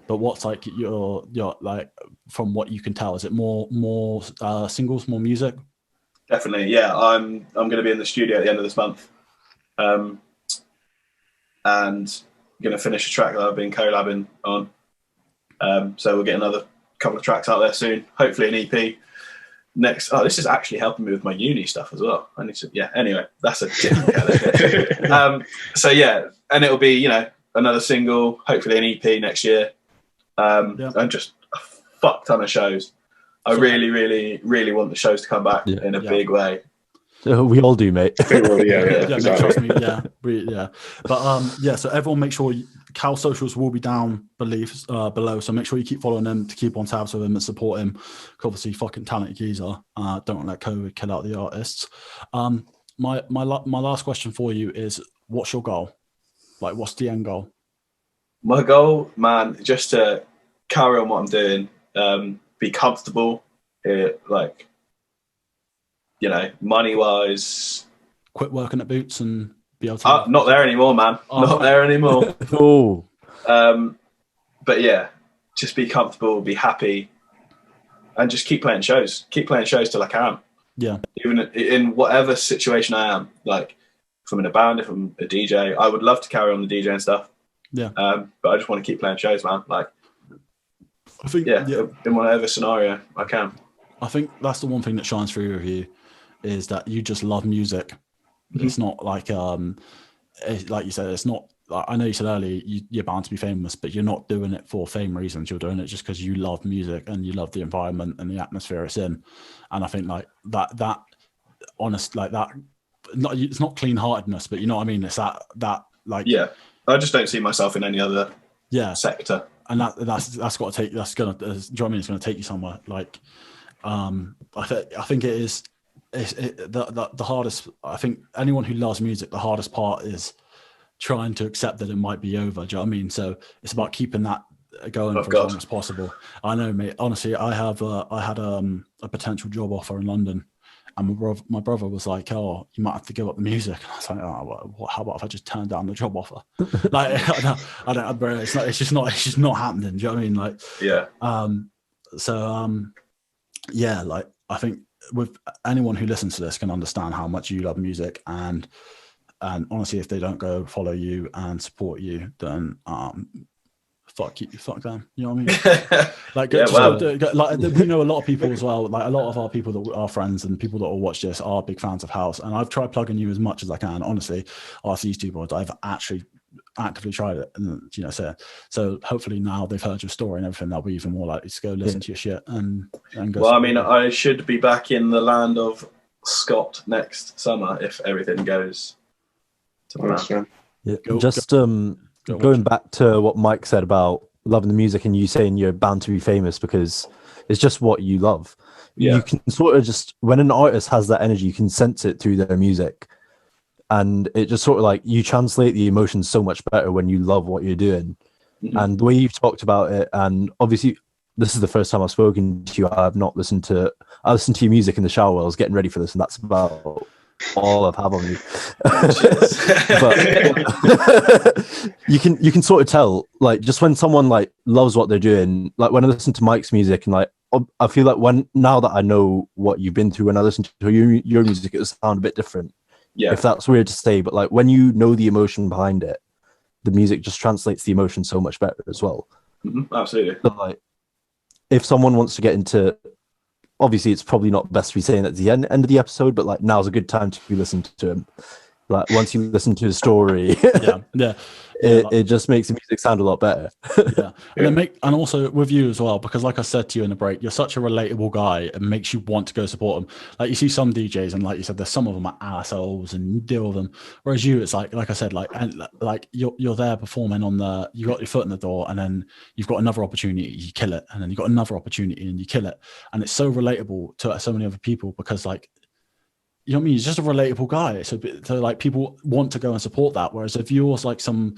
But what's like your like, from what you can tell, is it more singles, more music? Definitely, yeah. I'm going to be in the studio at the end of this month, and going to finish a track that I've been collabing on. So we'll get another couple of tracks out there soon. Hopefully an EP next. Oh, this is actually helping me with my uni stuff as well. I need to. Yeah. Anyway, that's a different. So yeah, and it'll be another single. Hopefully an EP next year. And just a fuck ton of shows. I really, really, really want the shows to come back in a big way. We all do, mate. Exactly. Trust me. But so everyone, make sure Cal's socials will be down below. So make sure you keep following him to keep on tabs with him and support him. Obviously, fucking talented geezer. Don't let COVID kill out the artists. My last question for you is, what's your goal? Like, what's the end goal? My goal, man, just to carry on what I'm doing, be comfortable, like, money-wise. Quit working at Boots and be able to... not there anymore, man. Not there anymore. Oh. But yeah, just be comfortable, be happy, and just keep playing shows. Keep playing shows till I can. Yeah. Even in whatever situation I am, like, if I'm in a band, if I'm a DJ, I would love to carry on the DJ and stuff. Yeah. But I just want to keep playing shows, man. Like, I think, in whatever scenario I can. I think that's the one thing that shines through with you, is that you just love music. Mm-hmm. It's not like, like you said, it's not. I know you said earlier you're bound to be famous, but you're not doing it for fame reasons. You're doing it just because you love music and you love the environment and the atmosphere it's in. And I think like that honest, like that. It's not clean-heartedness, but you know what I mean. It's that like. Yeah. I just don't see myself in any other sector, and that's got to take. That's gonna. Do you know what I mean? It's gonna take you somewhere. Like, I think it is. The hardest. I think anyone who loves music, the hardest part is trying to accept that it might be over. Do you know what I mean? So it's about keeping that going for as long as possible. I know, mate. Honestly, I had a potential job offer in London. And my brother was like, "Oh, you might have to give up the music." And I was like, "Oh, well, how about if I just turn down the job offer?" Like, I don't, bro. It's just not happening. Do you know what I mean? Like, yeah. Like I think with anyone who listens to this can understand how much you love music, and honestly, if they don't go follow you and support you, then fuck them. You know what I mean? Like, we know a lot of people as well. Like, a lot of our people that are friends and people that will watch this are big fans of house. And I've tried plugging you as much as I can. Honestly, after these 2 boards, I've actually actively tried it. And so hopefully now they've heard your story and everything, they'll be even more likely to go listen to your shit and go. Well, I mean, I should be back in the land of Scott next summer if everything goes Nice, man. Yeah. Go- Just Go going back to what Mike said about loving the music and you saying you're bound to be famous because it's just what you love. Yeah. You can sort of just, when an artist has that energy, you can sense it through their music. And it just sort of like, you translate the emotions so much better when you love what you're doing. Mm-hmm. And the way you've talked about it, and obviously this is the first time I've spoken to you. I listened to your music in the shower while I was getting ready for this, and that's about all I've had on you. But you can sort of tell, like, just when someone like loves what they're doing, like when I listen to Mike's music, and like I feel like now that I know what you've been through, when I listen to your music, it will sound a bit different. Yeah. If that's weird to say, but like when you know the emotion behind it, the music just translates the emotion so much better as well. Mm-hmm. Absolutely. So, like, if someone wants to get into, obviously it's probably not best to be saying at the end of the episode, but like now's a good time to be listening to him. Like once you listen to his story, it just makes the music sound a lot better. And also with you as well, because like I said to you in the break, you're such a relatable guy. It makes you want to go support them. Like you see some DJs, and like you said, there's some of them are assholes and you deal with them. Whereas you, it's like I said, like you're there performing you got your foot in the door, and then you've got another opportunity, you kill it, and then you got another opportunity and you kill it, and it's so relatable to so many other people because like. You know what I mean? He's just a relatable guy. So like people want to go and support that. Whereas if you're like some,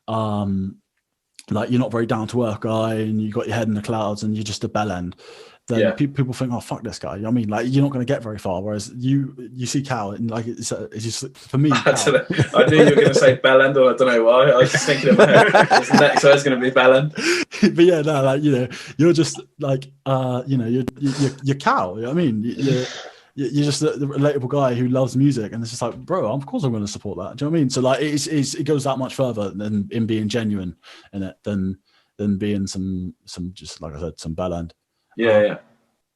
like you're not very down to earth guy and you got your head in the clouds and you're just a bell end, then people think, oh, fuck this guy. You know what I mean? Like you're not going to get very far. Whereas you see Cal and like, it's just for me. I knew you were going to say bell end, or I don't know why. I was just thinking about this next word's going to be bell end. But yeah, no, like, you know, you're just like, you know, you're Cal. You know what I mean? You're just the relatable guy who loves music, and it's just like, bro, of course I'm going to support that. Do you know what I mean? So like, it goes that much further than in being genuine in it than being some just like I said, some bell end. Yeah.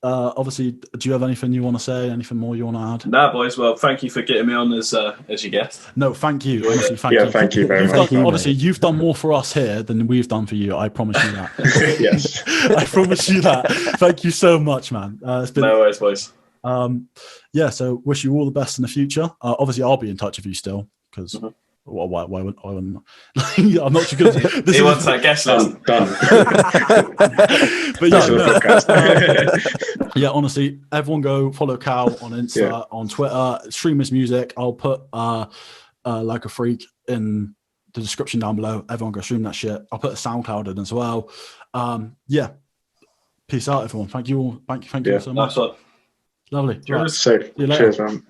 Obviously, do you have anything you want to say? Anything more you want to add? Nah, boys. Well, thank you for getting me on as your guest. No, thank you. Honestly, thank you. Thank you very much. Honestly, you've done more for us here than we've done for you. I promise you that. Yes. I promise you that. Thank you so much, man. It's been No worries, boys. So wish you all the best in the future. Obviously, I'll be in touch with you still because why wouldn't I? I'm not sure because he wants that guest list. Done. But yeah, honestly, everyone go follow Cal on Insta, on Twitter. Stream his music. I'll put like a freak in the description down below. Everyone go stream that shit. I'll put a SoundCloud in as well. Peace out, everyone. Thank you all. Thank you so much. That's Lovely. Cheers, man.